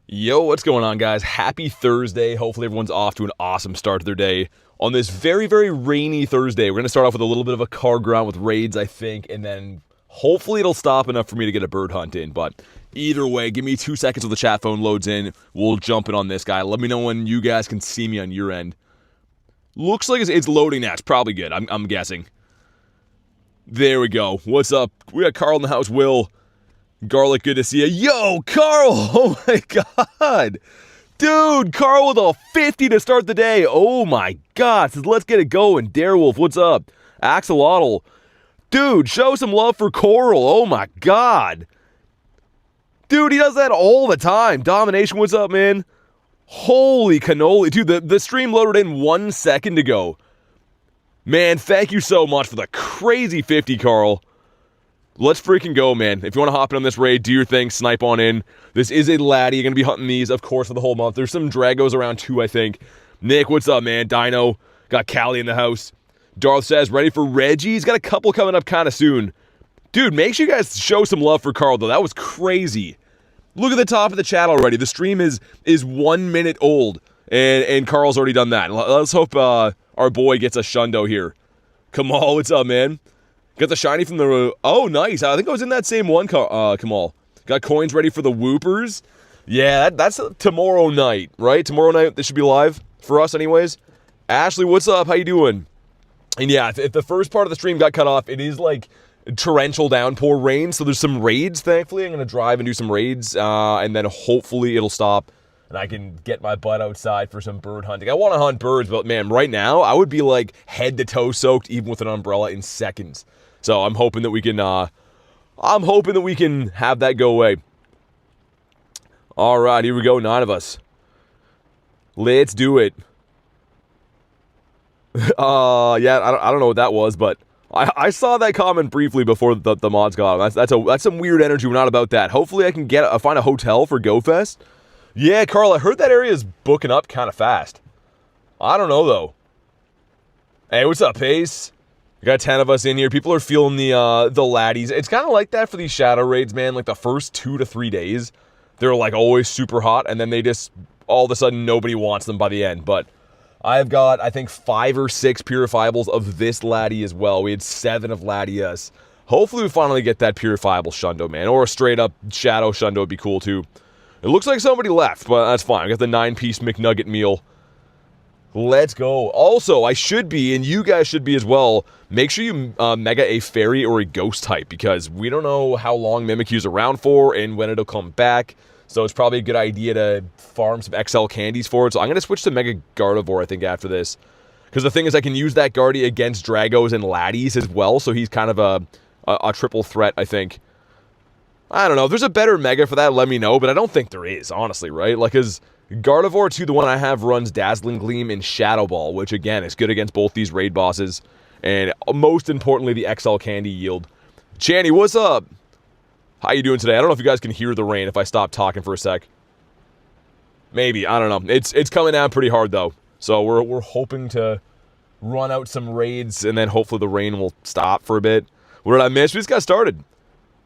Yo, what's going on, guys? Happy Thursday. Hopefully everyone's off to an awesome start to their day. On this very, very rainy Thursday, we're going to start off with a little bit of a car ground with raids, I think, and then hopefully it'll stop enough for me to get a bird hunt in. But either way, give me 2 seconds till the chat phone loads in. We'll jump in on this guy. Let me know when you guys can see me on your end. Looks like it's loading now. It's probably good, I'm guessing. There we go. What's up? We got Carl in the house. Will. Garlic, good to see you. Yo, Carl! Oh my god! Dude, Carl with a 50 to start the day. Oh my god. Says, let's get it going. Darewolf, what's up? Axolotl. Dude, show some love for Coral. Oh my god. Dude, he does that all the time. Domination, what's up, man? Holy cannoli. Dude, the stream loaded in 1 second ago. Man, thank you so much for the crazy 50, Carl. Let's freaking go, man. If you want to hop in on this raid, do your thing, snipe on in. This is a laddie. You're going to be hunting these, of course, for the whole month. There's some Dragos around too, I think. Nick, what's up, man? Dino. Got Callie in the house. Darth says, ready for Reggie? He's got a couple coming up kind of soon. Dude, make sure you guys show some love for Carl, though. That was crazy. Look at the top of the chat already. The stream is 1 minute old, and Carl's already done that. Let's hope our boy gets a shundo here. Kamal, what's up, man? Got the shiny from the... Oh, nice. I think I was in that same one, Kamal. Got coins ready for the Whoopers. Yeah, that's tomorrow night, right? Tomorrow night, this should be live for us anyways. Ashley, what's up? How you doing? And yeah, if the first part of the stream got cut off, it is like torrential downpour rain, so there's some raids, thankfully. I'm going to drive and do some raids, and then hopefully it'll stop, and I can get my butt outside for some bird hunting. I want to hunt birds, but man, right now, I would be like head to toe soaked, even with an umbrella, in seconds. So I'm hoping that we can, have that go away. All right, here we go, 9 of us. Let's do it. Yeah, I don't know what that was, but I saw that comment briefly before the mods got him. That's some weird energy. We're not about that. Hopefully I can find a hotel for GoFest. Yeah, Carl, I heard that area is booking up kind of fast. I don't know though. Hey, what's up, Pace? We got 10 of us in here. People are feeling the laddies. It's kind of like that for these shadow raids, man. Like the first 2 to 3 days, they're like always super hot, and then they just all of a sudden nobody wants them by the end. But I've got, I think, 5 or 6 purifiables of this laddie as well. We had 7 of laddias. Hopefully we finally get that purifiable shundo, man, or a straight up shadow shundo would be cool too. It looks like somebody left, but that's fine. I got the 9-piece McNugget meal. Let's go. Also, I should be, and you guys should be as well, make sure you mega a fairy or a ghost type, because we don't know how long Mimikyu's around for and when it'll come back, so it's probably a good idea to farm some XL candies for it. So I'm going to switch to Mega Gardevoir, I think, after this, because the thing is I can use that Guardy against Dragos and Laddies as well, so he's kind of a triple threat, I think. I don't know. If there's a better Mega for that, let me know, but I don't think there is, honestly, right? Like, because Gardevoir 2, the one I have, runs Dazzling Gleam and Shadow Ball, which, again, is good against both these raid bosses. And most importantly, the XL Candy yield. Channy, what's up? How you doing today? I don't know if you guys can hear the rain if I stop talking for a sec. Maybe. I don't know. It's coming down pretty hard, though. So we're hoping to run out some raids, and then hopefully the rain will stop for a bit. What did I miss? We just got started.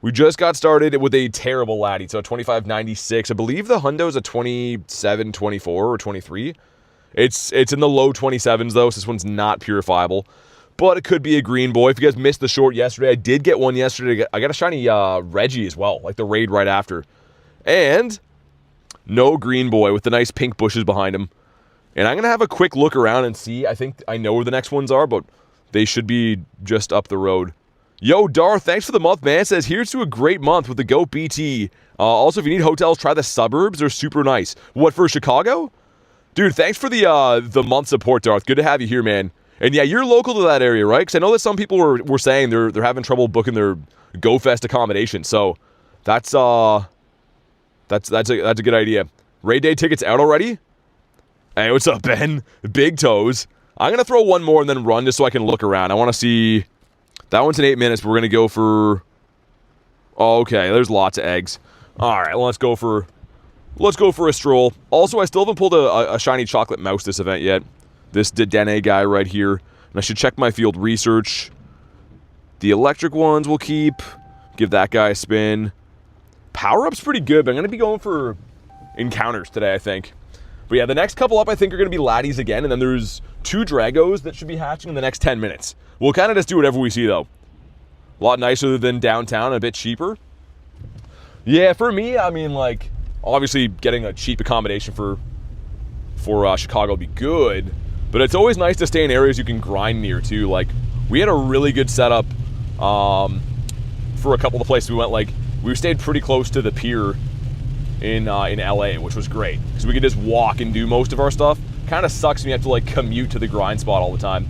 We just got started with a terrible laddie, so 25.96. I believe the hundo's a 27.24 or 23. It's in the low 27s though, so this one's not purifiable. But it could be a green boy. If you guys missed the short yesterday, I did get one yesterday. I got a shiny Reggie as well, like the raid right after. And no green boy with the nice pink bushes behind him. And I'm going to have a quick look around and see. I think I know where the next ones are, but they should be just up the road. Yo, Darth, thanks for the month, man. It says, here's to a great month with the GOAT BT. Also, if you need hotels, try the suburbs. They're super nice. What, for Chicago? Dude, thanks for the month support, Darth. Good to have you here, man. And yeah, you're local to that area, right? Because I know that some people were saying they're having trouble booking their GoFest accommodation. So that's a good idea. Raid Day tickets out already? Hey, what's up, Ben? Big toes. I'm going to throw one more and then run just so I can look around. I want to see... That one's in 8 minutes, but we're going to go for... Oh, okay, there's lots of eggs. All right, let's go for a stroll. Also, I still haven't pulled a shiny chocolate mouse this event yet. This Dedenne guy right here. And I should check my field research. The electric ones we'll keep. Give that guy a spin. Power-up's pretty good, but I'm going to be going for encounters today, I think. But yeah, the next couple up I think are going to be laddies again, and then there's 2 Dragos that should be hatching in the next 10 minutes. We'll kind of just do whatever we see, though. A lot nicer than downtown and a bit cheaper. Yeah, for me, I mean, like, obviously getting a cheap accommodation for Chicago would be good, but it's always nice to stay in areas you can grind near, too. Like, we had a really good setup for a couple of places we went. Like, we stayed pretty close to the pier in LA, which was great, because we could just walk and do most of our stuff. Kind of sucks when you have to, like, commute to the grind spot all the time.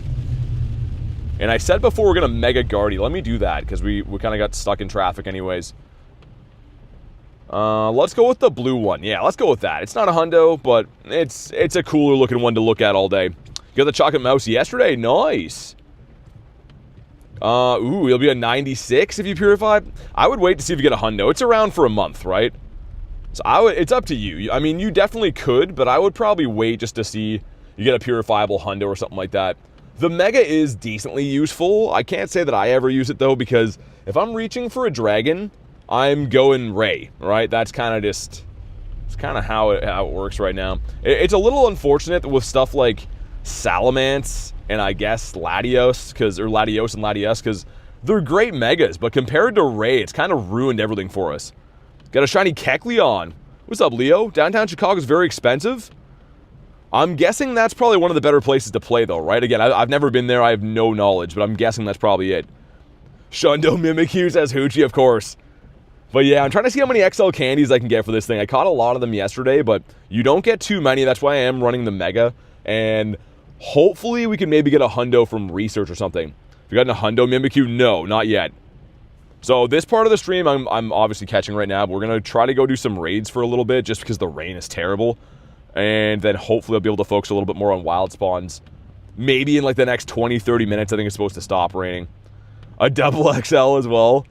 And I said before we're going to Mega Guardy. Let me do that, because we kind of got stuck in traffic anyways. Let's go with the blue one. Yeah, let's go with that. It's not a hundo, but it's a cooler looking one to look at all day. Got the chocolate mouse yesterday. Nice. Ooh, it'll be a 96 if you purify. I would wait to see if you get a hundo. It's around for a month, right? So it's up to you. I mean, you definitely could, but I would probably wait just to see you get a purifiable hundo or something like that. The Mega is decently useful. I can't say that I ever use it, though, because if I'm reaching for a dragon, I'm going Ray, right? That's kind of just... It's kind of how it works right now. It's a little unfortunate with stuff like Salamence and I guess Latios, or Latios and Latias, because they're great Megas, but compared to Ray, it's kind of ruined everything for us. Got a shiny Kecleon. What's up, Leo? Downtown Chicago is very expensive. I'm guessing that's probably one of the better places to play, though, right? Again, I've never been there. I have no knowledge, but I'm guessing that's probably it. Shundo Mimikyu says Hoochie, of course. But yeah, I'm trying to see how many XL candies I can get for this thing. I caught a lot of them yesterday, but you don't get too many. That's why I am running the Mega. And hopefully we can maybe get a hundo from research or something. Have you gotten a hundo Mimikyu? No, not yet. So this part of the stream I'm obviously catching right now, but we're going to try to go do some raids for a little bit just because the rain is terrible. And then hopefully I'll be able to focus a little bit more on wild spawns. Maybe in like the next 20-30 minutes I think it's supposed to stop raining. A double XL as well.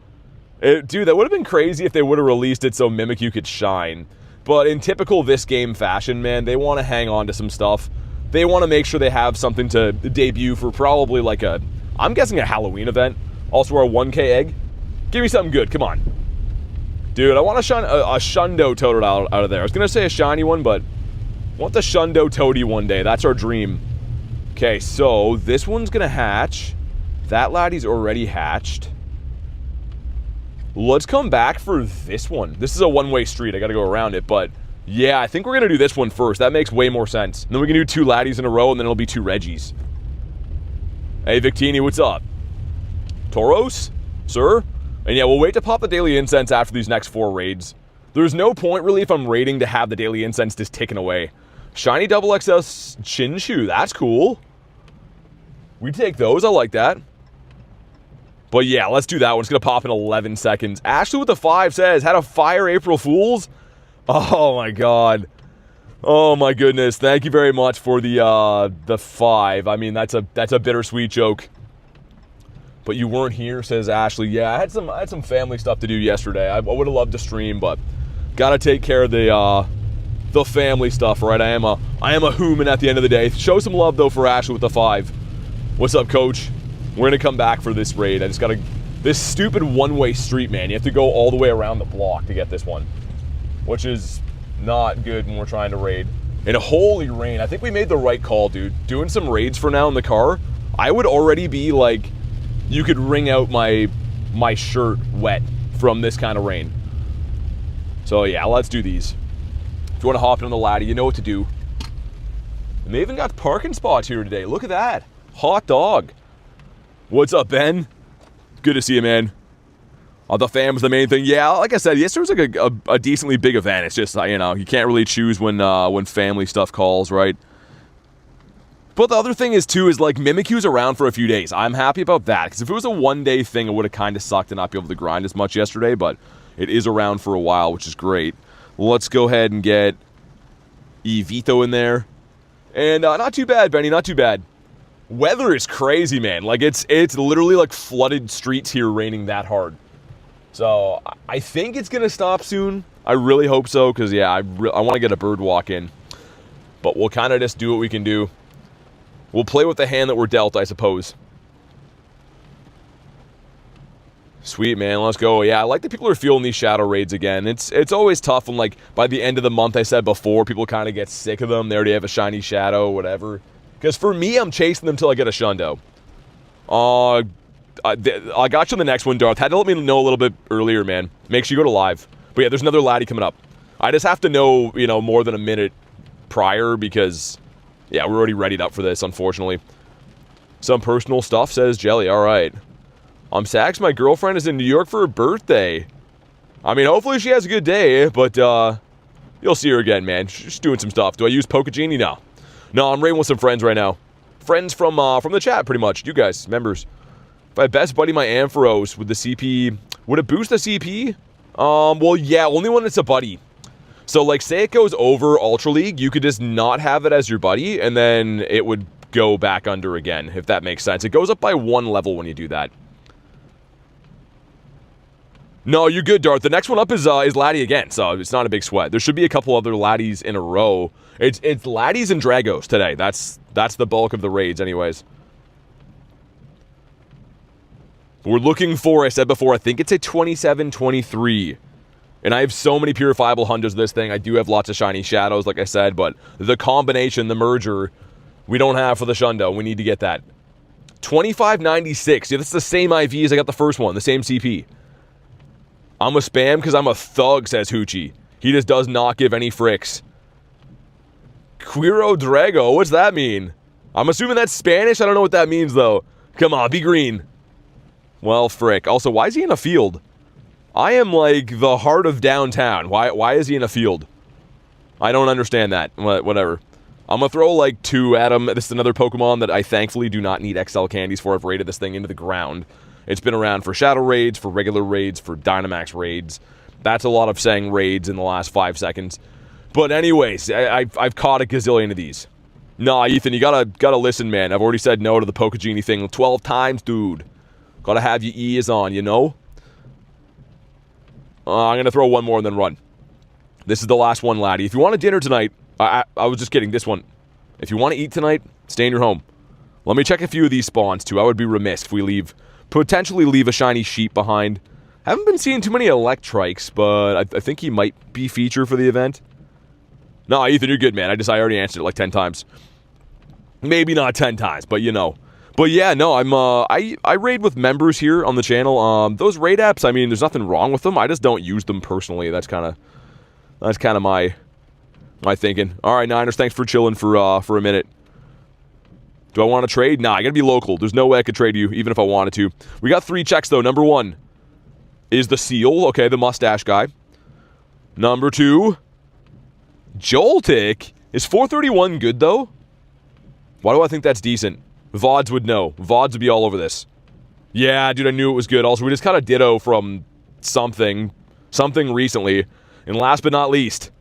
Dude, that would have been crazy if they would have released it so Mimikyu could shine. But in typical this game fashion, man, they want to hang on to some stuff. They want to make sure they have something to debut for probably like I'm guessing a Halloween event. Also our 1K egg. Give me something good, come on. Dude, I want a Shundo Toad out of there. I was going to say a shiny one, but I want the Shundo Toady one day. That's our dream. Okay, so this one's going to hatch. That laddie's already hatched. Let's come back for this one. This is a one-way street. I got to go around it, but yeah, I think we're going to do this one first. That makes way more sense. And then we can do 2 laddies in a row, and then it'll be 2 Reggies. Hey, Victini, what's up? Tauros? Sir? And yeah, we'll wait to pop the Daily Incense after these next 4 raids. There's no point, really, if I'm raiding to have the Daily Incense just ticking away. Shiny XXL Chinchu. That's cool. We take those. I like that. But yeah, let's do that one. It's going to pop in 11 seconds. Ashley with the 5 says, had a fire April Fools? Oh my god. Oh my goodness. Thank you very much for the 5. I mean, that's a bittersweet joke. But you weren't here, says Ashley. Yeah, I had some family stuff to do yesterday. I would have loved to stream, but gotta take care of the family stuff, right? I am a human at the end of the day. Show some love though for Ashley with the 5. What's up, coach? We're gonna come back for this raid. I just gotta... This stupid one-way street, man. You have to go all the way around the block to get this one. Which is not good when we're trying to raid. And holy rain. I think we made the right call, dude. Doing some raids for now in the car. I would already be like... You could wring out my shirt wet from this kind of rain. So yeah, let's do these. If you want to hop in on the ladder, you know what to do. And they even got parking spots here today. Look at that. Hot dog. What's up, Ben? Good to see you, man. The fam was the main thing. Yeah, like I said, yesterday was like a decently big event. It's just, you know, you can't really choose when family stuff calls, right? But the other thing is, too, is like Mimikyu's around for a few days. I'm happy about that, because if it was a one-day thing, it would have kind of sucked to not be able to grind as much yesterday, but it is around for a while, which is great. Let's go ahead and get Evito in there. And not too bad, Benny, not too bad. Weather is crazy, man. Like, it's literally like flooded streets here raining that hard. So, I think it's going to stop soon. I really hope so, because, yeah, I want to get a bird walk in. But we'll kind of just do what we can do. We'll play with the hand that we're dealt, I suppose. Sweet, man. Let's go. Yeah, I like that people are feeling these shadow raids again. It's always tough when, like, by the end of the month, I said before, people kind of get sick of them. They already have a shiny shadow, whatever. Because for me, I'm chasing them till I get a shundo. I got you on the next one, Darth. Had to let me know a little bit earlier, man. Make sure you go to live. But yeah, there's another laddie coming up. I just have to know, you know, more than a minute prior because, yeah, we're already readied up for this, unfortunately. Some personal stuff, says Jelly. All right. I'm Sax. My girlfriend is in New York for her birthday. I mean, hopefully she has a good day, but you'll see her again, man. She's doing some stuff. Do I use Pokegenie? No. No, I'm raiding with some friends right now. Friends from the chat, pretty much. You guys, members. If I best buddy my Ampharos with the CP, would it boost the CP? Well, yeah, only when it's a buddy. So, like, say it goes over Ultra League, you could just not have it as your buddy, and then it would go back under again, if that makes sense. It goes up by 1 level when you do that. No, you're good, Darth. The next one up is Laddie again, so it's not a big sweat. There should be a couple other Laddies in a row. It's Laddies and Dragos today. That's the bulk of the raids, anyways. We're looking for, I said before, I think it's a 27-23. And I have so many purifiable hundos of this thing. I do have lots of shiny shadows, like I said, but the combination, the merger, we don't have for the shundo. We need to get that. 2596. Yeah, that's the same IV as I got the first one, the same CP. I'm a spam because I'm a thug, says Hoochie. He just does not give any fricks. Quiro Drago, what's that mean? I'm assuming that's Spanish. I don't know what that means, though. Come on, be green. Well, frick. Also, why is he in a field? I am, like, the heart of downtown. Why is he in a field? I don't understand that. Whatever. I'm going to throw, like, 2 at him. This is another Pokemon that I thankfully do not need XL candies for. I've raided this thing into the ground. It's been around for shadow raids, for regular raids, for Dynamax raids. That's a lot of saying raids in the last 5 seconds. But anyways, I've caught a gazillion of these. Nah, Ethan, you gotta listen, man. I've already said no to the Pokegenie thing 12 times, dude. Gotta have your ears on, you know? I'm gonna throw one more and then run. This is the last one, laddie. If you want a dinner tonight, I was just kidding, this one. If you want to eat tonight, stay in your home. Let me check a few of these spawns, too. I would be remiss if we potentially leave a shiny sheep behind. Haven't been seeing too many Electrikes, but I think he might be featured for the event. No, Ethan, you're good, man. I already answered it like 10 times. Maybe not 10 times, but you know. But yeah, no, I raid with members here on the channel. Those raid apps, I mean, there's nothing wrong with them. I just don't use them personally. That's kind of my thinking. All right, Niners, thanks for chilling for a minute. Do I want to trade? Nah, I gotta be local. There's no way I could trade you, even if I wanted to. We got 3 checks, though. Number 1 is the Seal. Okay, the mustache guy. Number 2, Joltik. Is 431 good, though? Why do I think that's decent? VODs would know. VODs would be all over this. Yeah, dude, I knew it was good. Also, we just got a ditto from something recently. And last but not least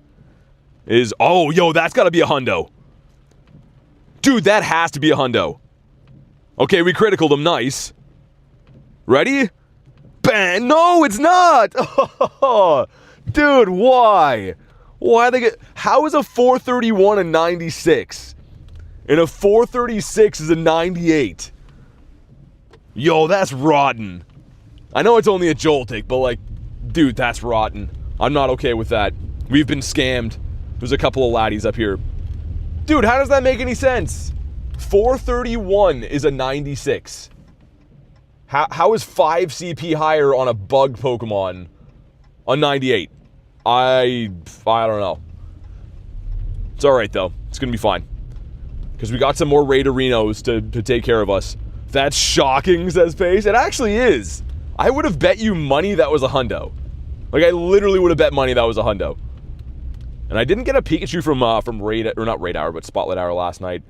is... Oh, yo, that's got to be a hundo. Dude, that has to be a hundo. Okay, we criticaled him. Nice. Ready? Bang. No, it's not. Dude, why? Why they get... How is a 431 a 96? And a 436 is a 98? Yo, that's rotten. I know it's only a Joltik, but like, dude, that's rotten. I'm not okay with that. We've been scammed. There's a couple of laddies up here. Dude, how does that make any sense? 431 is a 96. How is 5 CP higher on a bug Pokemon a 98? I don't know. It's alright, though. It's gonna be fine. Because we got some more Raiderinos to take care of us. That's shocking, says Pace. It actually is. I would have bet you money that was a hundo. Like, I literally would have bet money that was a hundo. And I didn't get a Pikachu from Raid, or not Raid Hour, but Spotlight Hour last night.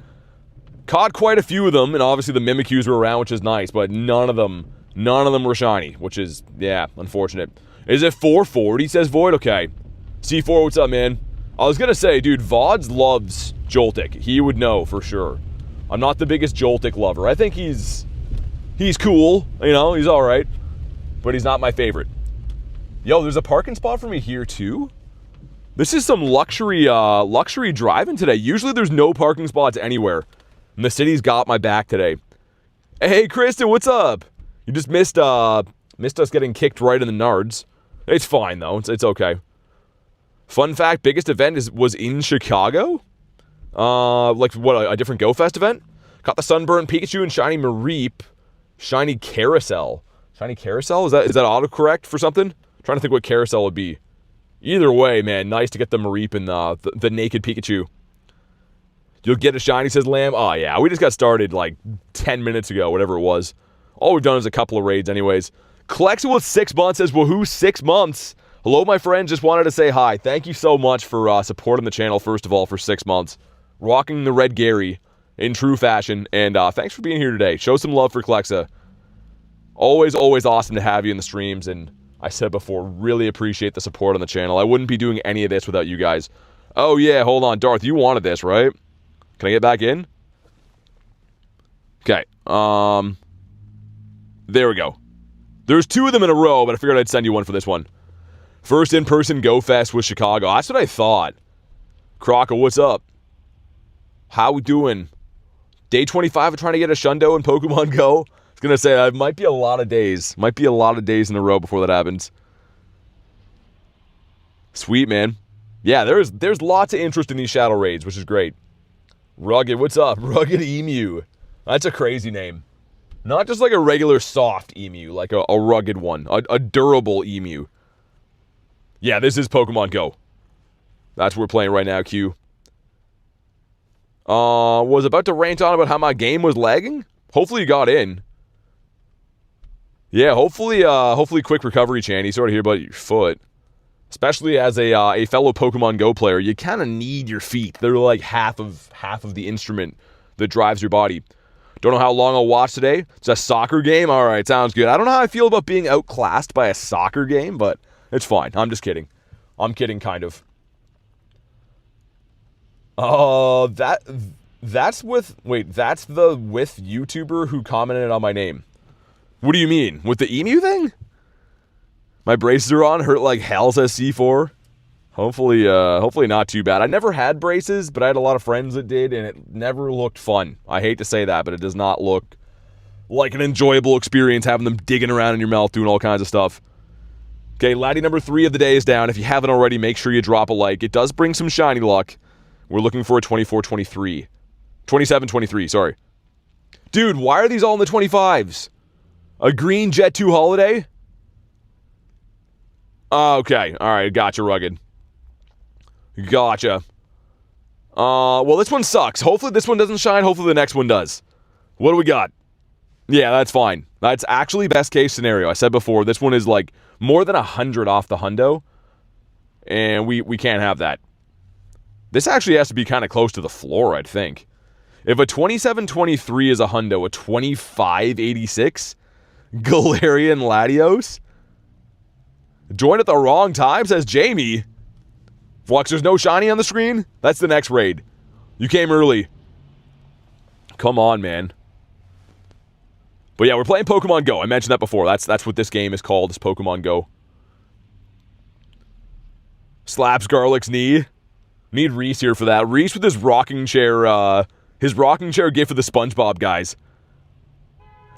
Caught quite a few of them, and obviously the Mimikyus were around, which is nice, but none of them were shiny, which is, yeah, unfortunate. Is it 440, says Void? Okay. C4, what's up, man? I was gonna say, dude, VODs loves Joltik. He would know for sure. I'm not the biggest Joltik lover. I think he's cool, you know, he's alright. But he's not my favorite. Yo, there's a parking spot for me here too? This is some luxury driving today. Usually there's no parking spots anywhere. And the city's got my back today. Hey, Kristen, what's up? You just missed Missed us getting kicked right in the nards. It's fine, though. It's okay. Fun fact, biggest event was in Chicago? Like, what, a different Go Fest event? Caught the Sunburnt Pikachu and Shiny Mareep. Shiny Carousel. Shiny Carousel? Is that autocorrect for something? I'm trying to think what Carousel would be. Either way, man, nice to get the Mareep and the naked Pikachu. You'll get a shiny, says Lamb. Oh, yeah, we just got started like 10 minutes ago, whatever it was. All we've done is a couple of raids anyways. Klexa with 6 months says, woohoo, 6 months. Hello, my friend. Just wanted to say hi. Thank you so much for supporting the channel, first of all, for 6 months. Rocking the red Gary in true fashion. And thanks for being here today. Show some love for Klexa. Always, always awesome to have you in the streams. And I said before, really appreciate the support on the channel. I wouldn't be doing any of this without you guys. Oh, yeah, hold on. Darth, you wanted this, right? Can I get back in? Okay. There we go. There's 2 of them in a row, but I figured I'd send you one for this one. First in-person Go Fest was Chicago. That's what I thought. Croco, what's up? How we doing? Day 25 of trying to get a Shundo in Pokemon Go? I was going to say, it might be a lot of days. Might be a lot of days in a row before that happens. Sweet, man. Yeah, there's lots of interest in these Shadow Raids, which is great. Rugged, what's up? Rugged Emu. That's a crazy name. Not just like a regular soft emu, like a rugged one. A durable emu. Yeah, this is Pokemon Go. That's what we're playing right now, Q. Was about to rant on about how my game was lagging. Hopefully you got in. Yeah, hopefully quick recovery, Chan. You sort of hear about your foot. Especially as a fellow Pokemon Go player, you kind of need your feet. They're like half of the instrument that drives your body. Don't know how long I'll watch today. It's a soccer game? Alright, sounds good. I don't know how I feel about being outclassed by a soccer game, but it's fine. I'm just kidding. I'm kidding, kind of. That's with... Wait, that's the with YouTuber who commented on my name. What do you mean? With the emu thing? My braces are on. Hurt like hell, says C4. Hopefully not too bad. I never had braces, but I had a lot of friends that did, and it never looked fun. I hate to say that, but it does not look like an enjoyable experience having them digging around in your mouth doing all kinds of stuff. Okay, laddie number 3 of the day is down. If you haven't already, make sure you drop a like. It does bring some shiny luck. We're looking for a 24-23. 27-23, sorry. Dude, why are these all in the 25s? A green Jet 2 holiday? Okay, alright, gotcha, Rugged. Gotcha. Well, this one sucks. Hopefully this one doesn't shine. Hopefully the next one does. What do we got? Yeah, that's fine. That's actually best case scenario. I said before, this one is like more than 100 off the hundo. And we can't have that. This actually has to be kind of close to the floor, I'd think. If a 27-23 is a hundo, a 25-86? Galarian Latios? Joined at the wrong time, says Jamie. Flux, there's no shiny on the screen? That's the next raid. You came early. Come on, man. But yeah, we're playing Pokemon Go. I mentioned that before. That's what this game is called, is Pokemon Go. Slaps Garlic's knee. Need Reese here for that. Reese with his rocking chair gift for the SpongeBob guys.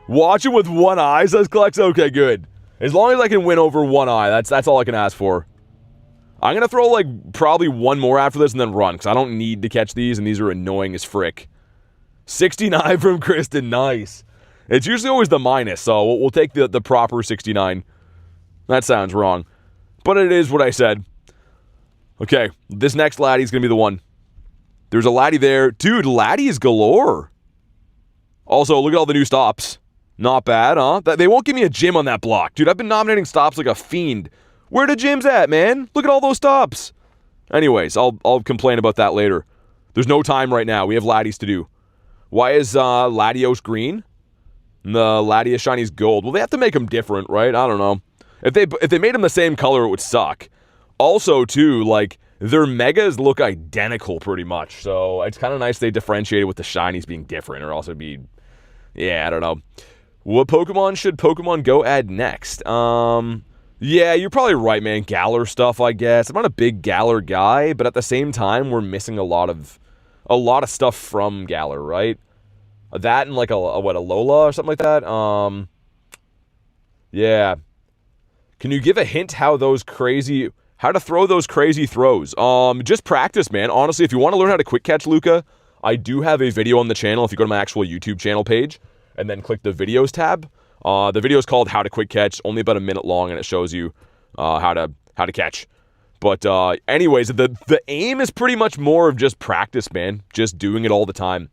Watch it with one eye, says Klex. Okay, good. As long as I can win over one eye, that's all I can ask for. I'm going to throw, like, probably one more after this and then run, because I don't need to catch these, and these are annoying as frick. 69 from Kristen, nice. It's usually always the minus, so we'll take the proper 69. That sounds wrong. But it is what I said. Okay, this next laddie's going to be the one. There's a laddie there. Dude, laddies galore. Also, look at all the new stops. Not bad, huh? They won't give me a gym on that block. Dude, I've been nominating stops like a fiend. Where the gyms at, man? Look at all those stops. Anyways, I'll complain about that later. There's no time right now. We have laddies to do. Why is Latios green? And the Latios Shiny's gold. Well, they have to make them different, right? I don't know. If they made them the same color, it would suck. Also, too, like, their megas look identical pretty much. So it's kind of nice they differentiated with the shinies being different, or else it'd be... Yeah, I don't know. What Pokemon should Pokemon Go add next? Yeah, you're probably right, man. Galar stuff, I guess. I'm not a big Galar guy, but at the same time, we're missing a lot of stuff from Galar, right? That and like a Lola or something like that. Yeah. Can you give a hint how to throw those crazy throws? Just practice, man. Honestly, if you want to learn how to quick catch, Luca, I do have a video on the channel. If you go to my actual YouTube channel page and then click the videos tab, the video is called How to Quick Catch, only about a minute long, and it shows you how to catch. But anyways, the aim is pretty much more of just practice, man. Just doing it all the time.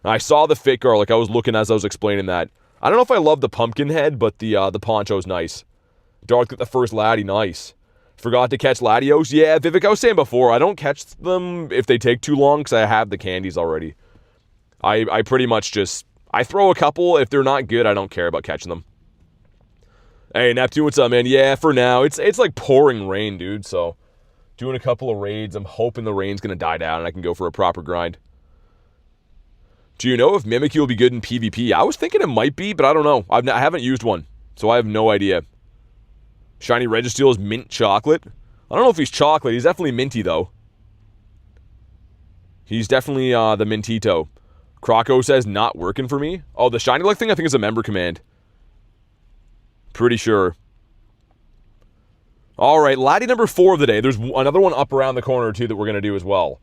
I saw the fit garlic. I was looking as I was explaining that. I don't know if I love the pumpkin head, but the poncho's nice. Dark at the first Laddie, nice. Forgot to catch Latios. Yeah, Vivek, I was saying before, I don't catch them if they take too long because I have the candies already. I pretty much just, I throw a couple. If they're not good, I don't care about catching them. Hey, Neptune, what's up, man? Yeah, for now, it's like pouring rain, dude, so doing a couple of raids. I'm hoping the rain's going to die down and I can go for a proper grind. Do you know if Mimikyu will be good in PvP? I was thinking it might be, but I don't know. I haven't used one, so I have no idea. Shiny Registeel is mint chocolate. I don't know if he's chocolate. He's definitely minty, though. He's definitely the Mintito. Croco says not working for me. Oh, the shiny luck thing I think is a member command. Pretty sure. All right, Laddie number 4 of the day. There's another one up around the corner, too, that we're going to do as well.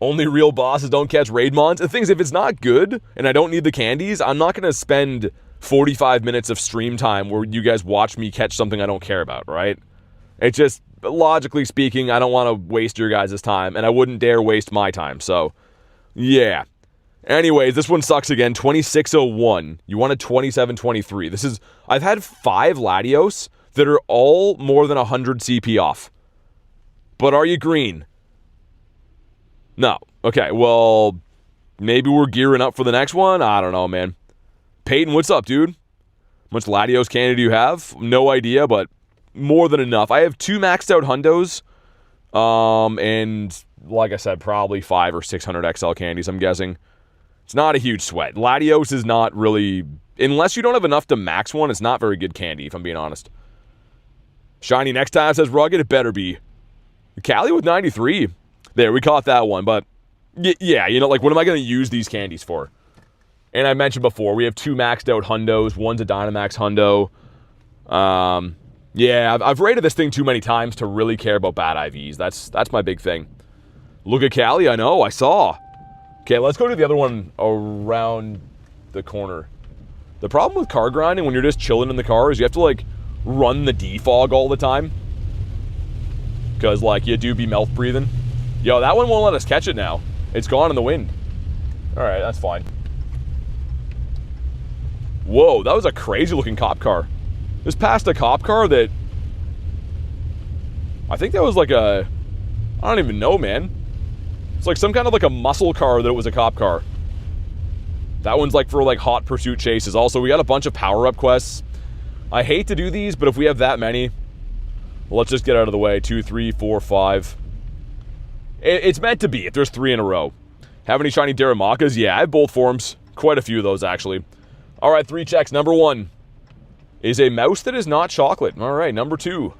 Only real bosses don't catch raid mons. The thing is, if it's not good and I don't need the candies, I'm not going to spend 45 minutes of stream time where you guys watch me catch something I don't care about, right? It's just, logically speaking, I don't want to waste your guys' time, and I wouldn't dare waste my time, so, yeah. Anyways, this one sucks again, 2601. You wanted 2723. This is, I've had 5 Latios that are all more than 100 CP off. But are you green? No. Okay, well, maybe we're gearing up for the next one? I don't know, man. Peyton, what's up, dude? How much Latios candy do you have? No idea, but more than enough. I have 2 maxed out hundos, and like I said, probably 500 or 600 XL candies, I'm guessing. It's not a huge sweat. Latios is not really, unless you don't have enough to max one, it's not very good candy, if I'm being honest. Shiny next time says rugged, it better be. Callie with 93. There, we caught that one, but yeah, you know, like, what am I going to use these candies for? And I mentioned before, we have 2 maxed out hundos. One's a Dynamax hundo. Yeah, I've rated this thing too many times to really care about bad IVs. That's my big thing. Look at Callie, I know, I saw. Okay, let's go to the other one around the corner. The problem with car grinding when you're just chilling in the car is you have to, like, run the defog all the time. Because, like, you do be mouth breathing. Yo, that one won't let us catch it now. It's gone in the wind. Alright, that's fine. Whoa, that was a crazy looking cop car. Just passed a cop car that... I think that was like a... I don't even know, man. It's like some kind of like a muscle car that it was a cop car. That one's like for like hot pursuit chases. Also, we got a bunch of power-up quests. I hate to do these, but if we have that many... Well, let's just get out of the way. 2, 3, 4, 5... It's meant to be if there's 3 in a row. Have any shiny Daramakas? Yeah, I have both forms. Quite a few of those, actually. Alright, 3 checks. Number 1 is a mouse that is not chocolate. Alright, number 2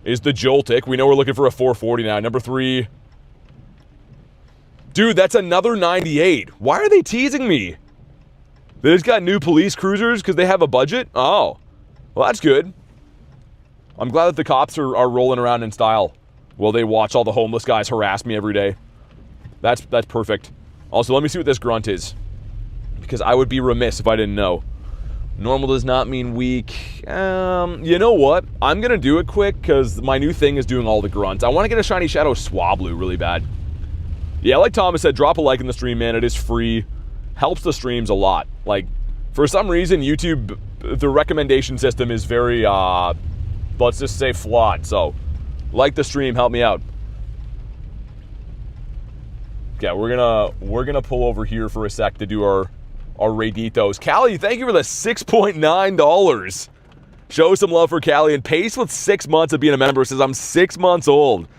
is the Joltik. We know we're looking for a 440 now. Number 3. Dude, that's another 98. Why are they teasing me? They just got new police cruisers because they have a budget? Oh. Well, that's good. I'm glad that the cops are rolling around in style. Well, they watch all the homeless guys harass me every day. That's perfect. Also, let me see what this grunt is. Because I would be remiss if I didn't know. Normal does not mean weak. You know what? I'm going to do it quick because my new thing is doing all the grunts. I want to get a shiny Shadow Swablu really bad. Yeah, like Thomas said, drop a like in the stream, man. It is free. Helps the streams a lot. Like, for some reason, YouTube, the recommendation system is very, let's just say flawed. So... like the stream, help me out. Okay, we're gonna pull over here for a sec to do our Raditos. Callie, thank you for the $6.9. Show some love for Callie. And Pace with 6 months of being a member says I'm 6 months old.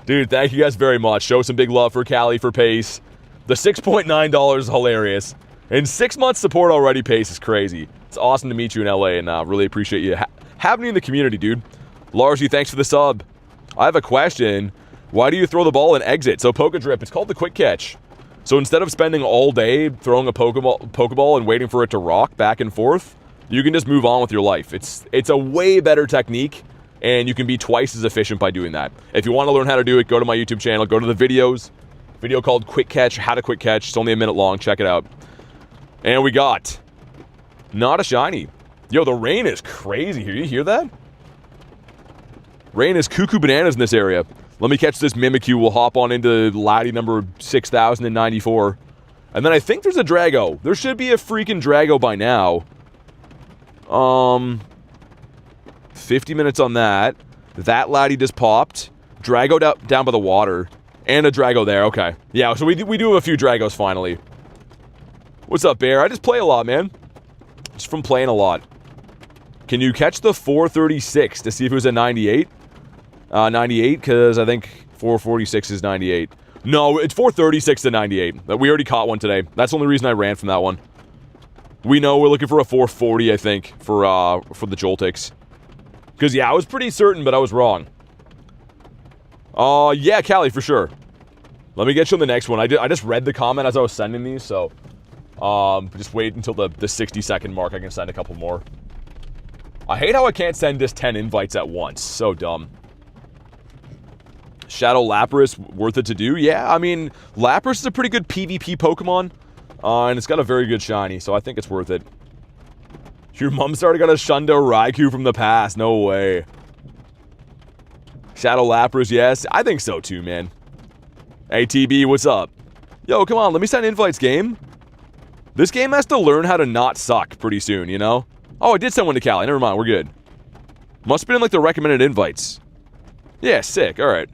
Dude, thank you guys very much. Show some big love for Callie for Pace. The $6.9 is hilarious. And 6 months support already, Pace, is crazy. It's awesome to meet you in LA, and really appreciate you having me in the community, dude. Larsy, thanks for the sub. I have a question. Why do you throw the ball and exit? So Pokedrip, it's called the quick catch. So instead of spending all day throwing a Pokeball and waiting for it to rock back and forth, You can just move on with your life. It's a way better technique, and you can be twice as efficient by doing that. If you want to learn how to do it, go to my YouTube channel, go to the videos. Video called Quick Catch, How to Quick Catch. It's only a minute long. Check it out. And we got not a shiny. Yo, the rain is crazy here. You hear that? Rain is cuckoo bananas in this area. Let me catch this Mimikyu. We'll hop on into Laddie number 6094. And then I think there's a Drago. There should be a freaking Drago by now. 50 minutes on that. That Laddie just popped. Drago down by the water. And a Drago there. Okay. Yeah, so we do have a few Dragos finally. What's up, Bear? I just play a lot, man. Just from playing a lot. Can you catch the 436 to see if it was a 98? 98, because I think 446 is 98. No, it's 436 to 98. We already caught one today. That's the only reason I ran from that one. We know we're looking for a 440, I think, for the Joltix. Because, yeah, I was pretty certain, but I was wrong. Yeah, Callie, for sure. Let me get you on the next one. I just read the comment as I was sending these, so... just wait until the 60-second mark. I can send a couple more. I hate how I can't send just 10 invites at once. So dumb. Shadow Lapras, worth it to do? Yeah, I mean, Lapras is a pretty good PvP Pokemon. And it's got a very good shiny, so I think it's worth it. Your mom's already got a Shundo Raikou from the past. No way. Shadow Lapras, yes. I think so too, man. Hey, TB, what's up? Yo, come on, let me send invites, game. This game has to learn how to not suck pretty soon, you know? Oh, I did send one to Callie. Never mind, we're good. Must have been in, like, the recommended invites. Yeah, sick. Alright.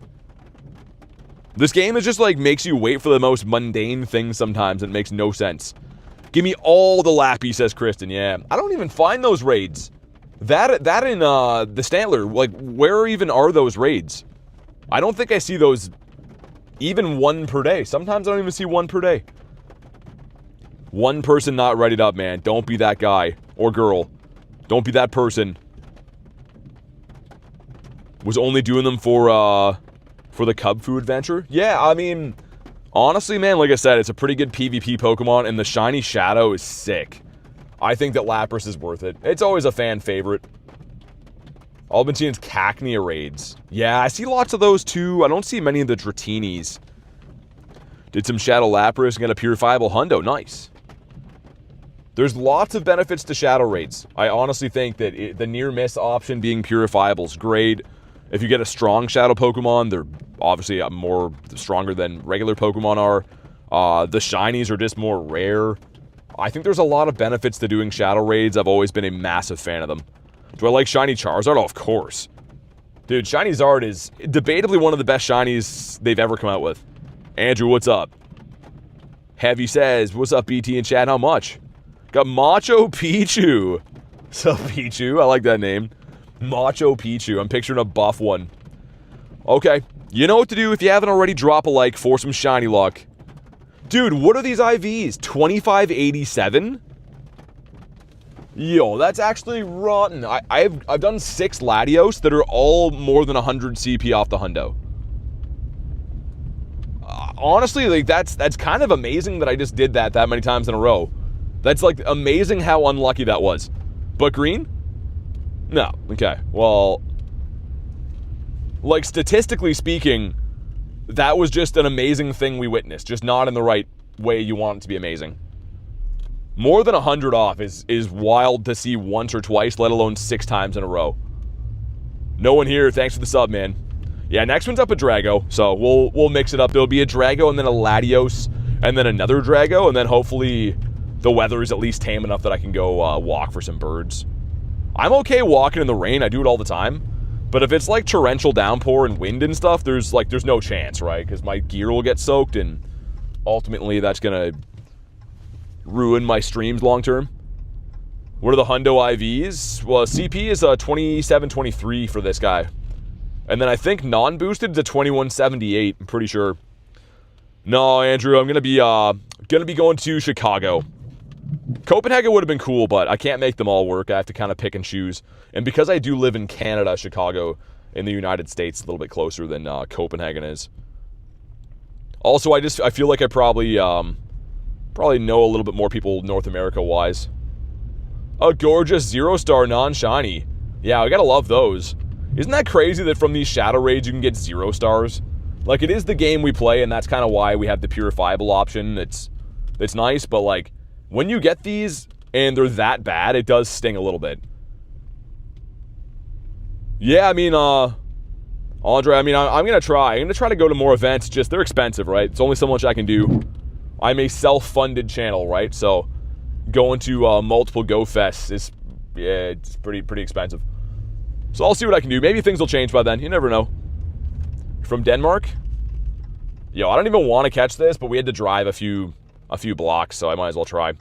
This game is just, like, makes you wait for the most mundane things sometimes. It makes no sense. Give me all the Lappy, says Kristen. Yeah. I don't even find those raids. That in, the Stantler, like, where even are those raids? I don't think I see those even one per day. Sometimes I don't even see one per day. One person not readied up, man. Don't be that guy. Or girl. Don't be that person. Was only doing them for the Cub Fu adventure? Yeah, I mean, honestly, man, like I said, it's a pretty good PvP Pokemon, and the Shiny Shadow is sick. I think that Lapras is worth it. It's always a fan favorite. All I've been seeing is Cacnea raids. Yeah, I see lots of those too. I don't see many of the Dratinis. Did some Shadow Lapras and get a Purifiable Hundo. Nice. There's lots of benefits to Shadow raids. I honestly think that the near-miss option being Purifiable is great. If you get a strong Shadow Pokemon, they're obviously more stronger than regular Pokemon are. The Shinies are just more rare. I think there's a lot of benefits to doing Shadow raids. I've always been a massive fan of them. Do I like Shiny Charizard? Oh, of course. Dude, Shiny Zard is debatably one of the best Shinies they've ever come out with. Andrew, what's up? Heavy says, what's up, BT and chat? How much? Got Macho Pichu. What's up, Pichu? I like that name. Macho Pichu. I'm picturing a buff one. Okay. You know what to do if you haven't already. Drop a like for some shiny luck. Dude, what are these IVs? 2587? Yo, that's actually rotten. I've done 6 Latios that are all more than 100 CP off the hundo. Honestly, like that's kind of amazing that I just did that many times in a row. That's like amazing how unlucky that was. But green? No. Okay. Well, like statistically speaking, that was just an amazing thing we witnessed. Just not in the right way you want it to be amazing. More than 100 off is wild to see once or twice, let alone 6 times in a row. No one here. Thanks for the sub, man. Yeah, next one's up a Drago, so we'll mix it up. There'll be a Drago and then a Latios and then another Drago, and then hopefully the weather is at least tame enough that I can go walk for some birds. I'm okay walking in the rain. I do it all the time. But if it's like torrential downpour and wind and stuff, there's no chance, right? Because my gear will get soaked, and ultimately that's gonna ruin my streams long term. What are the hundo IVs? Well, CP is a 2723 for this guy. And then I think non-boosted is a 2178, I'm pretty sure. No, Andrew, I'm gonna be going to Chicago. Copenhagen would have been cool, but I can't make them all work. I have to kind of pick and choose. And because I do live in Canada, Chicago in the United States is a little bit closer than Copenhagen is. Also, I feel like I probably know a little bit more people North America-wise. A gorgeous 0-star non-shiny. Yeah, I gotta love those. Isn't that crazy that from these Shadow Raids you can get 0 stars? Like, it is the game we play, and that's kind of why we have the purifiable option. It's nice, but, like, when you get these and they're that bad, it does sting a little bit. Yeah, I mean, Andre, I mean, I'm going to try. I'm going to try to go to more events. Just, they're expensive, right? It's only so much I can do. I'm a self-funded channel, right? So, going to multiple Go Fests is, yeah, it's pretty expensive. So, I'll see what I can do. Maybe things will change by then. You never know. From Denmark? Yo, I don't even want to catch this, but we had to drive a few blocks, so I might as well try.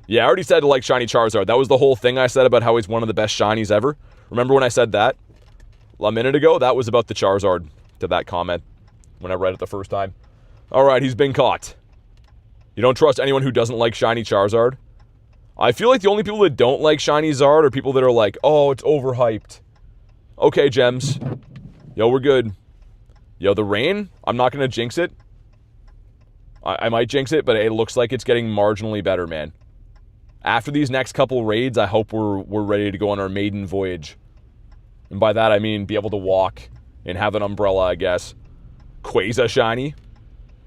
Yeah, I already said to like shiny Charizard. That was the whole thing I said about how he's one of the best shinies ever. Remember when I said that a minute ago? That was about the Charizard to that comment when I read it the first time. Alright, he's been caught. You don't trust anyone who doesn't like shiny Charizard? I feel like the only people that don't like shiny Zard are people that are like, oh, it's overhyped. Okay, Gems. Yo, we're good. Yo, the rain, I'm not going to jinx it. I might jinx it, but it looks like it's getting marginally better, man. After these next couple raids, I hope we're ready to go on our maiden voyage. And by that, I mean be able to walk and have an umbrella, I guess. Quasar shiny.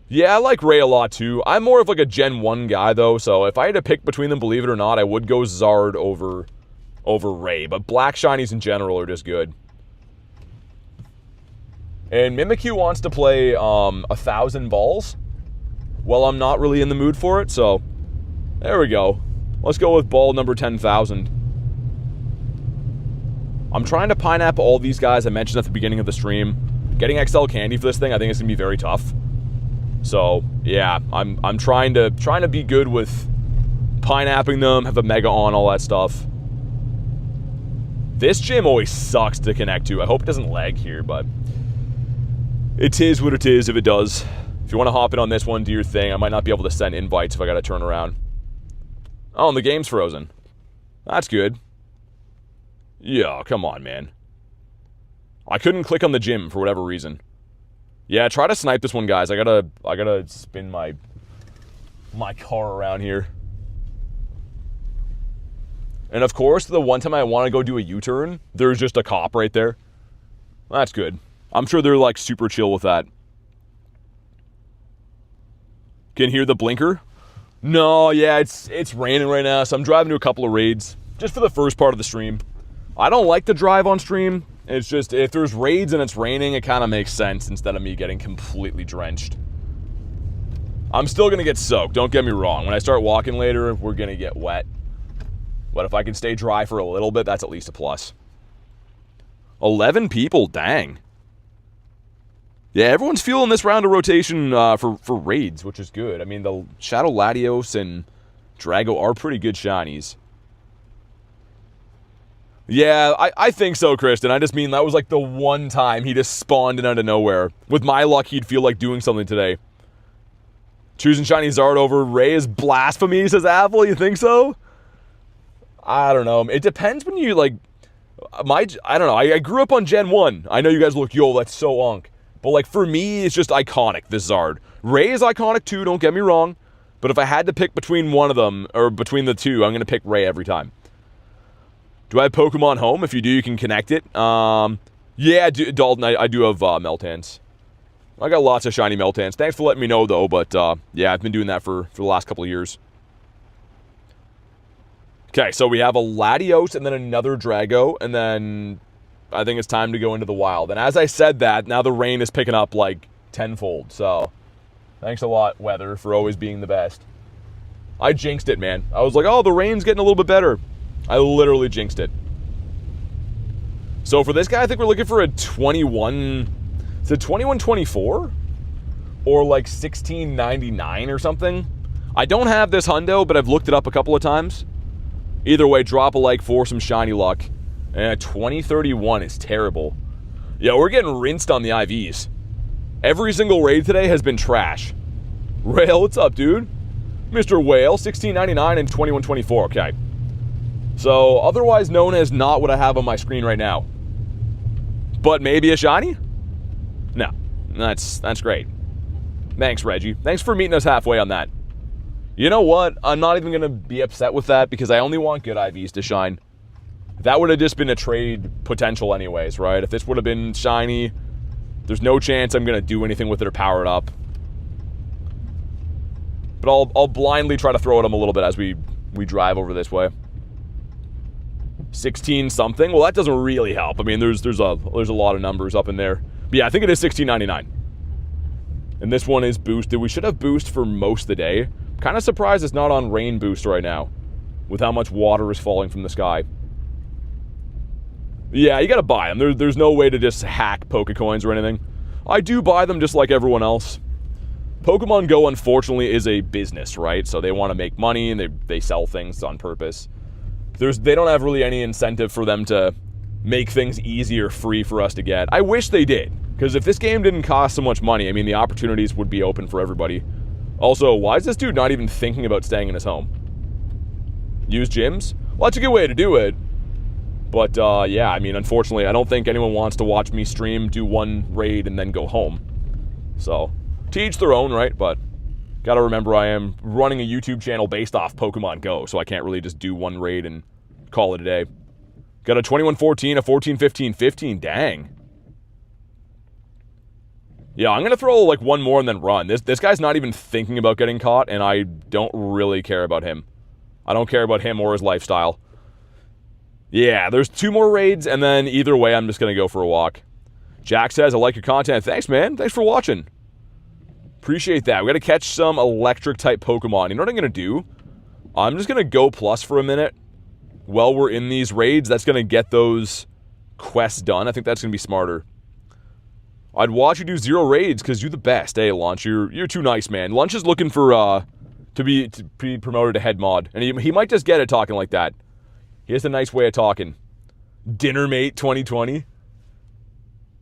Yeah, I like Ray a lot, too. I'm more of like a Gen 1 guy, though, so if I had to pick between them, believe it or not, I would go Zard over Ray. But black shinies in general are just good. And Mimikyu wants to play 1,000 balls. Well, I'm not really in the mood for it, so there we go. Let's go with ball number 10,000. I'm trying to pineapple all these guys I mentioned at the beginning of the stream. Getting XL candy for this thing, I think it's gonna be very tough. So yeah, I'm trying to be good with pineapping them, have a mega on, all that stuff. This gym always sucks to connect to. I hope it doesn't lag here, but it is what it is if it does. If you want to hop in on this one, do your thing. I might not be able to send invites if I got to turn around. Oh, and the game's frozen. That's good. Yeah, come on, man. I couldn't click on the gym for whatever reason. Yeah, try to snipe this one, guys. I gotta spin my car around here. And of course, the one time I want to go do a U-turn, there's just a cop right there. That's good. I'm sure they're like super chill with that. Can hear the blinker? No, yeah, it's raining right now, so I'm driving to a couple of raids. Just for the first part of the stream. I don't like to drive on stream. It's just, if there's raids and it's raining, it kind of makes sense instead of me getting completely drenched. I'm still going to get soaked, don't get me wrong. When I start walking later, we're going to get wet. But if I can stay dry for a little bit, that's at least a plus. 11 people, dang. Yeah, everyone's feeling this round of rotation for raids, which is good. I mean, the Shadow Latios and Drago are pretty good shinies. Yeah, I think so, Kristen. I just mean that was like the one time he just spawned in out of nowhere. With my luck, he'd feel like doing something today. Choosing shiny Zard over Ray is blasphemy, says Apple. You think so? I don't know. It depends when you, like... I don't know. I grew up on Gen 1. I know you guys look, yo, that's so unk. But, like, for me, it's just iconic, this Zard. Ray is iconic, too, don't get me wrong. But if I had to pick between one of them, or between the two, I'm going to pick Ray every time. Do I have Pokemon Home? If you do, you can connect it. Yeah, Dalton, I do have Meltans. I got lots of shiny Meltans. Thanks for letting me know, though. But, yeah, I've been doing that for the last couple of years. Okay, so we have a Latios and then another Drago. And then I think it's time to go into the wild. And as I said that, now the rain is picking up, like, tenfold. So, thanks a lot, weather, for always being the best. I jinxed it, man. I was like, oh, the rain's getting a little bit better. I literally jinxed it. So for this guy, I think we're looking for a 21... Is it 2124? Or like 1699 or something? I don't have this hundo, but I've looked it up a couple of times. Either way, drop a like for some shiny luck. And 2031 is terrible. Yeah, we're getting rinsed on the IVs. Every single raid today has been trash. Rail, what's up, dude? Mr. Whale, 1699 and 2124. Okay. So, otherwise known as not what I have on my screen right now. But maybe a shiny? No. That's great. Thanks, Reggie. Thanks for meeting us halfway on that. You know what? I'm not even going to be upset with that because I only want good IVs to shine. That would have just been a trade potential anyways, right? If this would have been shiny, there's no chance I'm going to do anything with it or power it up. But I'll blindly try to throw at him a little bit as we drive over this way. 16 something. Well, that doesn't really help. I mean, there's a lot of numbers up in there. But yeah, I think it is 16.99. And this one is boosted. We should have boost for most of the day. Kind of surprised it's not on rain boost right now with how much water is falling from the sky. Yeah, you gotta buy them. There's no way to just hack Pokecoins or anything. I do buy them just like everyone else. Pokemon Go, unfortunately, is a business, right? So they want to make money and they sell things on purpose. They don't have really any incentive for them to make things easy or free for us to get. I wish they did, because if this game didn't cost so much money, I mean, the opportunities would be open for everybody. Also, why is this dude not even thinking about staying in his home? Use gyms? Well, that's a good way to do it. But, yeah, I mean, unfortunately, I don't think anyone wants to watch me stream, do one raid, and then go home. So, to each their own, right? But, gotta remember I am running a YouTube channel based off Pokemon Go, so I can't really just do one raid and call it a day. Got a 21-14, a 14-15-15, dang. Yeah, I'm gonna throw, like, one more and then run. This guy's not even thinking about getting caught, and I don't really care about him. I don't care about him or his lifestyle. Yeah, there's 2 more raids, and then either way, I'm just going to go for a walk. Jack says, I like your content. Thanks, man. Thanks for watching. Appreciate that. We got to catch some electric-type Pokemon. You know what I'm going to do? I'm just going to go plus for a minute while we're in these raids. That's going to get those quests done. I think that's going to be smarter. I'd watch you do 0 raids because you're the best. Hey, Lunch, you're too nice, man. Lunch is looking for to be promoted to head mod. And he might just get it talking like that. He has a nice way of talking. Dinner Mate 2020.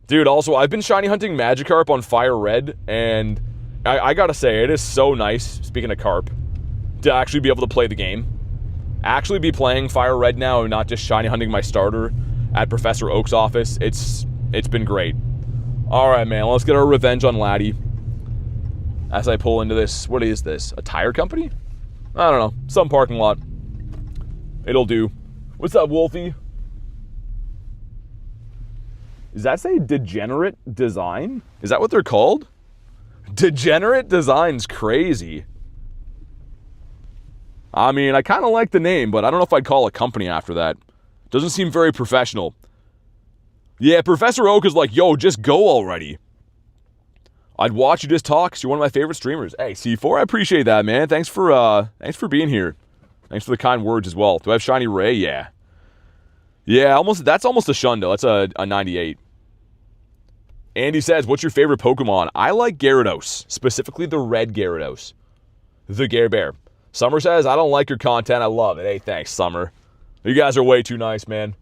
Dude, also, I've been shiny hunting Magikarp on Fire Red, and I gotta say, it is so nice, speaking of Carp, to actually be able to play the game. Actually be playing Fire Red now, and not just shiny hunting my starter at Professor Oak's office. It's been great. Alright, man, let's get our revenge on Laddie. As I pull into this, what is this? A tire company? I don't know, some parking lot. It'll do. What's up, Wolfie? Does that say Degenerate Design? Is that what they're called? Degenerate Design's crazy. I mean, I kind of like the name, but I don't know if I'd call a company after that. Doesn't seem very professional. Yeah, Professor Oak is like, yo, just go already. I'd watch you just talk, 'cause you're one of my favorite streamers. Hey, C4, I appreciate that, man. Thanks for being here. Thanks for the kind words as well. Do I have Shiny Ray? Yeah. Yeah, that's almost a Shundo. That's a 98. Andy says, what's your favorite Pokemon? I like Gyarados. Specifically the red Gyarados. The Gare Bear. Summer says, I don't like your content. I love it. Hey, thanks, Summer. You guys are way too nice, man.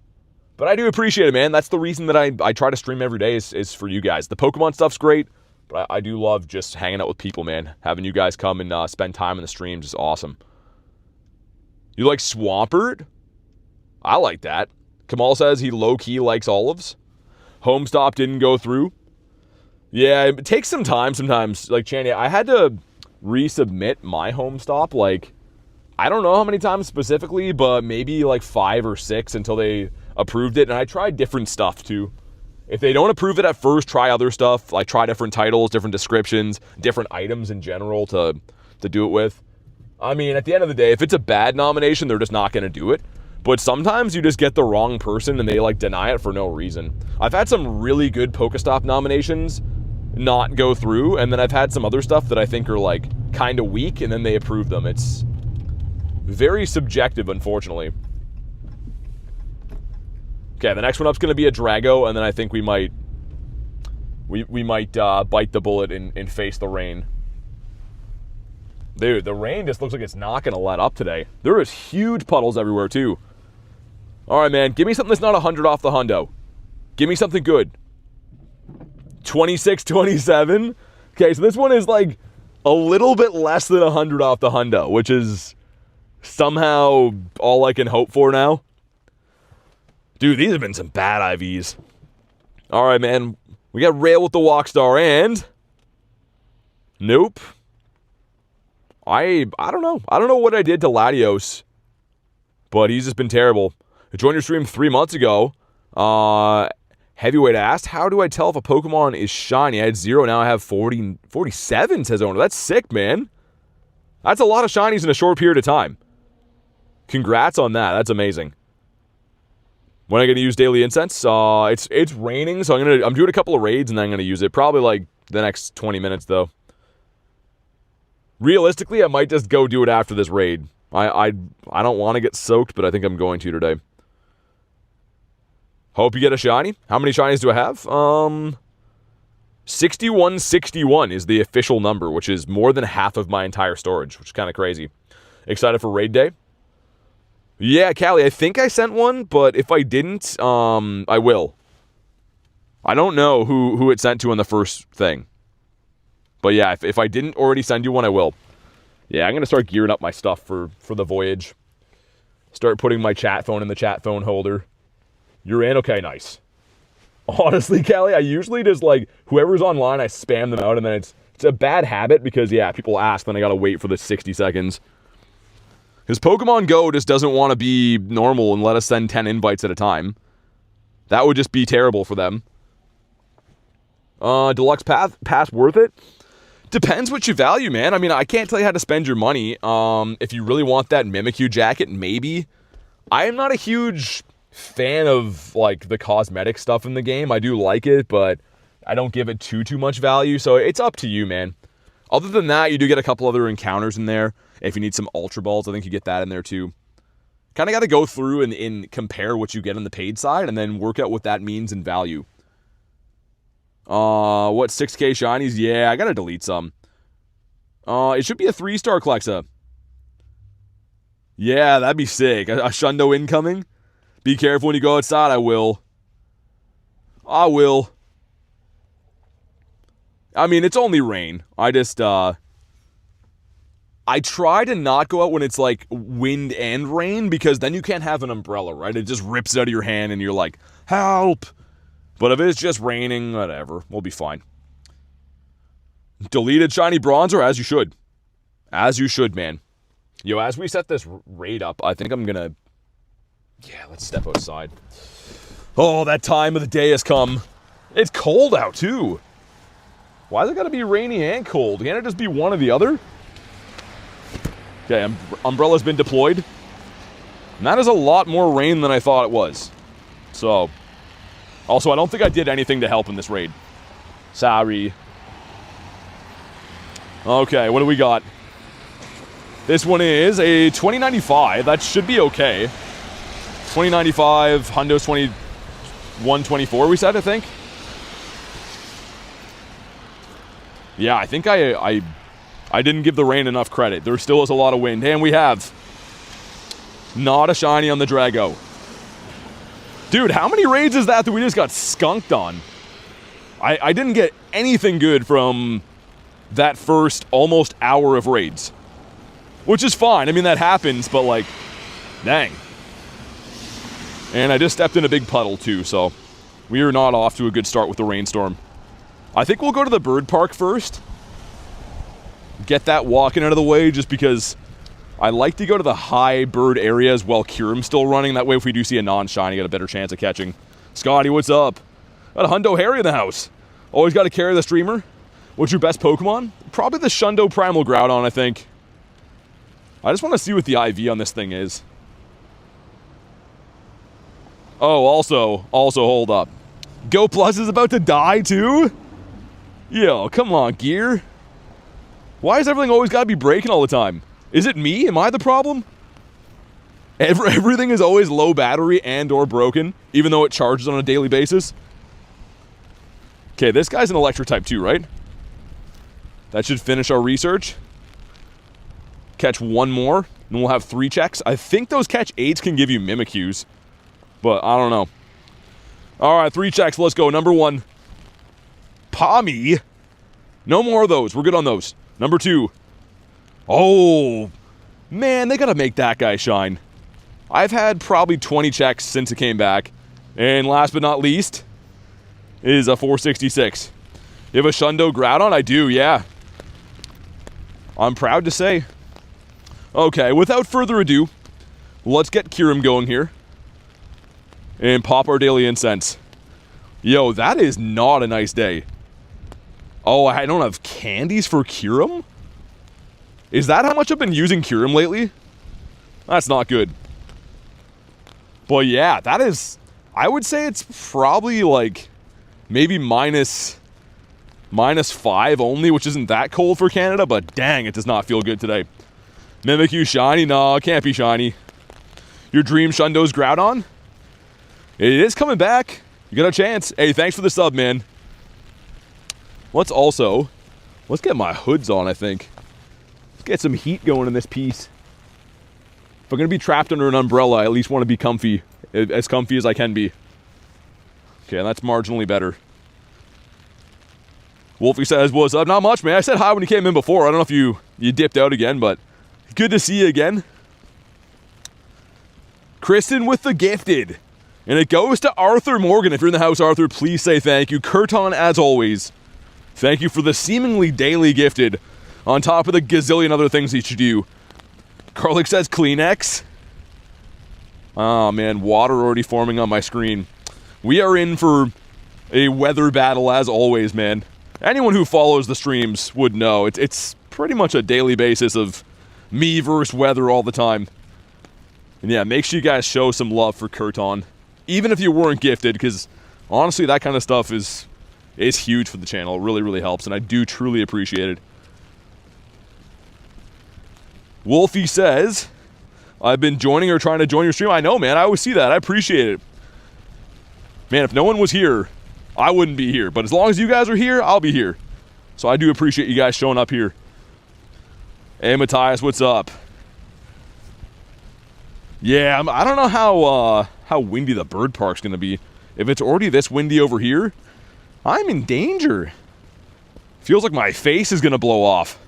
But I do appreciate it, man. That's the reason that I try to stream every day is for you guys. The Pokemon stuff's great, but I do love just hanging out with people, man. Having you guys come and spend time in the streams is awesome. You like Swampert? I like that. Kamal says he low-key likes olives. Homestop didn't go through. Yeah, it takes some time sometimes. Like, Channy, I had to resubmit my Homestop, like, I don't know how many times specifically, but maybe like 5 or 6 until they approved it. And I tried different stuff, too. If they don't approve it at first, try other stuff. Like, try different titles, different descriptions, different items in general to do it with. I mean, at the end of the day, if it's a bad nomination, they're just not going to do it. But sometimes you just get the wrong person and they, like, deny it for no reason. I've had some really good Pokestop nominations not go through, and then I've had some other stuff that I think are, like, kind of weak, and then they approve them. It's very subjective, unfortunately. Okay, the next one up's going to be a Drago, and then I think we might bite the bullet and face the rain. Dude, the rain just looks like it's not going to let up today. There is huge puddles everywhere, too. All right, man. Give me something that's not 100 off the hundo. Give me something good. 26-27. Okay, so this one is like a little bit less than 100 off the hundo, which is somehow all I can hope for now. Dude, these have been some bad IVs. All right, man. We got Rail with the Walkstar and... Nope. I don't know. I don't know what I did to Latios, but he's just been terrible. I joined your stream 3 months ago. Heavyweight asked, how do I tell if a Pokemon is shiny? I had 0, now I have 47, says owner. That's sick, man. That's a lot of shinies in a short period of time. Congrats on that. That's amazing. When am I going to use Daily Incense? It's raining, so I'm doing a couple of raids and then I'm going to use it. Probably like the next 20 minutes, though. Realistically, I might just go do it after this raid. I don't want to get soaked, but I think I'm going to today. Hope you get a shiny. How many shinies do I have? 6161 is the official number, which is more than half of my entire storage, which is kind of crazy. Excited for raid day? Yeah, Callie, I think I sent one, but if I didn't, I will. I don't know who it sent to in the first thing. But yeah, if I didn't already send you one, I will. Yeah, I'm going to start gearing up my stuff for the voyage. Start putting my chat phone in the chat phone holder. You're in? Okay, nice. Honestly, Callie, I usually just, like, whoever's online, I spam them out, and then it's a bad habit because, yeah, people ask, then I gotta wait for the 60 seconds. Because Pokemon GO just doesn't want to be normal and let us send 10 invites at a time. That would just be terrible for them. Deluxe pass worth it? Depends what you value, man. I mean, I can't tell you how to spend your money. If you really want that Mimikyu jacket, maybe. I am not a huge fan of, like, the cosmetic stuff in the game. I do like it, but I don't give it too much value, so it's up to you, man. Other than that, you do get a couple other encounters in there. If you need some Ultra Balls, I think you get that in there too. Kind of got to go through and compare what you get on the paid side and then work out what that means in value. What, 6K shinies? Yeah, I got to delete some. It should be a 3-star Klexa. Yeah, that'd be sick. A Shundo incoming? Be careful when you go outside. I will. I will. I mean, it's only rain. I just, I try to not go out when it's, like, wind and rain, because then you can't have an umbrella, right? It just rips out of your hand, and you're like, help! But if it's just raining, whatever. We'll be fine. Deleted shiny bronzer, as you should. As you should, man. Yo, as we set this raid up, I think I'm gonna... Yeah, let's step outside. Oh, that time of the day has come. It's cold out, too. Why's it gotta be rainy and cold? Can't it just be one or the other? Okay, umbrella's been deployed. And that is a lot more rain than I thought it was. So... Also, I don't think I did anything to help in this raid. Sorry. Okay, what do we got? This one is a 2095. That should be okay. 2095, Hundo's 2124, we said, I think. Yeah, I think I didn't give the rain enough credit. There still is a lot of wind. And we have not a shiny on the Drago. Dude, how many raids is that we just got skunked on? I didn't get anything good from that first almost hour of raids. Which is fine. I mean, that happens, but, like, dang. And I just stepped in a big puddle, too, so we are not off to a good start with the rainstorm. I think we'll go to the bird park first. Get that walking out of the way, just because I like to go to the high bird areas while Kyurem's still running. That way, if we do see a non-shiny, get a better chance of catching. Scotty, what's up? Got a Hundo Harry in the house. Always got to carry the streamer. What's your best Pokemon? Probably the Shundo Primal Groudon, I think. I just want to see what the IV on this thing is. Oh, also, hold up. Go Plus is about to die, too? Yo, come on, Gear. Why has everything always got to be breaking all the time? Is it me? Am I the problem? Everything is always low battery and or broken, even though it charges on a daily basis. Okay, this guy's an electric type 2, right? That should finish our research. Catch one more, and we'll have 3 checks. I think those catch 8s can give you Mimikyus, but I don't know. All right, 3 checks. Let's go. Number 1. Pommy. No more of those. We're good on those. Number 2. Oh, man, they got to make that guy shine. I've had probably 20 checks since it came back. And last but not least is a 466. You have a Shundo Groudon? I do, yeah. I'm proud to say. Okay, without further ado, let's get Kyurem going here. And pop our daily incense. Yo, that is not a nice day. Oh, I don't have candies for Kyurem? Is that how much I've been using Kyurem lately? That's not good. But yeah, that is... I would say it's probably like... maybe minus 5 only, which isn't that cold for Canada, but dang, it does not feel good today. Mimikyu shiny? No, it can't be shiny. Your dream Shundo's Groudon? It is coming back. You got a chance. Hey, thanks for the sub, man. Let's get my hoods on, I think. Let's get some heat going in this piece. If I'm going to be trapped under an umbrella, I at least want to be comfy. As comfy as I can be. Okay, that's marginally better. Wolfie says, what's up? Not much, man. I said hi when you came in before. I don't know if you dipped out again, but good to see you again. Kristen with the gifted. And it goes to Arthur Morgan. If you're in the house, Arthur, please say thank you. Kurton, as always, thank you for the seemingly daily gifted, on top of the gazillion other things you should do. Karlik says Kleenex. Oh, man, water already forming on my screen. We are in for a weather battle, as always, man. Anyone who follows the streams would know. It's pretty much a daily basis of me versus weather all the time. And yeah, make sure you guys show some love for Kurton. Even if you weren't gifted, because honestly, that kind of stuff is huge for the channel. It really, really helps, and I do truly appreciate it. Wolfie says, I've been joining or trying to join your stream. I know, man. I always see that. I appreciate it. Man, if no one was here, I wouldn't be here. But as long as you guys are here, I'll be here. So I do appreciate you guys showing up here. Hey, Matthias, what's up? Yeah, I don't know how windy the bird park's going to be. If it's already this windy over here, I'm in danger. Feels like my face is going to blow off.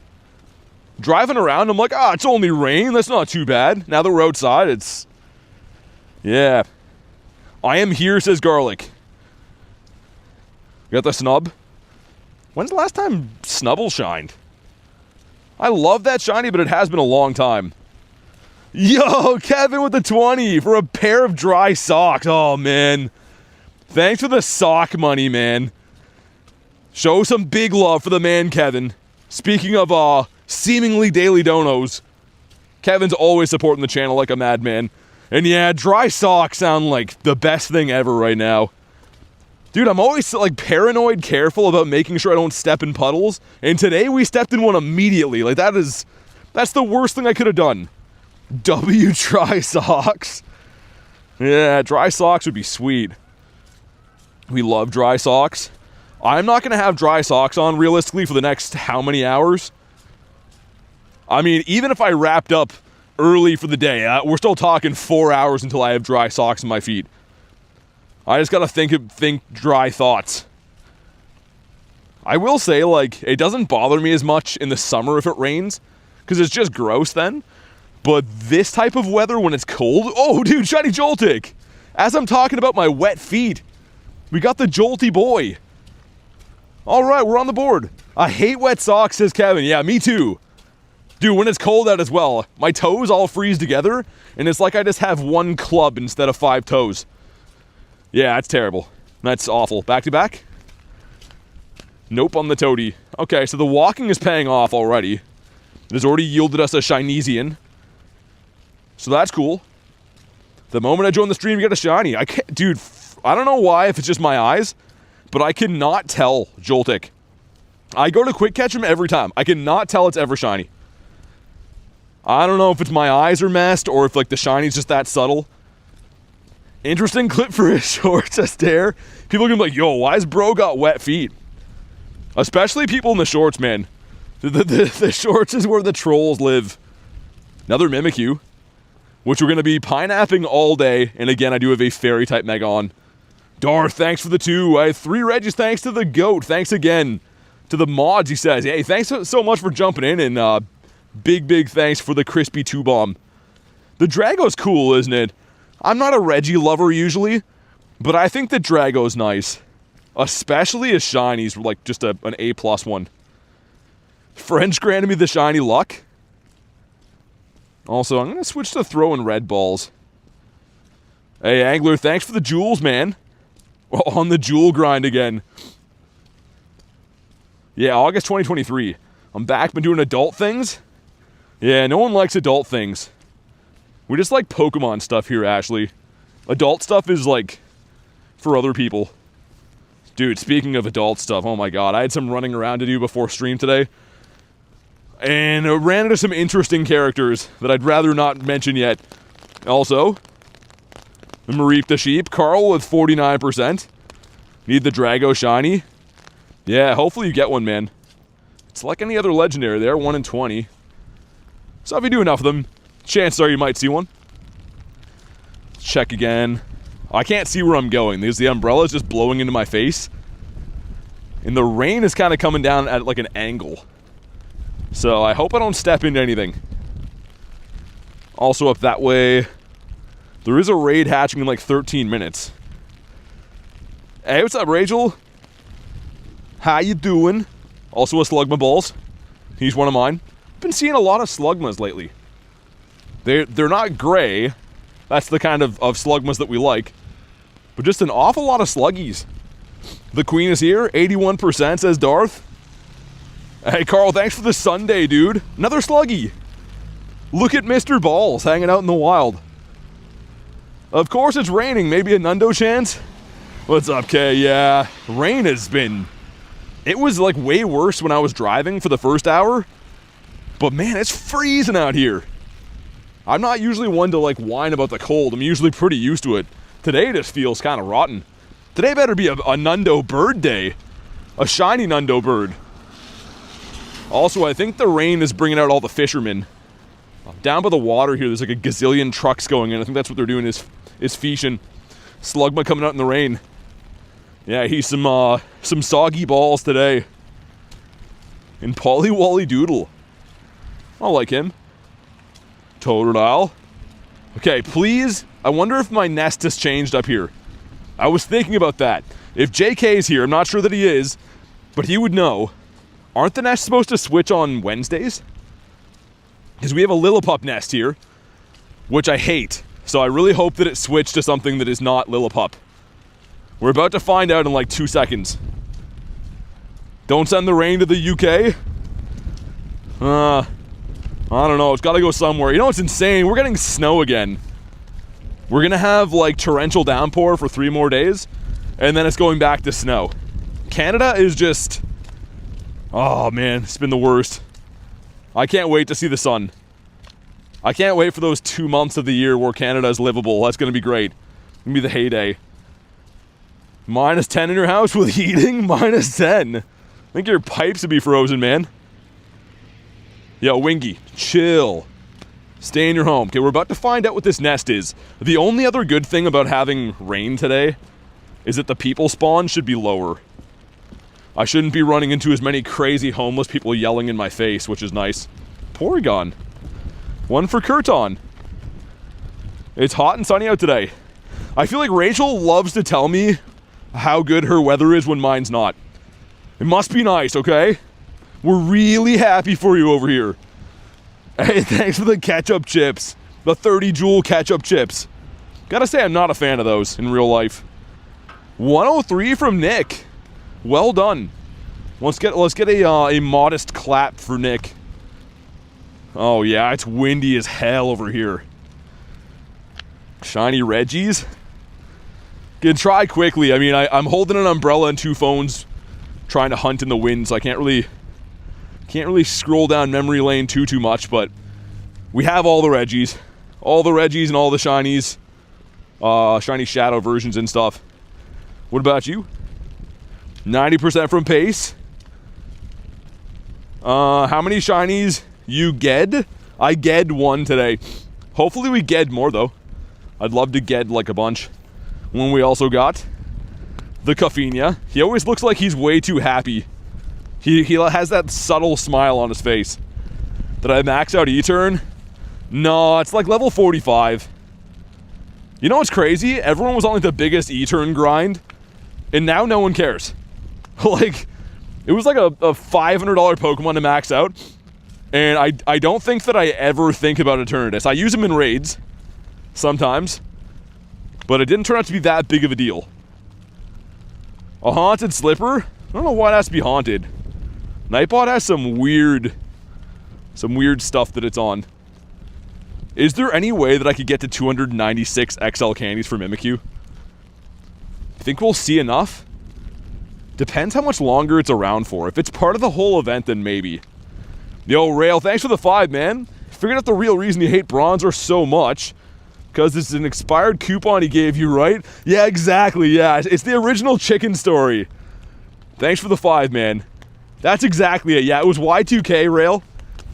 Driving around, I'm like, it's only rain. That's not too bad. Now that we're outside, it's... yeah. I am here, says Garlic. You got the snub? When's the last time Snubble shined? I love that shiny, but it has been a long time. Yo, Kevin with the 20 for a pair of dry socks. Oh, man. Thanks for the sock money, man. Show some big love for the man, Kevin. Speaking of, seemingly daily donos, Kevin's always supporting the channel like a madman. And yeah, dry socks sound like the best thing ever right now. Dude, I'm always, like, paranoid careful about making sure I don't step in puddles. And today we stepped in one immediately. Like, that's the worst thing I could have done. W dry socks. Yeah, dry socks would be sweet. We love dry socks. I'm not going to have dry socks on, realistically, for the next how many hours? I mean, even if I wrapped up early for the day, we're still talking 4 hours until I have dry socks on my feet. I just gotta think dry thoughts. I will say, like, it doesn't bother me as much in the summer if it rains, because it's just gross then. But this type of weather when it's cold... oh, dude, shiny Joltik! As I'm talking about my wet feet, we got the Jolty boy. Alright, we're on the board. I hate wet socks, says Kevin. Yeah, me too. Dude, when it's cold out as well, my toes all freeze together, and it's like I just have one club instead of 5 toes. Yeah, that's terrible. That's awful. Back to back? Nope on the toady. Okay, so the walking is paying off already. It has already yielded us a Shinesian. So that's cool. The moment I join the stream, you get a shiny. I can't... dude, I don't know why, if it's just my eyes, but I cannot tell Joltik. I go to quick catch him every time. I cannot tell it's ever shiny. I don't know if it's my eyes are messed or if, like, the shiny's just that subtle. Interesting clip for his shorts, says Dare. People are gonna be like, yo, why's bro got wet feet? Especially people in the shorts, man. The shorts is where the trolls live. Another Mimikyu, which we're gonna be pineapping all day. And again, I do have a fairy type Mega on. Darth, thanks for the 2. I have 3 Regis, thanks to the goat. Thanks again to the mods, he says. Hey, thanks so much for jumping in, and big thanks for the crispy 2-bomb. The Drago's cool, isn't it? I'm not a Reggie lover usually, but I think the Drago's nice. Especially as shinies, like just an A+ one. French granted me the shiny luck. Also, I'm going to switch to throwing red balls. Hey, Angler, thanks for the jewels, man. On the jewel grind again. Yeah, August 2023. I'm back, been doing adult things. Yeah, no one likes adult things. We just like Pokemon stuff here, Ashley. Adult stuff is, like, for other people. Dude, speaking of adult stuff, oh my god, I had some running around to do before stream today. And I ran into some interesting characters that I'd rather not mention yet. Also, the Mareep the Sheep, Carl with 49%. Need the Drago Shiny. Yeah, hopefully you get one, man. It's like any other legendary there, 1 in 20. So if you do enough of them, chances are you might see one. Let's check again. I can't see where I'm going because the umbrella is just blowing into my face. And the rain is kind of coming down at like an angle. So I hope I don't step into anything. Also up that way, there is a raid hatching in like 13 minutes. Hey, what's up, Rachel? How you doing? Also a Slugma Balls. He's one of mine. Been seeing a lot of Slugmas lately. They're not gray. That's the kind of Slugmas that we like. But just an awful lot of Sluggies. The Queen is here, 81%, says Darth. Hey, Carl, thanks for the Sunday, dude. Another Sluggy. Look at Mr. Balls hanging out in the wild. Of course it's raining. Maybe a Nundo chance? What's up, Kay? Yeah, rain has been... It was, like, way worse when I was driving for the first hour. But, man, it's freezing out here. I'm not usually one to, like, whine about the cold. I'm usually pretty used to it. Today just feels kind of rotten. Today better be a Nundo bird day. A shiny Nundo bird. Also, I think the rain is bringing out all the fishermen. Down by the water here, there's like a gazillion trucks going in. I think that's what they're doing is fishing. Slugma coming out in the rain. Yeah, he's some soggy balls today. And Polly Wally Doodle. I like him. Totodile. Okay, please. I wonder if my nest has changed up here. I was thinking about that. If JK's here, I'm not sure that he is, but he would know. Aren't the nests supposed to switch on Wednesdays? Because we have a Lillipup nest here, which I hate. So I really hope that it switched to something that is not Lillipup. We're about to find out in like 2 seconds. Don't send the rain to the UK? I don't know. It's got to go somewhere. You know what's insane? We're getting snow again. We're going to have like torrential downpour for 3 more days, and then it's going back to snow. Canada is just... Oh man, it's been the worst. I can't wait to see the sun. I can't wait for those 2 months of the year where Canada is livable. That's going to be great. It's going to be the heyday. -10 in your house with heating? -10. I think your pipes would be frozen, man. Yo, Wingy, chill. Stay in your home. Okay, we're about to find out what this nest is. The only other good thing about having rain today is that the people spawn should be lower. I shouldn't be running into as many crazy homeless people yelling in my face, which is nice. Porygon. 1 for Kurton. It's hot and sunny out today. I feel like Rachel loves to tell me how good her weather is when mine's not. It must be nice, okay? We're really happy for you over here. Hey, thanks for the ketchup chips. The 30 joule ketchup chips. Gotta say, I'm not a fan of those in real life. 103 from Nick. Well done. Let's get a modest clap for Nick. Oh yeah, it's windy as hell over here. Shiny Reggies. Can try quickly. I mean, I'm holding an umbrella and 2 phones, trying to hunt in the wind, so I can't really scroll down memory lane too much. But we have all the Reggies and all the shinies, shiny shadow versions and stuff. What about you? 90% from Pace. How many shinies you get? I get 1 today. Hopefully we get more though. I'd love to get like a bunch. When we also got the Coffinia. He always looks like he's way too happy. He has that subtle smile on his face. Did I max out E-turn? No, it's like level 45. You know what's crazy? Everyone was on like the biggest E-turn grind, and now no one cares. Like, it was like a $500 Pokemon to max out, And I don't think that I ever think about Eternatus. I use them in raids, sometimes, but it didn't turn out to be that big of a deal. A haunted slipper? I don't know why it has to be haunted. Nightbot has some weird stuff that it's on. Is there any way that I could get to 296 XL candies for Mimikyu? Think we'll see enough? Depends how much longer it's around for. If it's part of the whole event, then maybe. Yo, Rail, thanks for the 5, man. Figured out the real reason you hate Bronzor so much. Because it's an expired coupon he gave you, right? Yeah, exactly, yeah. It's the original chicken story. Thanks for the 5, man. That's exactly it. Yeah, it was Y2K, Rail.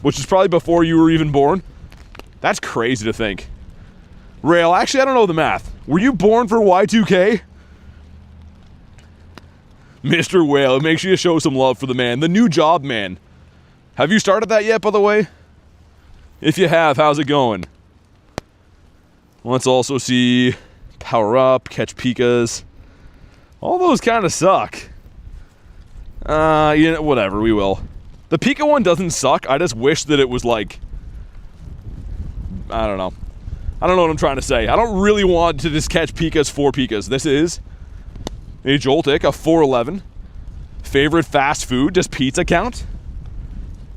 Which is probably before you were even born. That's crazy to think. Rail, actually, I don't know the math. Were you born for Y2K? Mr. Whale, make sure you show some love for the man. The new job, man. Have you started that yet, by the way? If you have, how's it going? Let's also see Power Up, Catch Pikas. All those kind of suck. You know, whatever, we will. The Pika one doesn't suck. I just wish that it was like... I don't know. I don't know what I'm trying to say. I don't really want to just catch Pikas for Pikas. This is a Joltik, a 411. Favorite fast food? Does pizza count?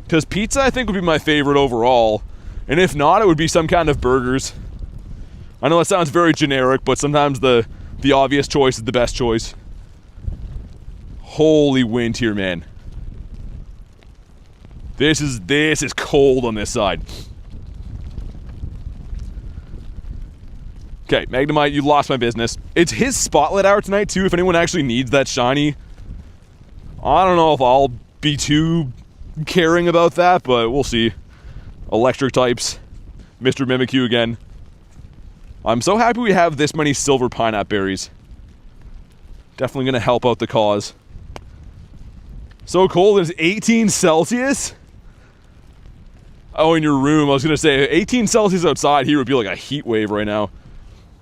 Because pizza, I think, would be my favorite overall. And if not, it would be some kind of burgers. I know that sounds very generic, but sometimes the obvious choice is the best choice. Holy wind here, man. This is cold on this side. Okay, Magnemite, you lost my business. It's his spotlight hour tonight, too, if anyone actually needs that shiny. I don't know if I'll be too caring about that, but we'll see. Electric types. Mr. Mimikyu again. I'm so happy we have this many silver pineapple berries. Definitely going to help out the cause. So cold, it's 18 Celsius? Oh, in your room. I was going to say, 18 Celsius outside here would be like a heat wave right now.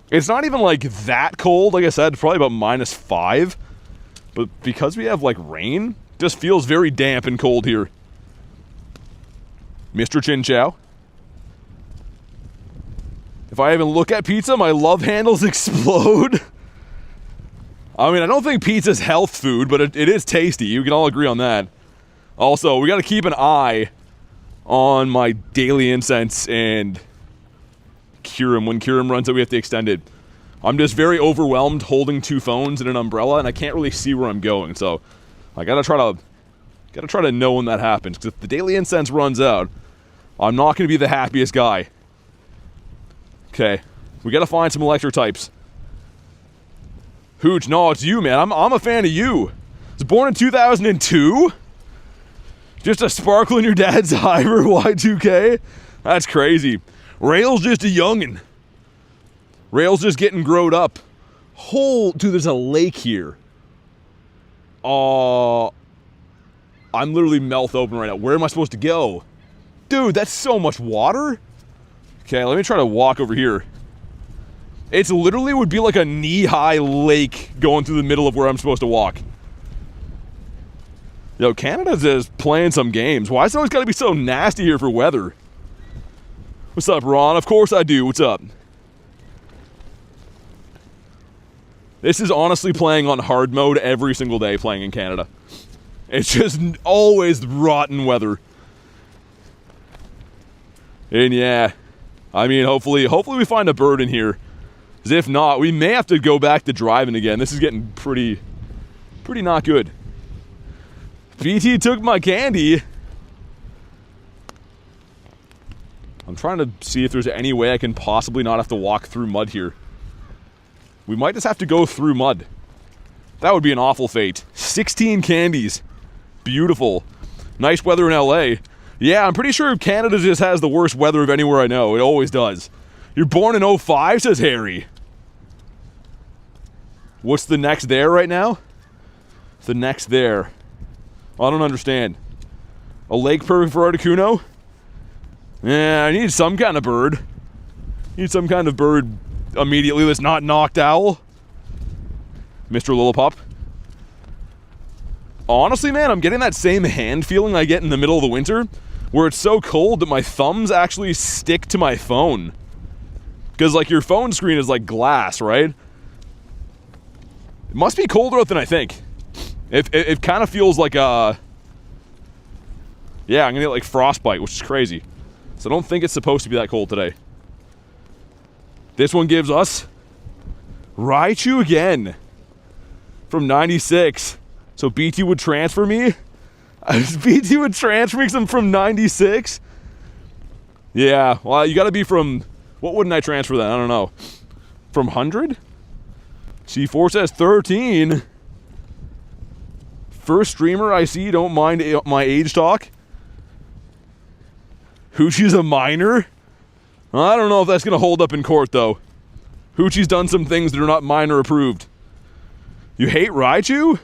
It's not even like that cold. Like I said, probably about -5. But because we have like rain, it just feels very damp and cold here. Mr. Chin Chow. If I even look at pizza, my love handles explode. I mean, I don't think pizza's health food, but it is tasty. You can all agree on that. Also, we got to keep an eye on my Daily Incense and Kyurem. When Kyurem runs out, we have to extend it. I'm just very overwhelmed holding 2 phones and an umbrella, and I can't really see where I'm going. So I gotta try to know when that happens. Because if the Daily Incense runs out, I'm not gonna be the happiest guy. Okay, we gotta find some electric types. Hooch, no, it's you, man. I'm a fan of you. I was born in 2002. Just a sparkle in your dad's eye for Y2K. That's crazy. Rail's just a youngin'. Rail's just getting growed up. Dude, there's a lake here. I'm literally mouth open right now. Where am I supposed to go? Dude, that's so much water. Okay, let me try to walk over here. It's literally would be like a knee-high lake going through the middle of where I'm supposed to walk. Yo, Canada's just playing some games. Why is it always got to be so nasty here for weather? What's up, Ron? Of course I do. What's up? This is honestly playing on hard mode every single day playing in Canada. It's just always rotten weather. And yeah, I mean, hopefully we find a bird in here. Because if not, we may have to go back to driving again. This is getting pretty not good. VT took my candy. I'm trying to see if there's any way I can possibly not have to walk through mud here. We might just have to go through mud. That would be an awful fate. 16 candies. Beautiful. Nice weather in LA. Yeah, I'm pretty sure Canada just has the worst weather of anywhere I know. It always does. You're born in 05, says Harry. What's the next there right now? The next there. I don't understand. A lake perfect for Articuno? Yeah, I need some kind of bird. Need some kind of bird immediately that's not Knocked Owl. Mr. Lillipop. Honestly, man, I'm getting that same hand feeling I get in the middle of the winter where it's so cold that my thumbs actually stick to my phone. Because, like, your phone screen is like glass, right? It must be colder out than I think. It kind of feels like a... Yeah, I'm gonna get, like, frostbite, which is crazy. So I don't think it's supposed to be that cold today. This one gives us Raichu again from 96. So BT would transfer me? BT would transfer me from 96? Yeah, well, you gotta be from... What wouldn't I transfer then? I don't know. From 100? C4 says 13. First streamer I see, don't mind my age talk. Hoochie's a minor? I don't know if that's going to hold up in court, though. Hoochie's done some things that are not minor approved. You hate Raichu?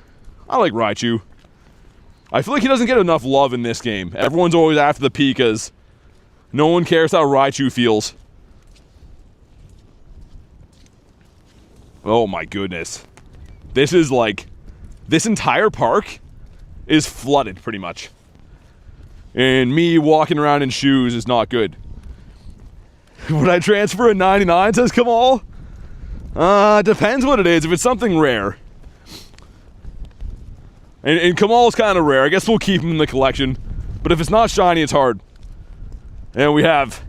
I like Raichu. I feel like he doesn't get enough love in this game. Everyone's always after the Pikas. No one cares how Raichu feels. Oh my goodness. This is like... This entire park is flooded, pretty much. And me walking around in shoes is not good. Would I transfer a 99, says Kamal? Depends what it is. If it's something rare. And Kamal's kind of rare. I guess we'll keep him in the collection. But if it's not shiny, it's hard. And we have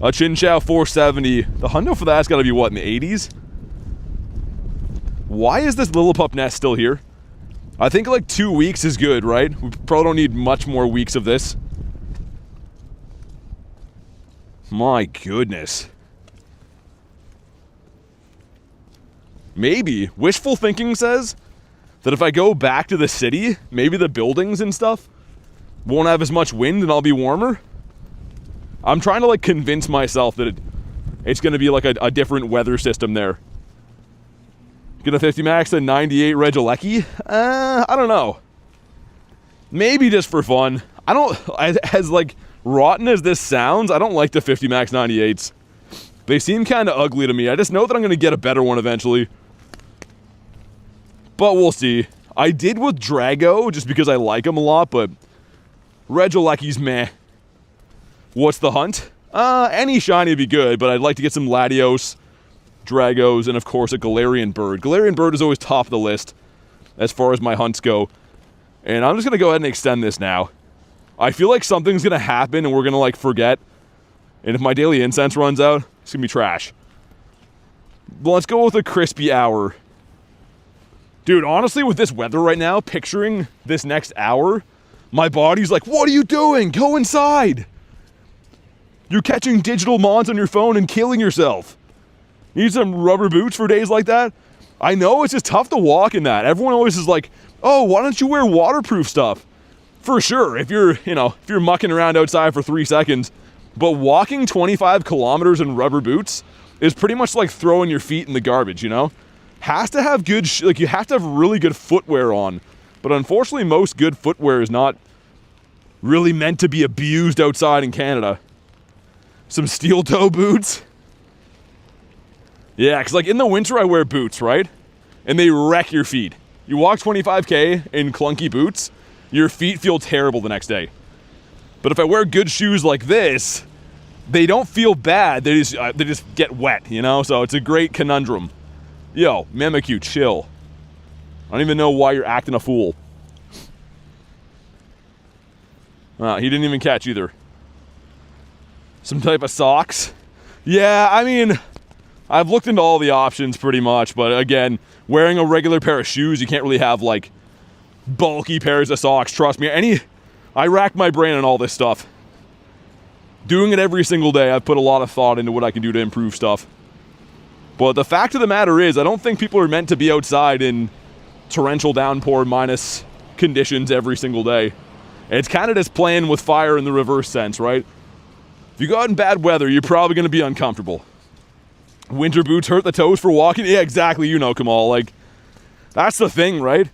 a Chinchou 470. The hundo for that's got to be, what, in the 80s? Why is this Lillipup nest still here? I think like 2 weeks is good, right? We probably don't need much more weeks of this. My goodness. Maybe. Wishful thinking says that if I go back to the city, maybe the buildings and stuff won't have as much wind and I'll be warmer. I'm trying to like convince myself that it's going to be like a different weather system there. Get a 50 max to 98 Regidrago? I don't know. Maybe just for fun. I don't... As, like, rotten as this sounds, I don't like the 50 max 98s. They seem kind of ugly to me. I just know that I'm going to get a better one eventually. But we'll see. I did with Drago, just because I like him a lot, but... Regidrago's meh. What's the hunt? Any shiny would be good, but I'd like to get some Latios, Dragos, and of course a Galarian Bird. Galarian Bird is always top of the list as far as my hunts go. And I'm just going to go ahead and extend this now. I feel like something's going to happen and we're going to like forget. And if my daily incense runs out, it's going to be trash. But let's go with a crispy hour. Dude, honestly, with this weather right now, picturing this next hour, my body's like, what are you doing? Go inside. You're catching digital mons on your phone and killing yourself. Need some rubber boots for days like that? I know, it's just tough to walk in that. Everyone always is like, oh, why don't you wear waterproof stuff? For sure, if you're mucking around outside for 3 seconds. But walking 25 kilometers in rubber boots is pretty much like throwing your feet in the garbage, you know? Has to have good, you have to have really good footwear on. But unfortunately, most good footwear is not really meant to be abused outside in Canada. Some steel toe boots. Yeah, because like in the winter I wear boots, right? And they wreck your feet. You walk 25K in clunky boots, your feet feel terrible the next day. But if I wear good shoes like this, they don't feel bad, they just get wet, you know? So it's a great conundrum. Yo, Mimikyu, chill. I don't even know why you're acting a fool. He didn't even catch either. Some type of socks? Yeah, I mean... I've looked into all the options pretty much, but again, wearing a regular pair of shoes, you can't really have like bulky pairs of socks. Trust me, I racked my brain on all this stuff. Doing it every single day, I've put a lot of thought into what I can do to improve stuff. But the fact of the matter is, I don't think people are meant to be outside in torrential downpour minus conditions every single day. And it's kind of just playing with fire in the reverse sense, right? If you go out in bad weather, you're probably going to be uncomfortable. Winter boots hurt the toes for walking? Yeah, exactly, you know, Kamal. Like, that's the thing, right?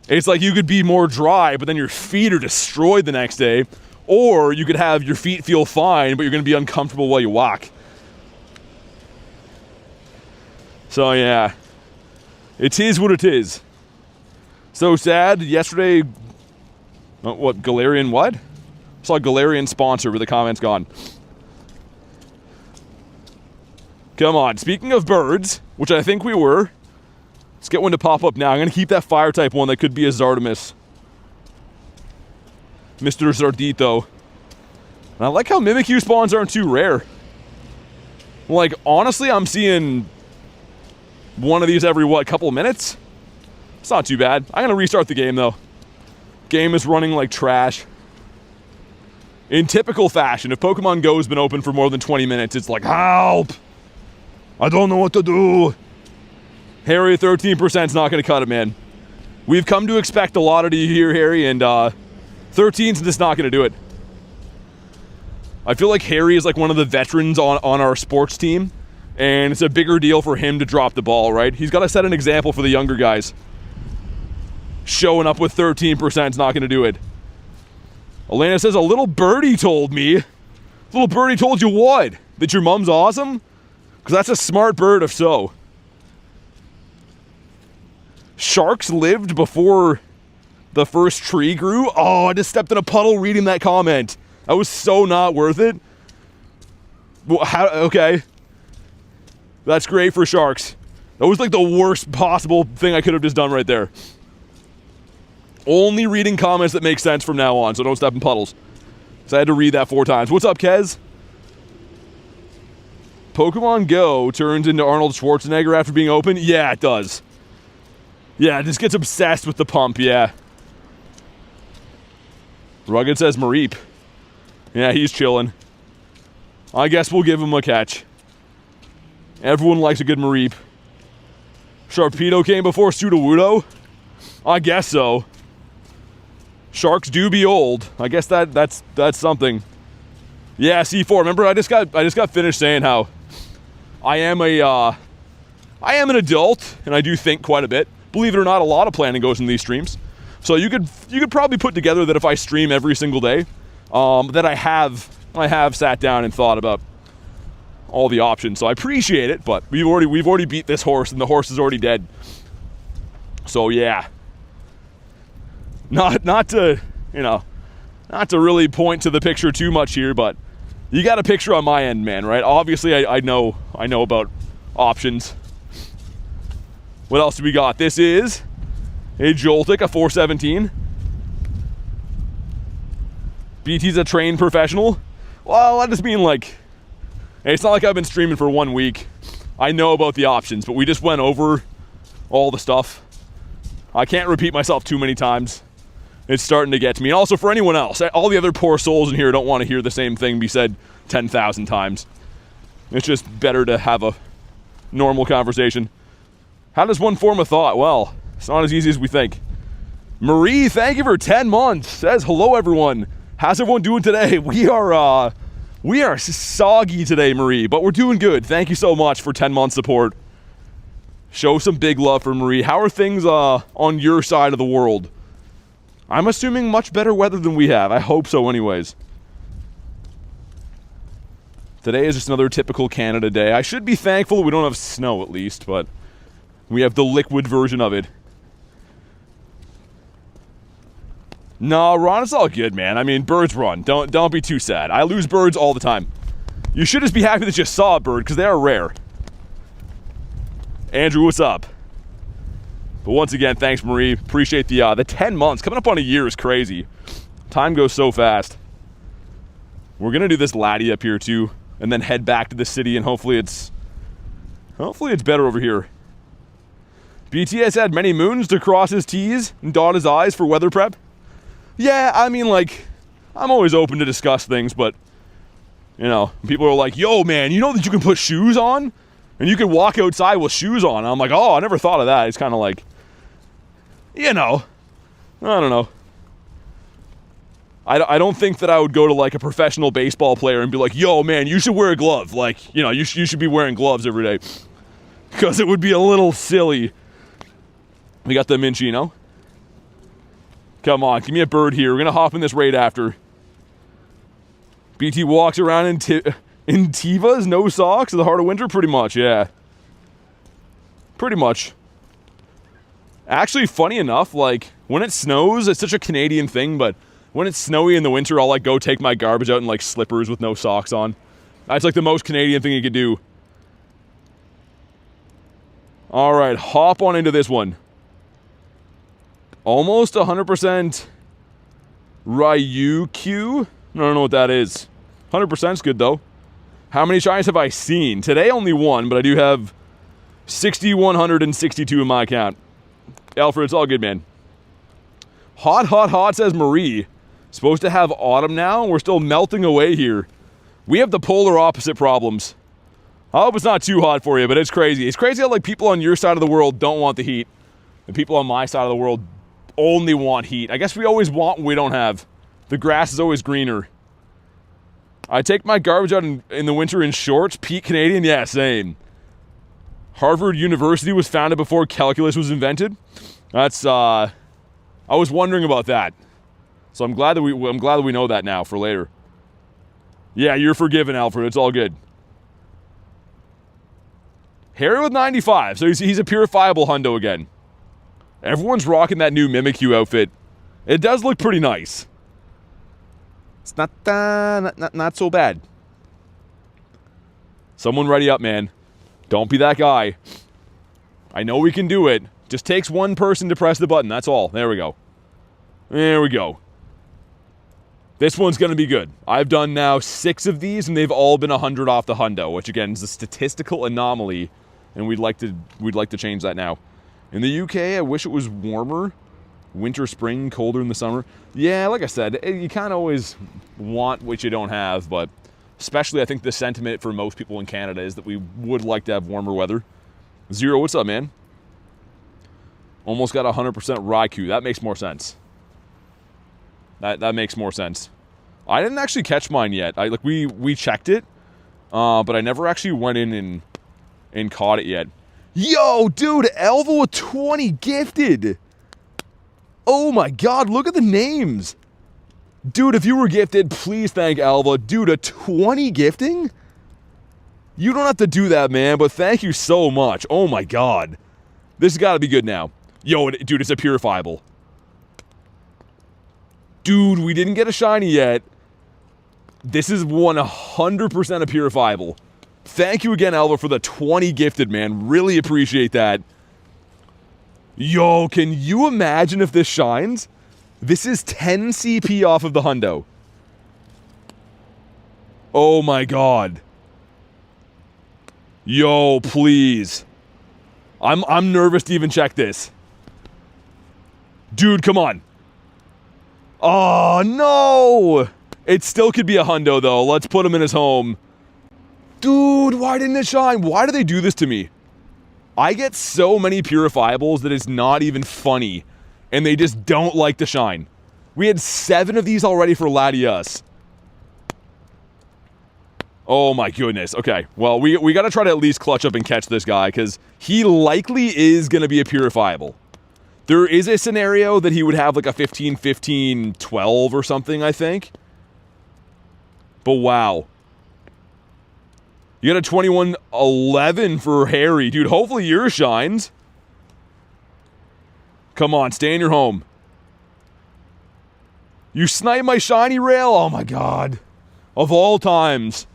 It's like you could be more dry, but then your feet are destroyed the next day. Or you could have your feet feel fine, but you're going to be uncomfortable while you walk. So, yeah. It is what it is. So sad. Yesterday... what, Galarian what? Saw a Galarian sponsor, but the comment's gone. Come on. Speaking of birds, which I think we were, let's get one to pop up now. I'm going to keep that fire-type one that could be a Zardomus. Mr. Zardito. And I like how Mimikyu spawns aren't too rare. Like, honestly, I'm seeing one of these every, what, couple of minutes? It's not too bad. I'm going to restart the game, though. Game is running like trash. In typical fashion, if Pokemon GO has been open for more than 20 minutes, it's like, help! I don't know what to do. Harry, 13% is not going to cut it, man. We've come to expect a lot of you here, Harry, and 13's just not going to do it. I feel like Harry is like one of the veterans on our sports team, and it's a bigger deal for him to drop the ball, right? He's got to set an example for the younger guys. Showing up with 13% is not going to do it. Elena says, a little birdie told me. Little birdie told you what? That your mom's awesome? Because that's a smart bird if so. Sharks lived before the first tree grew? Oh, I just stepped in a puddle reading that comment. That was so not worth it. Well, okay. That's great for sharks. That was like the worst possible thing I could have just done right there. Only reading comments that make sense from now on, so don't step in puddles. So I had to read that 4 times. What's up, Kez? Pokemon GO turns into Arnold Schwarzenegger after being open? Yeah, it does. Yeah, it just gets obsessed with the pump, yeah. Rugged says Mareep. Yeah, he's chilling. I guess we'll give him a catch. Everyone likes a good Mareep. Sharpedo came before Sudowoodo? I guess so. Sharks do be old. I guess that's something. Yeah, C4. Remember, I just got finished saying how I am an adult and I do think quite a bit. Believe it or not, a lot of planning goes in these streams. So you could probably put together that if I stream every single day, that I have sat down and thought about all the options. So I appreciate it, but we've already beat this horse and the horse is already dead. So yeah. Not to really point to the picture too much here, but you got a picture on my end, man, right? Obviously, I know about options. What else do we got? This is a Joltik, a 417. BT's a trained professional. Well, I just mean like, it's not like I've been streaming for 1 week. I know about the options, but we just went over all the stuff. I can't repeat myself too many times. It's starting to get to me. And also for anyone else, all the other poor souls in here don't want to hear the same thing be said 10,000 times. It's just better to have a normal conversation. How does one form a thought? Well, it's not as easy as we think. Marie, thank you for 10 months. Says, hello, everyone. How's everyone doing today? We are soggy today, Marie, but we're doing good. Thank you so much for 10 months support. Show some big love for Marie. How are things on your side of the world? I'm assuming much better weather than we have. I hope so anyways. Today is just another typical Canada day. I should be thankful we don't have snow at least, but we have the liquid version of it. No, Ron, it's all good, man. I mean, birds run. Don't be too sad. I lose birds all the time. You should just be happy that you saw a bird, because they are rare. Andrew, what's up? But once again, thanks, Marie. Appreciate the 10 months. Coming up on a year is crazy. Time goes so fast. We're going to do this laddie up here, too, and then head back to the city, and hopefully it's better over here. BTS had many moons to cross his T's and dot his I's for weather prep. Yeah, I mean, like, I'm always open to discuss things, but, you know, people are like, yo, man, you know that you can put shoes on? And you can walk outside with shoes on. And I'm like, oh, I never thought of that. It's kind of like, you know, I don't know. I don't think that I would go to, like, a professional baseball player and be like, yo, man, you should wear a glove. Like, you know, you should be wearing gloves every day. Because it would be a little silly. We got the Minchino. Come on, give me a bird here. We're going to hop in this raid after. BT walks around in Tivas, no socks, in the heart of winter? Pretty much, yeah. Pretty much. Actually, funny enough, like, when it snows, it's such a Canadian thing, but When it's snowy in the winter, I'll, like, go take my garbage out in, like, slippers with no socks on. That's, like, the most Canadian thing you could do. Alright, hop on into this one. Almost 100% Ryukyu? I don't know what that is. 100% is good, though. How many shinies have I seen? Today, only one, but I do have 6,162 in my account. Alfred, it's all good, man. Hot, hot, hot, says Marie. Supposed to have autumn now, and we're still melting away here. We have the polar opposite problems. I hope it's not too hot for you, but it's crazy. It's crazy how, like, people on your side of the world don't want the heat. And people on my side of the world only want heat. I guess we always want what we don't have. The grass is always greener. I take my garbage out in the winter in shorts. Peak Canadian? Yeah, same. Harvard University was founded before calculus was invented. That's, I was wondering about that. So I'm glad that we know that now for later. Yeah, you're forgiven, Alfred. It's all good. Harry with 95. So he's a purifiable hundo again. Everyone's rocking that new Mimikyu outfit. It does look pretty nice. It's not so bad. Someone ready up, man. Don't be that guy. I know we can do it. Just takes one person to press the button. That's all. There we go. There we go. This one's going to be good. I've done now 6 of these, and they've all been 100 off the hundo, which again is a statistical anomaly, and we'd like to change that now. In the UK, I wish it was warmer. Winter, spring, colder in the summer. Yeah, like I said, you kind of always want what you don't have, but especially I think the sentiment for most people in Canada is that we would like to have warmer weather. Zero, what's up, man? Almost got 100% Raikou. That makes more sense. That makes more sense. I didn't actually catch mine yet. We checked it, but I never actually went in and caught it yet. Yo, dude, Elva with 20 gifted. Oh my god, look at the names. Dude, if you were gifted, please thank Alva. Dude, a 20 gifting? You don't have to do that, man, but thank you so much. Oh my god. This has got to be good now. Yo, dude, it's a purifiable. Dude, we didn't get a shiny yet. This is 100% a purifiable. Thank you again, Alva, for the 20 gifted, man. Really appreciate that. Yo, can you imagine if this shines? This is 10 CP off of the hundo. Oh my god. Yo, please. I'm nervous to even check this. Dude, come on. Oh, no! It still could be a hundo, though. Let's put him in his home. Dude, why didn't it shine? Why do they do this to me? I get so many purifiables that it's not even funny. And they just don't like to shine. We had 7 of these already for Latias. Oh my goodness. Okay, well, we gotta try to at least clutch up and catch this guy, because he likely is gonna be a purifiable. There is a scenario that he would have like a 15-15-12 or something, I think. But wow. You got a 21-11 for Harry. Dude, hopefully yours shines. Come on, stay in your home. You sniped my shiny rail? Oh my god. Of all times.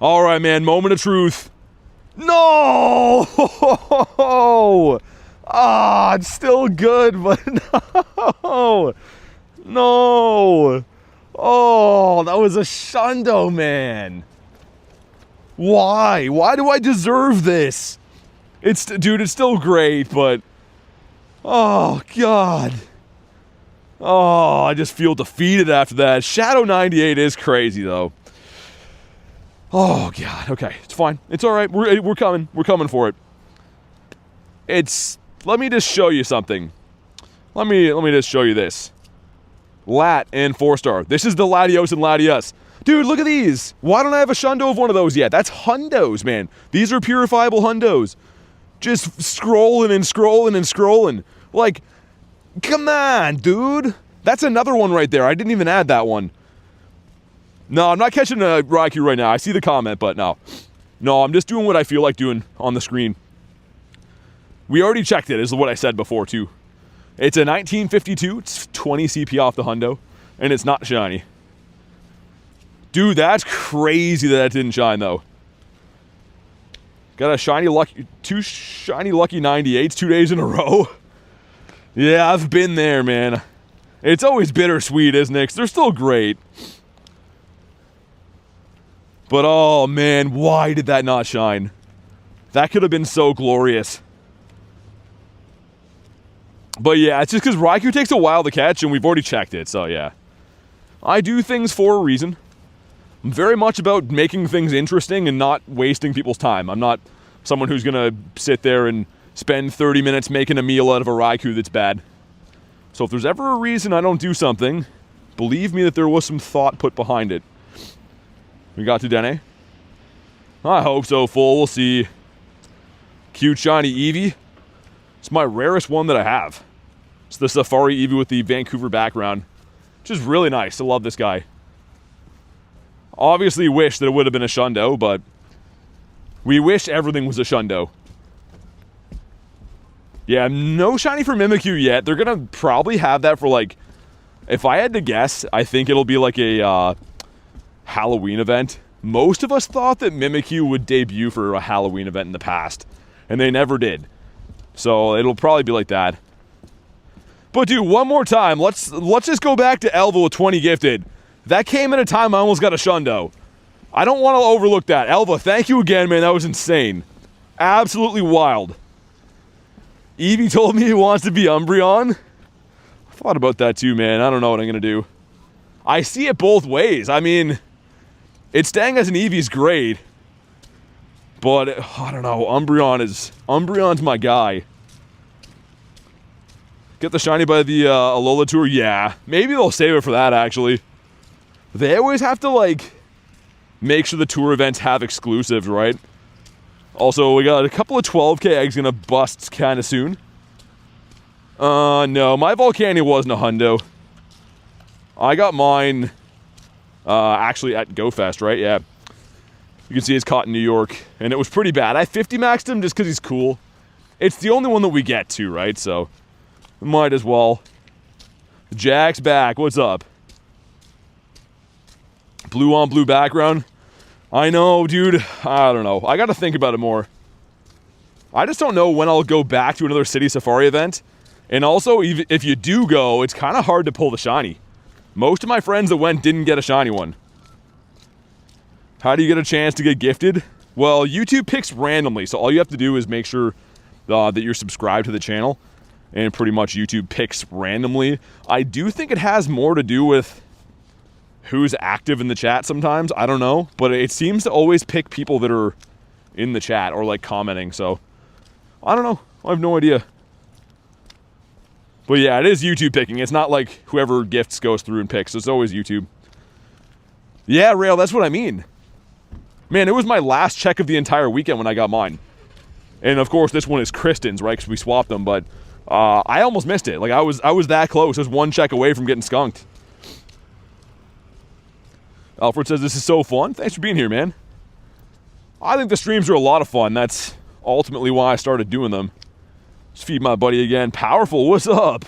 Alright, man, moment of truth. No! Ah, it's still good, but no. No. Oh, that was a shundo, man. Why? Why do I deserve this? Dude, it's still great, but... Oh, God. Oh, I just feel defeated after that. Shadow 98 is crazy, though. Oh, God. Okay, it's fine. It's alright. We're coming. We're coming for it. Let me just show you something. Let me just show you this. Lat and 4-star. This is the Latios and Latias. Dude, look at these. Why don't I have a shundo of one of those yet? That's hundos, man. These are purifiable hundos. Just scrolling and scrolling and scrolling. Like, come on, dude. That's another one right there. I didn't even add that one. No, I'm not catching a Raikou right now. I see the comment, but no. No, I'm just doing what I feel like doing on the screen. We already checked it, is what I said before, too. It's a 1952. It's 20 CP off the hundo. and it's not shiny. Dude, that's crazy that didn't shine, though. Got a shiny lucky... 2 shiny lucky 98s 2 days in a row. Yeah, I've been there, man. It's always bittersweet, isn't it? 'Cause they're still great. But, oh, man, why did that not shine? That could have been so glorious. But, yeah, it's just because Raikou takes a while to catch, and we've already checked it, so, yeah. I do things for a reason. I'm very much about making things interesting and not wasting people's time. I'm not someone who's going to sit there and spend 30 minutes making a meal out of a Raikou that's bad. So if there's ever a reason I don't do something, believe me that there was some thought put behind it. We got to Dene? I hope so, full. We'll see. Cute shiny Eevee. It's my rarest one that I have. It's the Safari Eevee with the Vancouver background, which is really nice. I love this guy. Obviously wish that it would have been a Shundo, but we wish everything was a Shundo. Yeah, no shiny for Mimikyu yet. They're gonna probably have that for, like, if I had to guess, I think it'll be like a Halloween event. Most of us thought that Mimikyu would debut for a Halloween event in the past, and they never did. So it'll probably be like that. But dude, one more time, let's just go back to Elva with 20 gifted. That came at a time I almost got a Shundo. I don't want to overlook that. Elva, thank you again, man. That was insane. Absolutely wild. Eevee told me he wants to be Umbreon. I thought about that too, man. I don't know what I'm going to do. I see it both ways. I mean, it's staying as an Eevee's great. But, I don't know. Umbreon's my guy. Get the shiny by the Alola Tour? Yeah. Maybe they'll save it for that, actually. They always have to, like, make sure the tour events have exclusives, right? Also, we got a couple of 12k eggs gonna bust kind of soon. No, my Volcania wasn't a hundo. I got mine, actually at GoFest, right? Yeah. You can see it's caught in New York, and it was pretty bad. I 50 maxed him just because he's cool. It's the only one that we get to, right? So, might as well. Jack's back. What's up? Blue on blue background. I know, dude. I don't know. I gotta think about it more. I just don't know when I'll go back to another City Safari event. And also, if you do go, it's kind of hard to pull the shiny. Most of my friends that went didn't get a shiny one. How do you get a chance to get gifted? Well, YouTube picks randomly, so all you have to do is make sure that you're subscribed to the channel. And pretty much YouTube picks randomly. I do think it has more to do with who's active in the chat sometimes. I don't know. But it seems to always pick people that are in the chat or, like, commenting. So, I don't know. I have no idea. But yeah, it is YouTube picking. It's not like whoever gifts goes through and picks. It's always YouTube. Yeah, Rail, that's what I mean. Man, it was my last check of the entire weekend when I got mine. And of course, this one is Kristen's, right? Because we swapped them. But I almost missed it. Like, I was that close. I was one check away from getting skunked. Alfred says, this is so fun. Thanks for being here, man. I think the streams are a lot of fun. That's ultimately why I started doing them. Let's feed my buddy again. Powerful, what's up?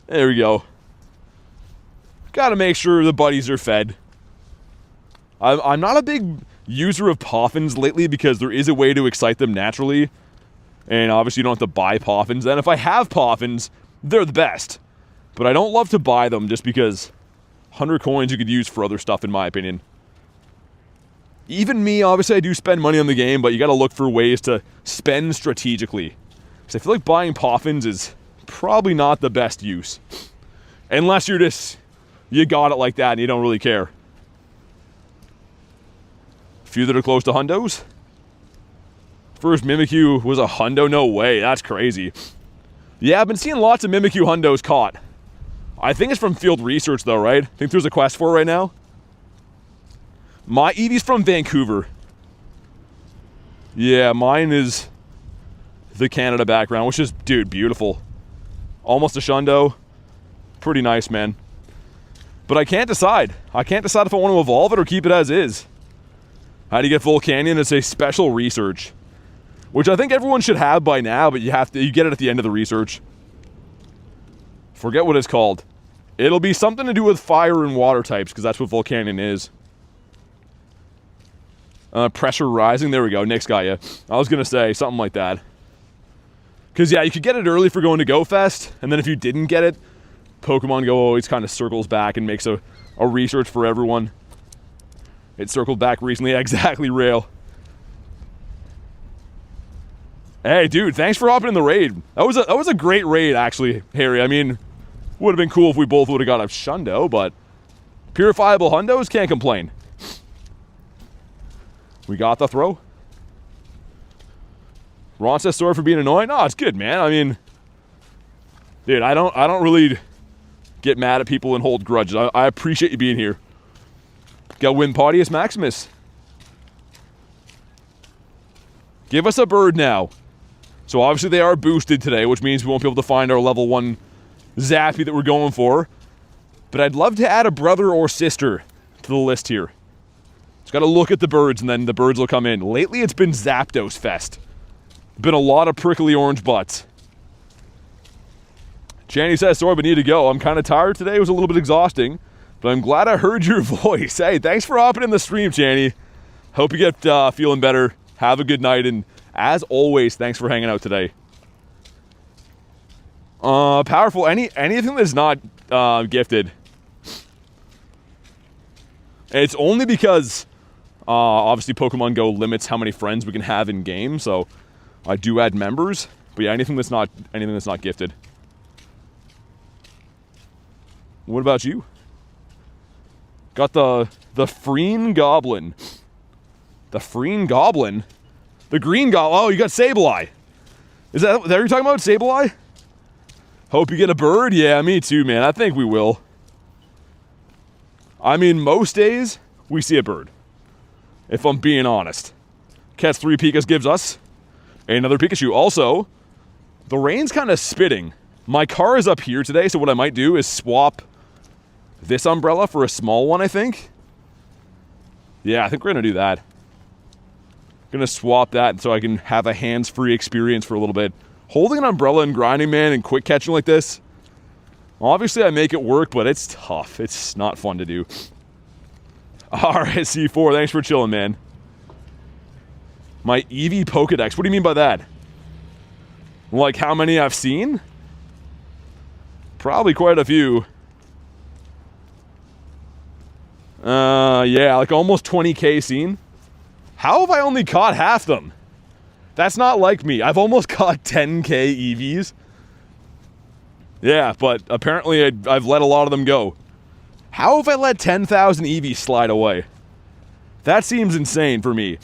There we go. Gotta make sure the buddies are fed. I'm not a big user of Poffins lately because there is a way to excite them naturally. And obviously you don't have to buy Poffins. And if I have Poffins, they're the best. But I don't love to buy them just because 100 coins you could use for other stuff, in my opinion. Even me, obviously I do spend money on the game, but you gotta look for ways to spend strategically. Because I feel like buying Poffins is probably not the best use. Unless you're just, you got it like that and you don't really care. A few that are close to hundos. First Mimikyu was a hundo? No way, that's crazy. Yeah, I've been seeing lots of Mimikyu hundos caught. I think it's from field research though, right? I think there's a quest for it right now. My Eevee's from Vancouver. Yeah, mine is the Canada background, which is, dude, beautiful. Almost a Shundo. Pretty nice, man. But I can't decide. I can't decide if I want to evolve it or keep it as is. How do you get Volcanion? It's a special research. Which I think everyone should have by now, but you get it at the end of the research. Forget what it's called. It'll be something to do with fire and water types, because that's what Volcanion is. Pressure rising. There we go. Nick's got you. I was going to say something like that. Because, yeah, you could get it early for going to Go Fest, and then if you didn't get it, Pokemon Go always kind of circles back and makes a research for everyone. It circled back recently. Exactly, Rail. Hey, dude, thanks for hopping in the raid. That was a great raid, actually, Harry. I mean, would have been cool if we both would have got a Shundo, but purifiable Hundos, can't complain. We got the throw. Ron says sorry for being annoying. No, it's good, man. I mean, dude, I don't really get mad at people and hold grudges. I appreciate you being here. Got Wimpodius Maximus. Give us a bird now. So obviously they are boosted today, which means we won't be able to find our level 1 Zappy that we're going for. But I'd love to add a brother or sister to the list here. Just gotta look at the birds and then the birds will come in. Lately it's been Zapdos Fest. Been a lot of prickly orange butts. Channy says, sorry, but need to go. I'm kind of tired today. It was a little bit exhausting. But I'm glad I heard your voice. Hey, thanks for hopping in the stream, Channy. Hope you get feeling better. Have a good night. And as always, thanks for hanging out today. Powerful. Anything that's not gifted. It's only because obviously Pokemon Go limits how many friends we can have in game, so I do add members. But yeah, anything that's not gifted. What about you? Got the Freen Goblin. The Freen Goblin? The Green Goblin. Oh, you got Sableye. Is that what you're talking about, Sableye? Hope you get a bird? Yeah, me too, man. I think we will. I mean, most days, we see a bird. If I'm being honest. Catch 3 Pikas gives us another Pikachu. Also, the rain's kind of spitting. My car is up here today, so what I might do is swap this umbrella for a small one, I think. Yeah, I think we're going to do that. Going to swap that so I can have a hands-free experience for a little bit. Holding an umbrella and grinding, man, and quick catching like this, obviously I make it work, but it's tough. It's not fun to do. Alright, C4, thanks for chilling, man. My Eevee Pokedex, what do you mean by that? Like how many I've seen? Probably quite a few. Yeah, like almost 20k seen. How have I only caught half them? That's not like me. I've almost caught 10k EVs. Yeah, but apparently I've let a lot of them go. How have I let 10,000 EVs slide away? That seems insane for me.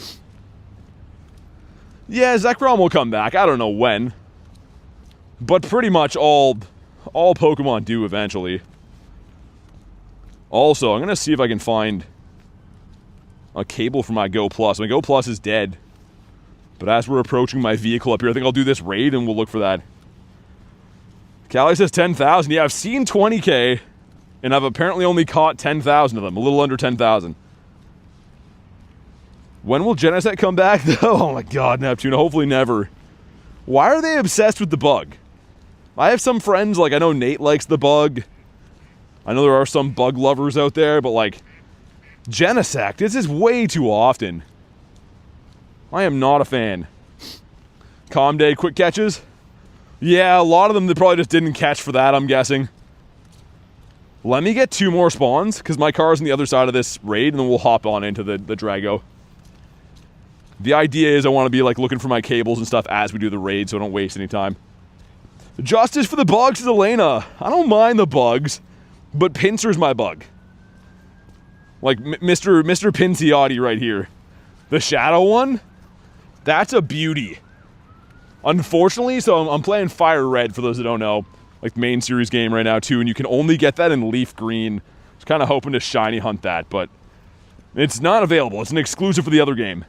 Yeah, Zekrom will come back. I don't know when. But pretty much all Pokemon do eventually. Also, I'm going to see if I can find a cable for my Go Plus. My Go Plus is dead. But as we're approaching my vehicle up here, I think I'll do this raid and we'll look for that. Callie says 10,000. Yeah, I've seen 20k, and I've apparently only caught 10,000 of them. A little under 10,000. When will Genesect come back, though? Oh my god, Neptune. Hopefully never. Why are they obsessed with the bug? I have some friends, like I know Nate likes the bug. I know there are some bug lovers out there, but like, Genesect, this is way too often. I am not a fan. Calm Day quick catches? Yeah, a lot of them they probably just didn't catch for that, I'm guessing. Let me get 2 more spawns, because my car's on the other side of this raid, and then we'll hop on into the Drago. The idea is I want to be like looking for my cables and stuff as we do the raid, so I don't waste any time. Justice for the bugs is Elena. I don't mind the bugs, but Pinsir's my bug. Like Mr. Pinciotti right here. The shadow one? That's a beauty. Unfortunately, so I'm playing Fire Red, for those that don't know. Like, main series game right now, too, and you can only get that in Leaf Green. I was kind of hoping to shiny hunt that, but it's not available. It's an exclusive for the other game.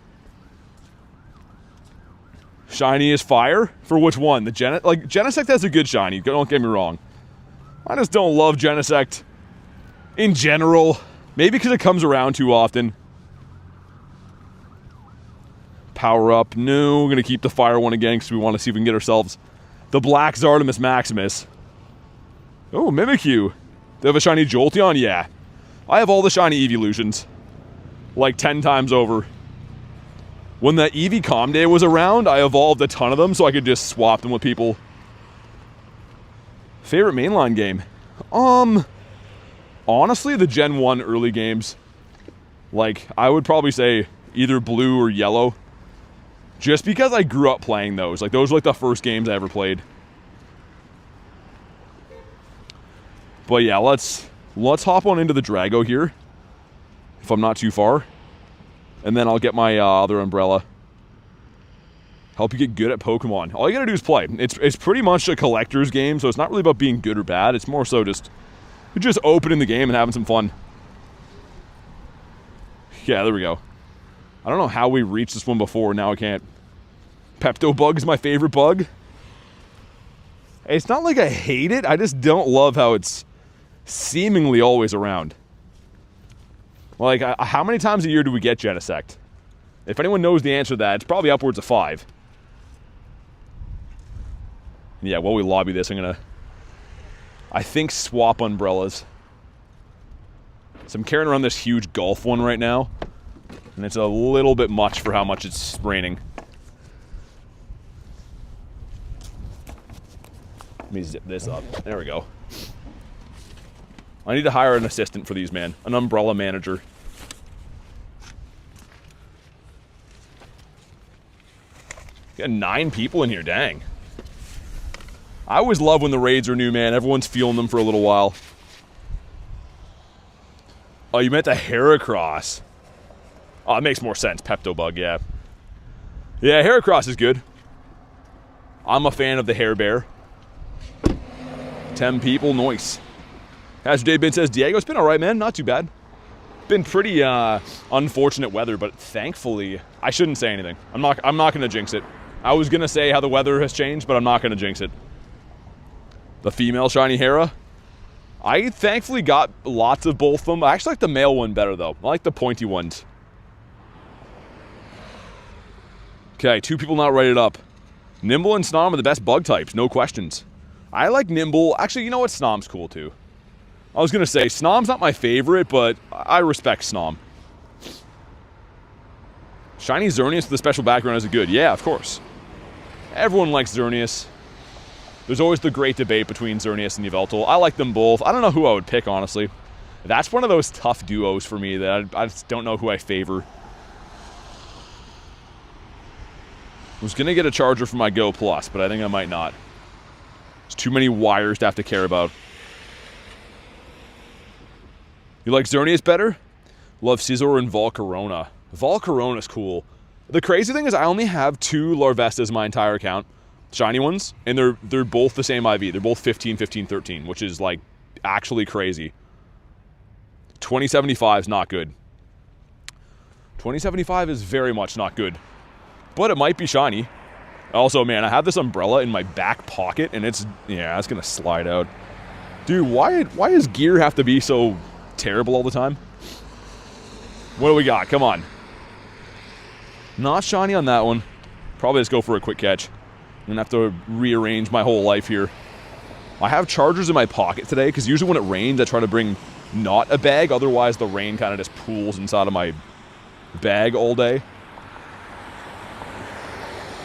Shiny is Fire? For which one? The Genesect has a good shiny, don't get me wrong. I just don't love Genesect in general. Maybe because it comes around too often. Power up. No, we're going to keep the fire one again because we want to see if we can get ourselves the Black Zardomus Maximus. Oh, Mimikyu. They have a shiny Jolteon? Yeah. I have all the shiny Eeveelutions. Like 10 times over. When that Eevee Calm Day was around, I evolved a ton of them so I could just swap them with people. Favorite mainline game? Honestly, the Gen 1 early games. Like, I would probably say either blue or yellow. Just because I grew up playing those. Like, those were like the first games I ever played. But yeah, let's hop on into the Drago here. If I'm not too far. And then I'll get my other umbrella. Help you get good at Pokemon. All you gotta do is play. It's pretty much a collector's game, so it's not really about being good or bad. It's more so just opening the game and having some fun. Yeah, there we go. I don't know how we reached this one before, now I can't. Pepto-Bug is my favorite bug. It's not like I hate it, I just don't love how it's seemingly always around. Like, how many times a year do we get Genesect? If anyone knows the answer to that, it's probably upwards of 5. Yeah, while we lobby this, I'm gonna, I think, swap umbrellas. So I'm carrying around this huge golf one right now, and it's a little bit much for how much it's raining. Let me zip this up. There we go. I need to hire an assistant for these, man. An umbrella manager. Got 9 people in here, dang. I always love when the raids are new, man. Everyone's feeling them for a little while. Oh, you meant the Heracross. Oh, it makes more sense. Pepto-Bug, yeah. Yeah, Heracross is good. I'm a fan of the Hair Bear. 10 people, nice. As Dave Ben says, Diego's been alright, man. Not too bad. Been pretty unfortunate weather, but thankfully, I shouldn't say anything. I'm not gonna jinx it. I was gonna say how the weather has changed, but I'm not gonna jinx it. The female shiny Hera. I thankfully got lots of both of them. I actually like the male one better, though. I like the pointy ones. Okay, 2 people not rated up. Nimble and Snom are the best bug types, no questions. I like Nimble. Actually, you know what? Snom's cool, too. I was gonna say, Snom's not my favorite, but I respect Snom. Shiny Xerneas with the special background is good. Yeah, of course. Everyone likes Xerneas. There's always the great debate between Xerneas and Yveltal. I like them both. I don't know who I would pick, honestly. That's one of those tough duos for me that I just don't know who I favor. I was gonna get a charger for my Go Plus, but I think I might not. There's too many wires to have to care about. You like Xerneas better? Love Scizor and Volcarona. Volcarona's cool. The crazy thing is I only have 2 Larvestas in my entire account. Shiny ones, and they're both the same IV. They're both 15, 15, 13, which is, like, actually crazy. 2075 is not good. 2075 is very much not good. But it might be shiny. Also, man, I have this umbrella in my back pocket, and it's gonna slide out. Dude, why does gear have to be so terrible all the time? What do we got? Come on. Not shiny on that one. Probably just go for a quick catch. I'm gonna have to rearrange my whole life here. I have chargers in my pocket today, because usually when it rains, I try to bring not a bag, otherwise the rain kind of just pools inside of my bag all day.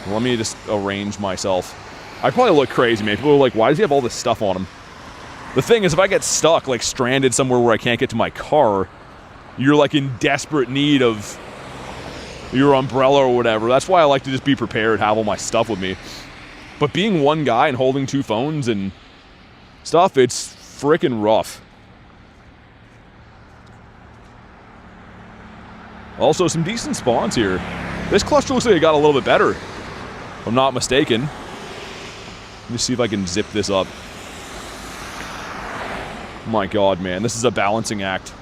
Let me just arrange myself. I probably look crazy, man. People are like, why does he have all this stuff on him? The thing is, if I get stuck, like stranded somewhere where I can't get to my car, you're like in desperate need of your umbrella or whatever. That's why I like to just be prepared, have all my stuff with me. But being one guy and holding 2 phones and stuff, it's freaking rough. Also, some decent spawns here. This cluster looks like it got a little bit better, if I'm not mistaken. Let me see if I can zip this up. My god, man, this is a balancing act.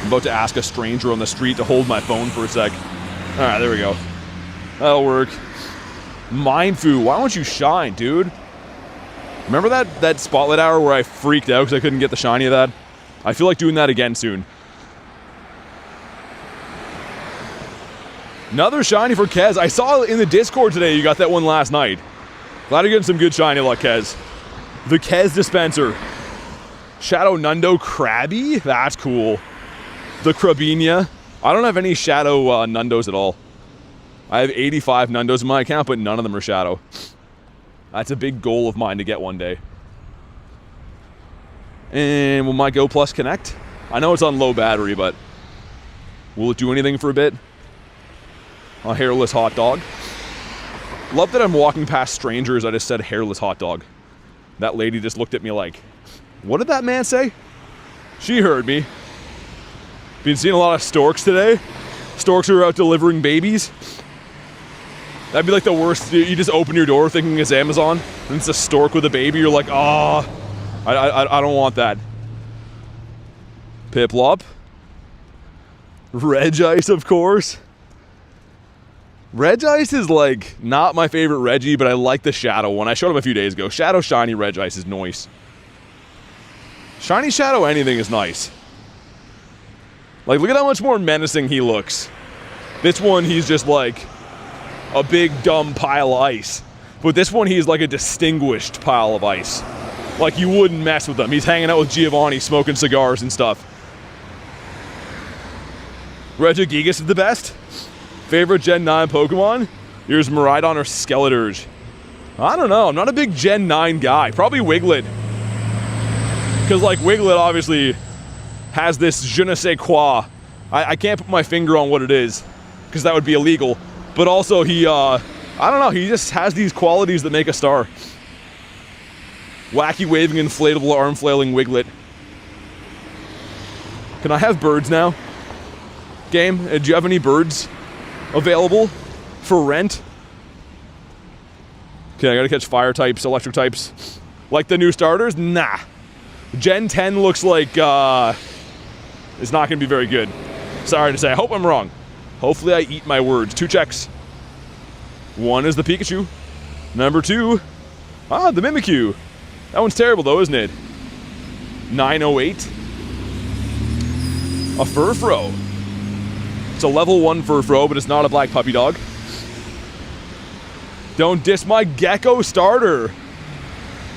I'm about to ask a stranger on the street to hold my phone for a sec. Alright, there we go. That'll work. Mindfu, why don't you shine, dude? Remember that spotlight hour where I freaked out because I couldn't get the shiny of that? I feel like doing that again soon. Another shiny for Kez. I saw in the Discord today you got that one last night. Glad you're getting some good shiny luck, Kez. The Kez dispenser. Shadow Nundo Krabby? That's cool. The Krabinia. I don't have any Shadow Nundos at all. I have 85 Nundos in my account, but none of them are Shadow. That's a big goal of mine to get one day. And will my Go Plus connect? I know it's on low battery, but will it do anything for a bit? A hairless hot dog. Love that I'm walking past strangers. I just said hairless hot dog. That lady just looked at me like, what did that man say? She heard me. Been seeing a lot of storks today. Storks are out delivering babies. That'd be like the worst. You just open your door thinking it's Amazon, and it's a stork with a baby. You're like, ah, oh, I don't want that. Piplup. Regice, of course. Regice is like not my favorite Reggie, but I like the Shadow one. I showed him a few days ago. Shadow Shiny Regice is nice. Shiny Shadow anything is nice. Like, look at how much more menacing he looks. This one, he's just like a big dumb pile of ice. But this one, he's like a distinguished pile of ice. Like, you wouldn't mess with him. He's hanging out with Giovanni smoking cigars and stuff. Regigigas is the best. Favorite Gen 9 Pokemon? Yours Miraidon or Skeleturge? I don't know. I'm not a big Gen 9 guy. Probably Wiglet. Because, like, Wiglet obviously has this je ne sais quoi. I can't put my finger on what it is, because that would be illegal. But also, he, I don't know, he just has these qualities that make a star. Wacky waving, inflatable, arm flailing Wiglet. Can I have birds now? Game, do you have any birds available for rent? Okay, I gotta catch fire types, electric types. Like the new starters? Nah. Gen 10 looks like, it's not gonna be very good. Sorry to say, I hope I'm wrong. Hopefully I eat my words. 2 checks. 1 is the Pikachu. Number 2, the Mimikyu. That one's terrible though, isn't it? 908. A Furfro. It's a level 1 Furfro, but it's not a black puppy dog. Don't diss my Gecko starter.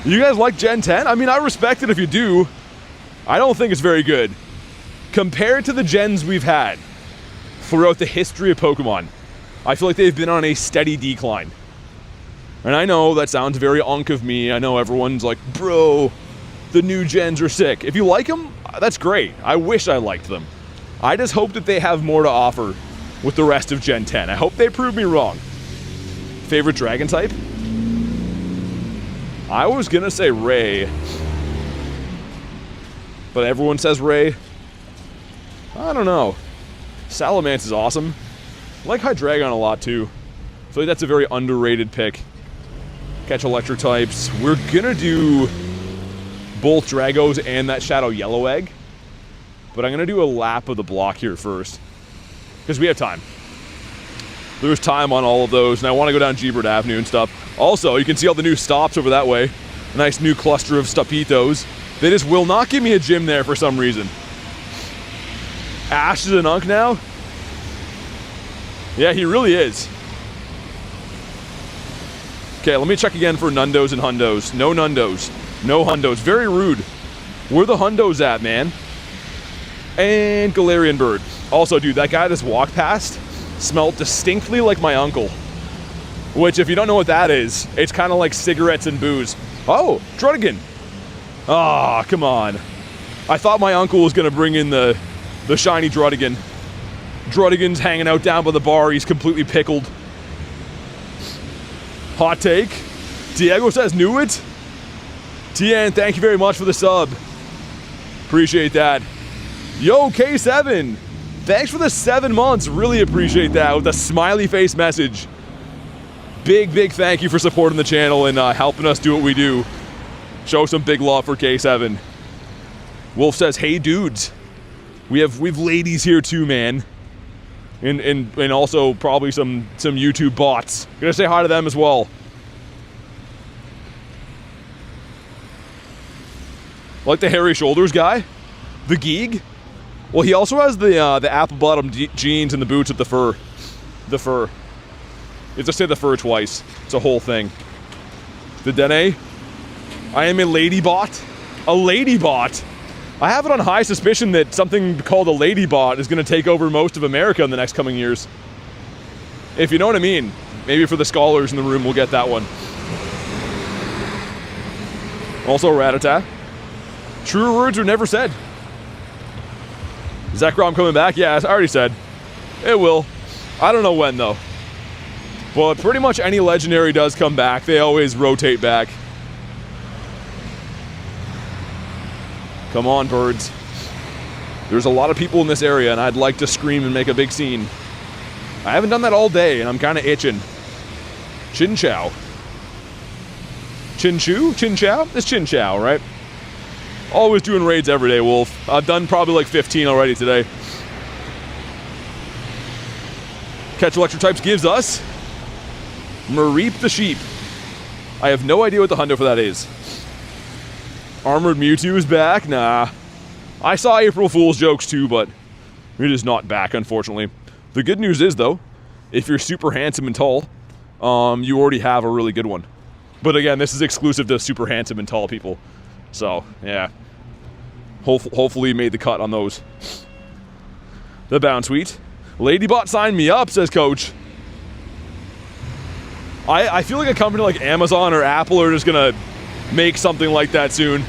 You guys like Gen 10? I mean, I respect it if you do. I don't think it's very good. Compared to the gens we've had throughout the history of Pokemon, I feel like they've been on a steady decline. And I know that sounds very unk of me. I know everyone's like, bro, the new gens are sick. If you like them, that's great. I wish I liked them. I just hope that they have more to offer with the rest of Gen 10. I hope they prove me wrong. Favorite dragon type? I was gonna say Ray, but everyone says Ray. I don't know. Salamence is awesome. I like Hydreigon a lot too. I feel like that's a very underrated pick. Catch electric types. We're gonna do both Dragos and that Shadow Yellow Egg, but I'm gonna do a lap of the block here first, because we have time. There's time on all of those, and I want to go down Gebert Avenue and stuff. Also, you can see all the new stops over that way. A nice new cluster of Stupitos. They just will not give me a gym there for some reason. Ash is an unk now? Yeah, he really is. Okay, let me check again for Nundos and Hundos. No Nundos. No Hundos. Very rude. Where the Hundos at, man? And Galarian Bird. Also, dude, that guy just walked past smelled distinctly like my uncle. Which, if you don't know what that is, it's kind of like cigarettes and booze. Oh, Druddigan. Ah, come on. I thought my uncle was going to bring in the shiny Druddigan. Druddigan's hanging out down by the bar. He's completely pickled. Hot take. Diego says, knew it? Tien, thank you very much for the sub. Appreciate that. Yo, K7. Thanks for the 7 months. Really appreciate that with a smiley face message. Big, big thank you for supporting the channel and helping us do what we do. Show some big love for K7. Wolf says, hey dudes. We've ladies here too, man. And also probably some YouTube bots. Gonna say hi to them as well. Like the hairy shoulders guy? The Geeg? Well, he also has the apple bottom jeans and the boots with the fur. The fur. You have to say the fur twice. It's a whole thing. The Dene. I am a lady bot. A lady bot? I have it on high suspicion that something called a ladybot is going to take over most of America in the next coming years. If you know what I mean. Maybe for the scholars in the room, we'll get that one. Also, Rattata. Truer words were never said. Zekrom coming back? Yeah, I already said. It will. I don't know when, though. But pretty much any legendary does come back. They always rotate back. Come on, birds. There's a lot of people in this area, and I'd like to scream and make a big scene. I haven't done that all day, and I'm kind of itching. Chin Chow. Chin Chu? Chin Chow? It's Chin Chow, right? Always doing raids every day, Wolf. I've done probably like 15 already today. Catch Electric Types gives us Mareep the Sheep. I have no idea what the hundo for that is. Armored Mewtwo is back? Nah. I saw April Fool's jokes too, but it is not back, unfortunately. The good news is, though, if you're super handsome and tall, you already have a really good one. But again, this is exclusive to super handsome and tall people. So, yeah. Hopefully you made the cut on those. The Bound Suite. Ladybot signed me up, says Coach. I feel like a company like Amazon or Apple are just gonna make something like that soon.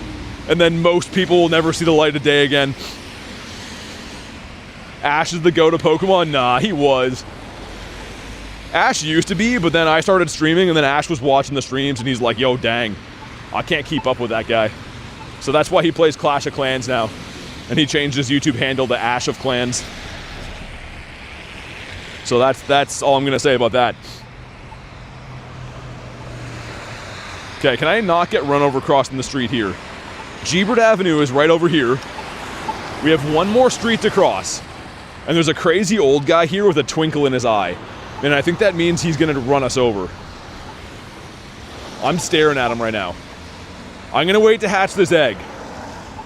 And then most people will never see the light of day again. Ash is the go to Pokemon? Nah, he was. Ash used to be, but then I started streaming and then Ash was watching the streams and he's like, yo, dang, I can't keep up with that guy. So that's why he plays Clash of Clans now. And he changed his YouTube handle to Ash of Clans. So that's all I'm going to say about that. Okay, can I not get run over crossing the street here? Gebert Avenue is right over here. We have one more street to cross. And there's a crazy old guy here with a twinkle in his eye. And I think that means he's going to run us over. I'm staring at him right now. I'm going to wait to hatch this egg.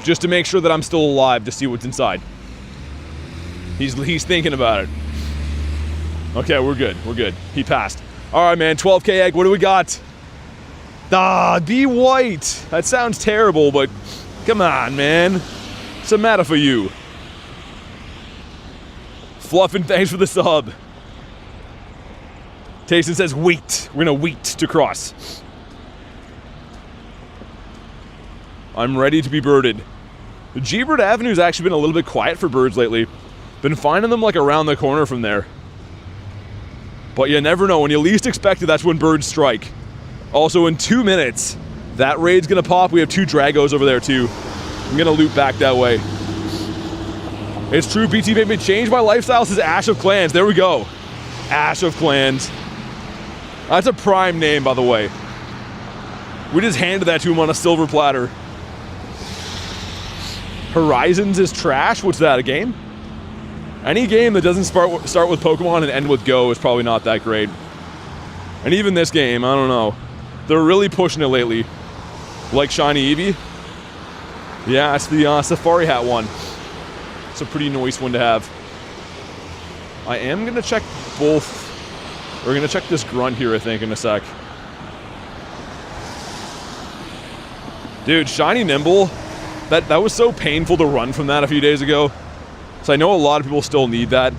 Just to make sure that I'm still alive to see what's inside. He's thinking about it. Okay, we're good. We're good. He passed. Alright, man. 12k egg. What do we got? Ah, be white. That sounds terrible, but come on, man. What's the matter for you? Fluffin, thanks for the sub. Tayson says wait. We're gonna wait to cross. I'm ready to be birded. The Gebert Avenue's actually been a little bit quiet for birds lately. Been finding them like around the corner from there. But you never know. When you least expect it, that's when birds strike. Also, in 2 minutes, that raid's gonna pop. We have 2 Dragos over there too. I'm gonna loop back that way. It's true, BT made me change my lifestyle, says Ash of Clans. There we go. Ash of Clans. That's a prime name, by the way. We just handed that to him on a silver platter. Horizons is trash? What's that, a game? Any game that doesn't start with Pokemon and end with Go is probably not that great. And even this game, I don't know. They're really pushing it lately. Like Shiny Eevee? Yeah, it's the Safari Hat one. It's a pretty nice one to have. I am going to check both. We're going to check this grunt here, I think, in a sec. Dude, Shiny Nimble. That was so painful to run from that a few days ago. So I know a lot of people still need that.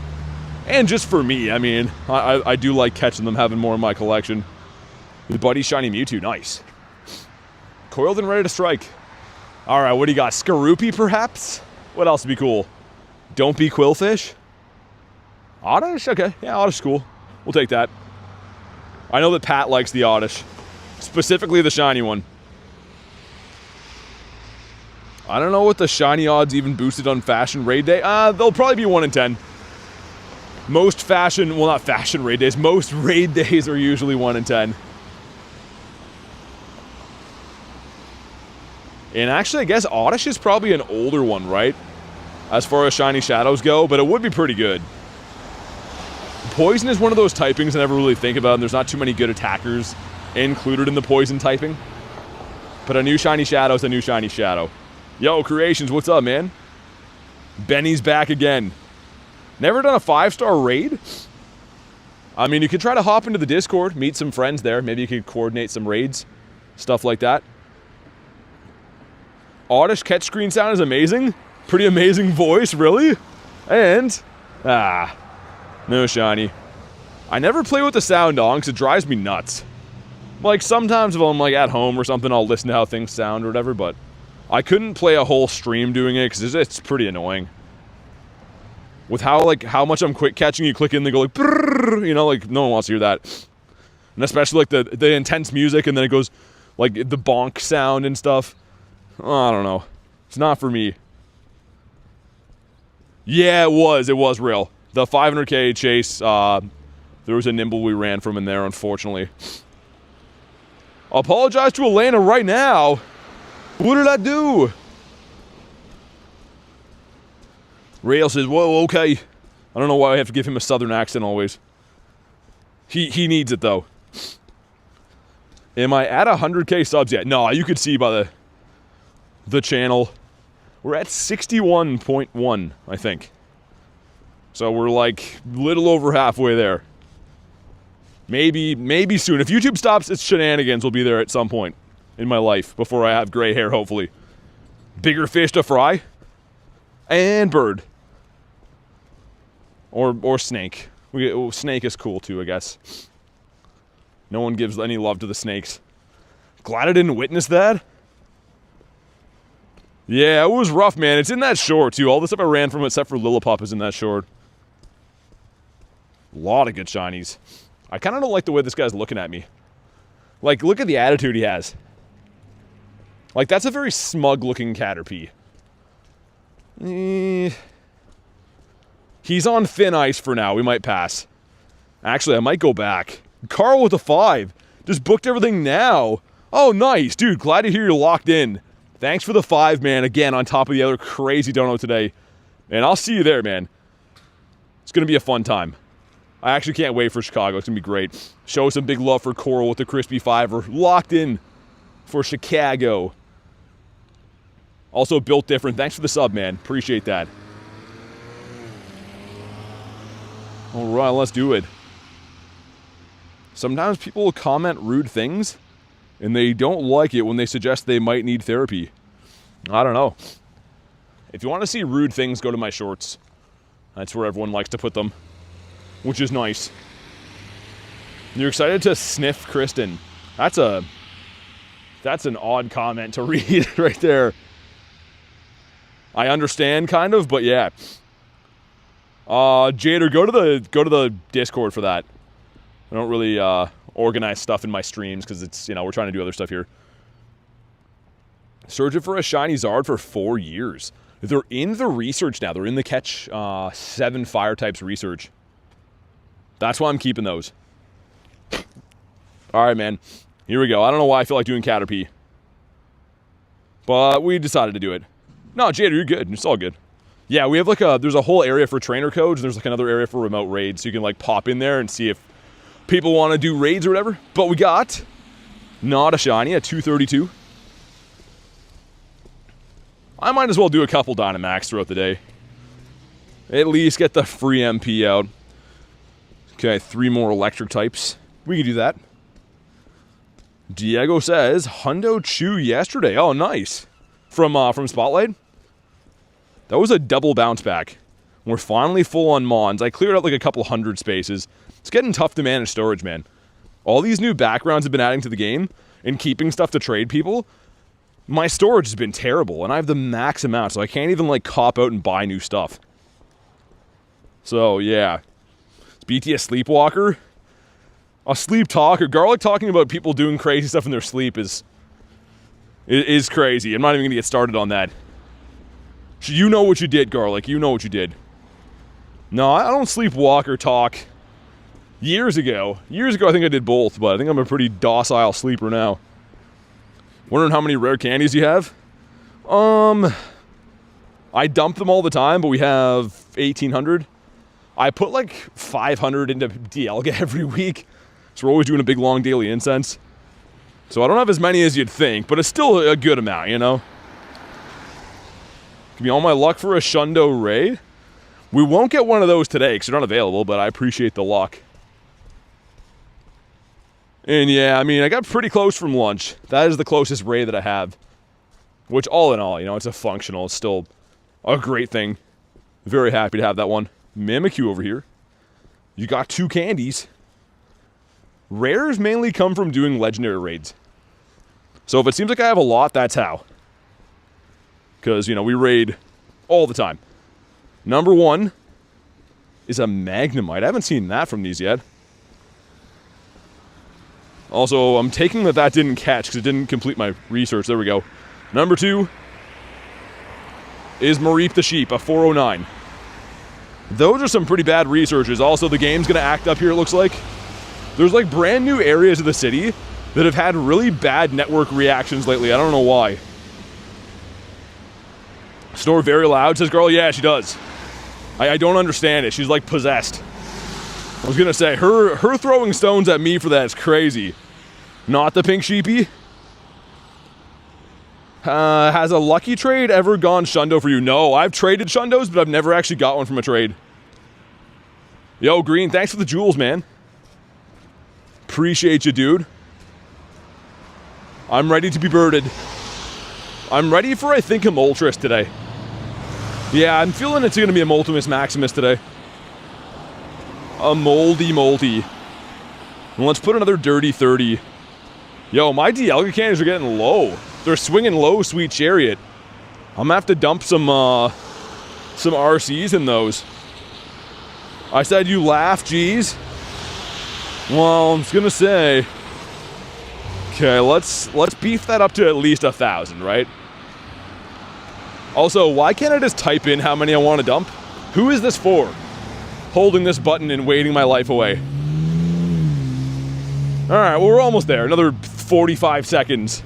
And just for me, I mean, I do like catching them, having more in my collection. The Buddy Shiny Mewtwo, nice. Coiled and ready to strike. Alright, what do you got? Skaroopy, perhaps? What else would be cool? Don't be Quillfish? Oddish? Okay, yeah, Oddish is cool. We'll take that. I know that Pat likes the Oddish. Specifically the shiny one. I don't know what the shiny odds even boosted on Fashion Raid Day. They'll probably be 1 in 10. Most Fashion, well, not Fashion Raid Days, most Raid Days are usually 1 in 10. And actually, I guess Oddish is probably an older one, right? As far as Shiny Shadows go, but it would be pretty good. Poison is one of those typings I never really think about, and there's not too many good attackers included in the Poison typing. But a new Shiny Shadow's a new Shiny Shadow. Yo, Creations, what's up, man? Benny's back again. Never done a 5-star raid? I mean, you could try to hop into the Discord, meet some friends there. Maybe you could coordinate some raids. Stuff like that. Oddish catch screen sound is amazing. Pretty amazing voice, really. And, no shiny. I never play with the sound on because it drives me nuts. Like, sometimes if I'm, like, at home or something, I'll listen to how things sound or whatever, but I couldn't play a whole stream doing it because it's pretty annoying. With how much I'm quick catching, you click in, they go like, brrr, you know, like, no one wants to hear that. And especially, like, the intense music, and then it goes, like, the bonk sound and stuff. Oh, I don't know. It's not for me. Yeah, it was real. The 500k chase, there was a nimble we ran from in there, unfortunately. I'll apologize to Elena right now. What did I do? Rail says, whoa, okay. I don't know why I have to give him a southern accent always. He needs it, though. Am I at 100k subs yet? No, you could see by the channel. We're at 61.1, I think. So we're like little over halfway there. Maybe soon. If YouTube stops its shenanigans, we'll be there at some point in my life before I have gray hair, hopefully. Bigger fish to fry. And bird. Or snake. Snake is cool too, I guess. No one gives any love to the snakes. Glad I didn't witness that. Yeah, it was rough, man. It's in that short, too. All the stuff I ran from except for Lillipup is in that short. A lot of good shinies. I kind of don't like the way this guy's looking at me. Like, look at the attitude he has. Like, that's a very smug-looking Caterpie. He's on thin ice for now. We might pass. Actually, I might go back. Carl with a 5. Just booked everything now. Oh, nice. Dude, glad to hear you're locked in. Thanks for the 5, man. Again, on top of the other crazy dono today. And I'll see you there, man. It's going to be a fun time. I actually can't wait for Chicago. It's going to be great. Show some big love for Coral with the crispy 5er. Locked in for Chicago. Also built different. Thanks for the sub, man. Appreciate that. All right, let's do it. Sometimes people will comment rude things, and they don't like it when they suggest they might need therapy. I don't know. If you want to see rude things, go to my shorts. That's where everyone likes to put them, which is nice. You're excited to sniff Kristen. That's an odd comment to read right there. I understand, kind of, but yeah. Jader, go to the Discord for that. I don't really organize stuff in my streams because it's, we're trying to do other stuff here. Searching for a shiny Zard for 4 years. They're in the research now. They're in the catch 7 fire types research. That's why I'm keeping those. Alright, man. Here we go. I don't know why I feel like doing Caterpie. But we decided to do it. No, Jader, you're good. It's all good. Yeah, we have there's a whole area for trainer codes. There's another area for remote raids. So you can pop in there and see if people want to do raids or whatever. But we got not a shiny at 232. I might as well do a couple Dynamax throughout the day. At least get the free MP out. Okay, 3 more electric types. We can do that. Diego says, Hundo Chew yesterday. Oh, nice. From Spotlight. That was a double bounce back. We're finally full on Mons. I cleared out a couple hundred spaces. It's getting tough to manage storage, man. All these new backgrounds have been adding to the game and keeping stuff to trade people. My storage has been terrible, and I have the max amount, so I can't even cop out and buy new stuff. So, yeah. Is BT a sleepwalker? A sleep talker? Garlic talking about people doing crazy stuff in their sleep is crazy. I'm not even going to get started on that. You know what you did, Garlic. You know what you did. No, I don't sleepwalk or talk. Years ago, I think I did both, but I think I'm a pretty docile sleeper now. Wondering how many rare candies you have? I dump them all the time, but we have 1,800. I put 500 into Dialga every week, so we're always doing a big long daily incense. So I don't have as many as you'd think, but it's still a good amount, Give me all my luck for a Shundo raid. We won't get one of those today because they're not available, but I appreciate the luck. And yeah, I got pretty close from lunch. That is the closest raid that I have. Which, all in all, you know, it's a functional. It's still a great thing. Very happy to have that one. Mimikyu over here. You got 2 candies. Rares mainly come from doing legendary raids. So if it seems like I have a lot, that's how. Because, you know, we raid all the time. Number 1 is a Magnemite. I haven't seen that from these yet. Also, I'm taking that didn't catch because it didn't complete my research. There we go. Number 2 is Mareep the Sheep, a 409. Those are some pretty bad researches. Also, the game's going to act up here, it looks like. There's like brand new areas of the city that have had really bad network reactions lately. I don't know why. Snore very loud, says Girl. Yeah, she does. I don't understand it. She's like possessed. I was going to say, her throwing stones at me for that is crazy. Not the pink sheepy. Has a lucky trade ever gone Shundo for you? No, I've traded Shundos, but I've never actually got one from a trade. Yo, Green, thanks for the jewels, man. Appreciate you, dude. I'm ready to be birded. I'm ready for, I think, a Moltres today. Yeah, I'm feeling it's going to be a Moltimus Maximus today. A moldy. And let's put another dirty 30. Yo, my Dialga cannons are getting low. They're swinging low, sweet chariot. I'm gonna have to dump some RCs in those. I said you laugh, geez. Well, I was gonna say. Okay, let's beef that up to at least 1,000, right? Also, why can't I just type in how many I want to dump? Who is this for? Holding this button and waiting my life away. Alright, well, we're almost there. Another 45 seconds.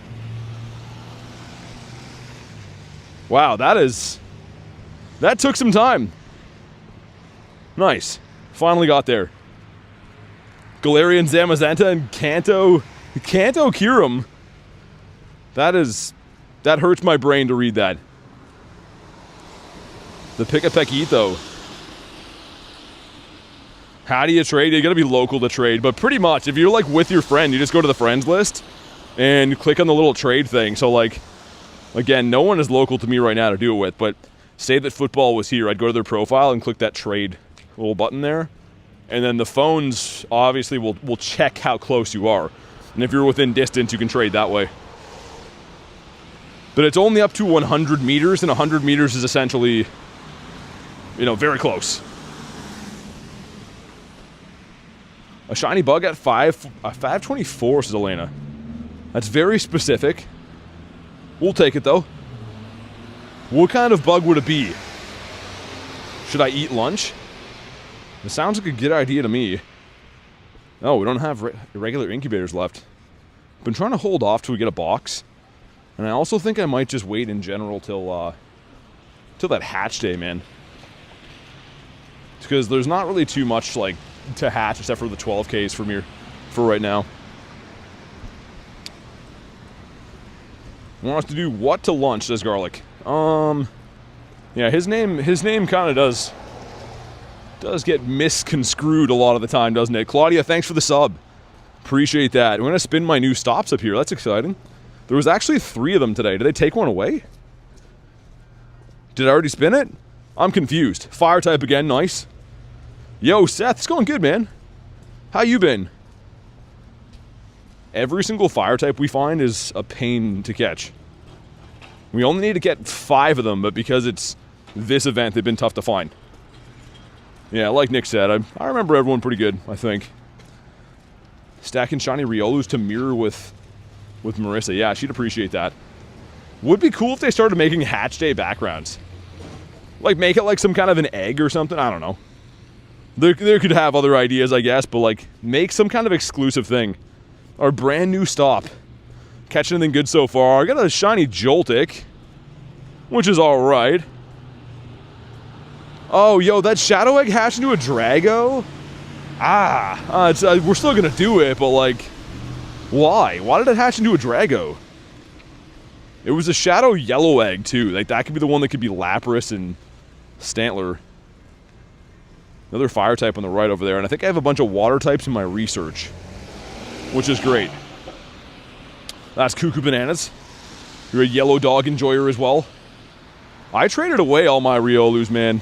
Wow, that took some time. Nice. Finally got there. Galarian Zamazenta and Kanto Kyurem. That hurts my brain to read that. The Picapequito. How do you trade? You gotta be local to trade, but pretty much, if you're like with your friend, you just go to the friends list and you click on the little trade thing. So like, again, no one is local to me right now to do it with, but say that football was here, I'd go to their profile and click that trade little button there. And then the phones obviously will check how close you are. And if you're within distance, you can trade that way. But it's only up to 100 meters, and 100 meters is essentially, you know, very close. A shiny bug at 524, says Elena. That's very specific. We'll take it, though. What kind of bug would it be? Should I eat lunch? It sounds like a good idea to me. No, we don't have regular incubators left. Been trying to hold off till we get a box. And I also think I might just wait in general till that hatch day, man. Because there's not really too much, like, to hatch except for the 12Ks from here for right now. Want us to do what to lunch, says Garlic. Yeah, his name kind of does get misconstrued a lot of the time, doesn't it? Claudia, thanks for the sub. Appreciate that. I'm going to spin my new stops up here. That's exciting. There was actually 3 of them today. Did they take one away? Did I already spin it? I'm confused. Fire type again, nice. Yo, Seth, it's going good, man. How you been? Every single fire type we find is a pain to catch. We only need to get 5 of them, but because it's this event, they've been tough to find. Yeah, like Nick said, I remember everyone pretty good, I think. Stacking shiny Riolus to mirror with Marissa. Yeah, she'd appreciate that. Would be cool if they started making hatch day backgrounds. Like, make it like some kind of an egg or something. I don't know. They could have other ideas, I guess, but like, make some kind of exclusive thing. Our brand new stop. Catch anything good so far? I got a shiny Joltik, which is alright. Oh, yo, that Shadow Egg hatched into a Drago? We're still gonna do it, but like, why? Why did it hatch into a Drago? It was a Shadow Yellow Egg, too. Like, that could be the one that could be Lapras and Stantler. Another fire type on the right over there, and I think I have a bunch of water types in my research, which is great. That's Cuckoo Bananas. You're a yellow dog enjoyer as well. I traded away all my Riolus, man.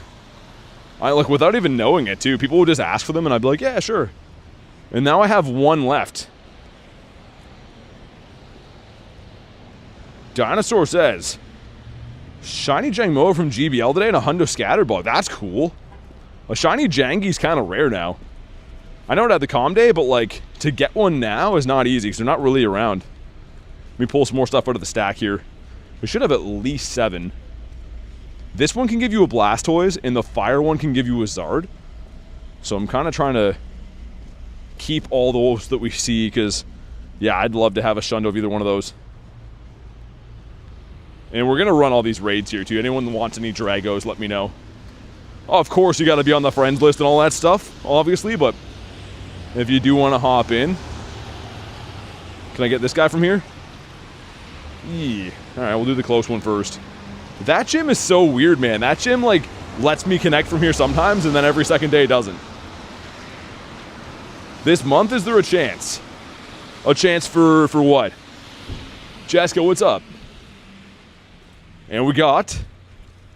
Like, without even knowing it, too. People would just ask for them, and I'd be like, yeah, sure. And now I have one left. Dinosaur says, shiny Jangmo from GBL today and a Hundo Scatterbug. That's cool. A shiny Jangi's kind of rare now. I know it had the calm day, but like, to get one now is not easy because they're not really around. Let me pull some more stuff out of the stack here. We should have at least 7. This one can give you a Blastoise, and the fire one can give you a Zard. So I'm kind of trying to keep all those that we see, because, yeah, I'd love to have a Shundo of either one of those. And we're going to run all these raids here, too. Anyone that wants any Dragos, let me know. Oh, of course, you got to be on the friends list and all that stuff, obviously, but if you do want to hop in. Can I get this guy from here? Yeah. Alright, we'll do the close one first. That gym is so weird, man. That gym, like, lets me connect from here sometimes, and then every second day it doesn't. This month, is there a chance? A chance for what? Jessica, what's up? And we got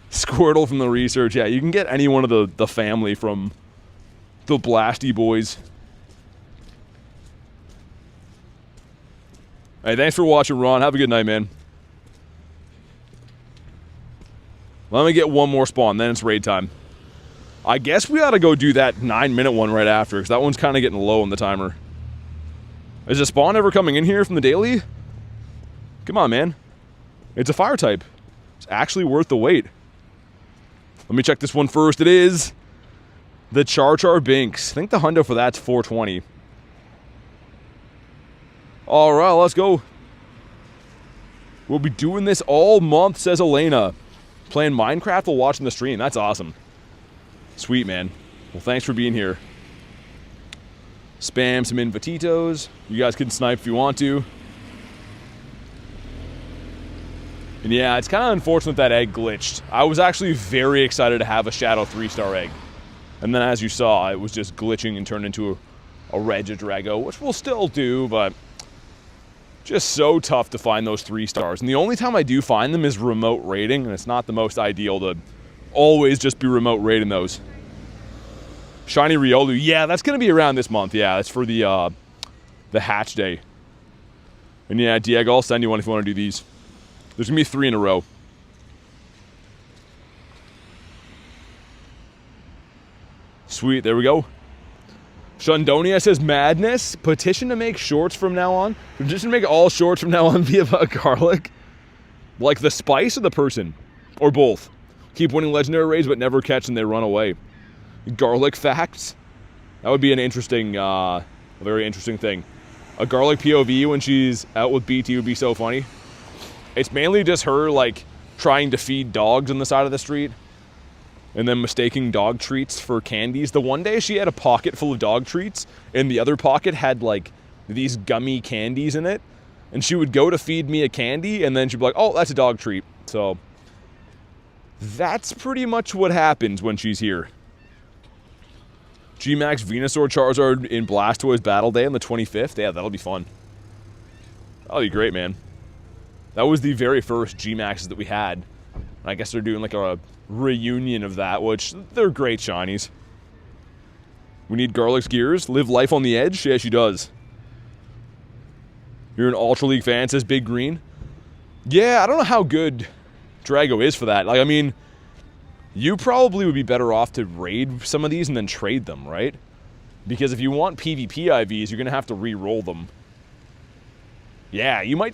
Squirtle from the research. Yeah, you can get any one of the family from the Blasty boys. Hey, thanks for watching, Ron. Have a good night, man. Let me get one more spawn, then it's raid time. I guess we ought to go do that 9-minute one right after, because that one's kind of getting low on the timer. Is a spawn ever coming in here from the daily? Come on, man. It's a fire type. It's actually worth the wait. Let me check this one first. It is the Char Binks. I think the hundo for that's 420. All right, let's go. We'll be doing this all month, says Elena. Playing Minecraft while watching the stream. That's awesome. Sweet, man. Well, thanks for being here. Spam some invititos. You guys can snipe if you want to. And yeah, it's kind of unfortunate that egg glitched. I was actually very excited to have a Shadow 3-star egg. And then as you saw, it was just glitching and turned into a Regidrago, which we'll still do, but just so tough to find those 3 stars. And the only time I do find them is remote raiding, and it's not the most ideal to always just be remote raiding those. Shiny Riolu. Yeah, that's going to be around this month. Yeah, it's for the hatch day. And yeah, Diego, I'll send you one if you want to do these. There's going to be 3 in a row. Sweet, there we go. Shundonia says, madness. Petition to make shorts from now on. Petition to make all shorts from now on be about garlic. Like the spice or the person? Or both. Keep winning legendary raids but never catch and they run away. Garlic facts. That would be an interesting, a very interesting thing. A garlic POV when she's out with BT would be so funny. It's mainly just her, like, trying to feed dogs on the side of the street. And then mistaking dog treats for candies. The one day she had a pocket full of dog treats, and the other pocket had, like, these gummy candies in it. And she would go to feed me a candy, and then she'd be like, oh, that's a dog treat. So, that's pretty much what happens when she's here. G-Max Venusaur Charizard in Blastoise Battle Day on the 25th. Yeah, that'll be fun. That'll be great, man. That was the very first G-Maxes that we had. I guess they're doing like a reunion of that, which they're great shinies. We need Garlic's gears. Live life on the edge? Yeah, she does. You're an Ultra League fan, says Big Green. Yeah, I don't know how good Drago is for that. Like, I mean, you probably would be better off to raid some of these and then trade them, right? Because if you want PvP IVs, you're going to have to re-roll them. Yeah, you might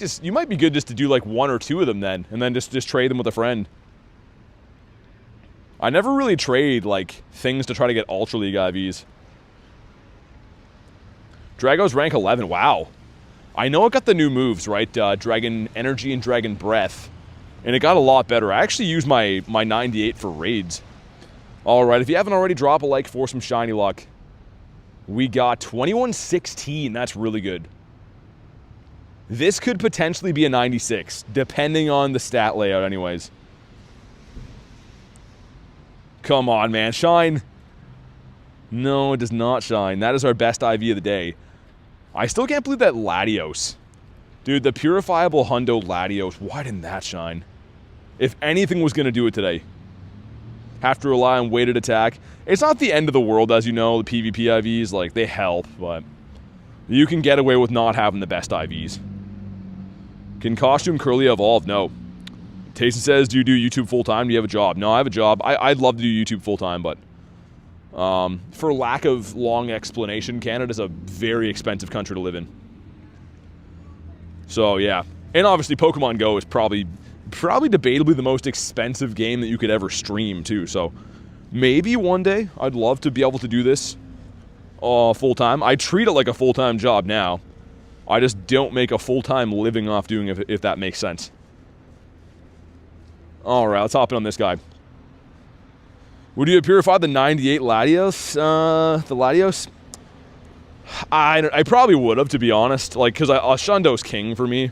be good just to do like 1 or 2 of them then, and then just trade them with a friend. I never really trade like things to try to get Ultra League IVs. Drago's rank 11. Wow. I know it got the new moves, right? Dragon Energy and Dragon Breath. And it got a lot better. I actually used my 98 for raids. Alright, if you haven't already, drop a like for some shiny luck. We got 2116. That's really good. This could potentially be a 96, depending on the stat layout anyways. Come on, man. Shine. No, it does not shine. That is our best IV of the day. I still can't believe that Latios Dude, the Purifiable Hundo Latios, why didn't that shine? If anything was going to do it today. Have to rely on weighted attack. It's not the end of the world, as you know. The PvP IVs, like, they help, but you can get away with not having the best IVs. Can Costume Curly evolve? No. Tayson says, do you do YouTube full-time? Do you have a job? No, I have a job. I'd love to do YouTube full-time, but for lack of long explanation, Canada's a very expensive country to live in. So, yeah. And obviously, Pokemon GO is probably debatably the most expensive game that you could ever stream, too. So, maybe one day I'd love to be able to do this full-time. I treat it like a full-time job now. I just don't make a full-time living off doing it, if that makes sense. Alright, let's hop in on this guy. Would you have purified the 98 Latios? The Latios? I probably would have, to be honest. Like, because Shundo's king for me.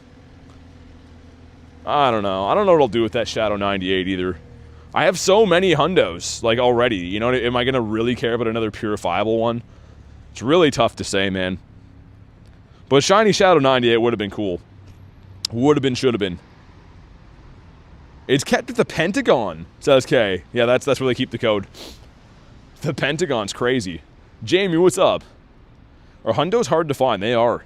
I don't know. I don't know what I'll do with that Shadow 98 either. I have so many Hundos, like, already. You know, am I going to really care about another purifiable one? It's really tough to say, man. But Shiny Shadow 98 would have been cool. Would have been, should have been. It's kept at the Pentagon, says K. Yeah, that's where they keep the code. The Pentagon's crazy. Jamie, what's up? Are Hundos hard to find? They are.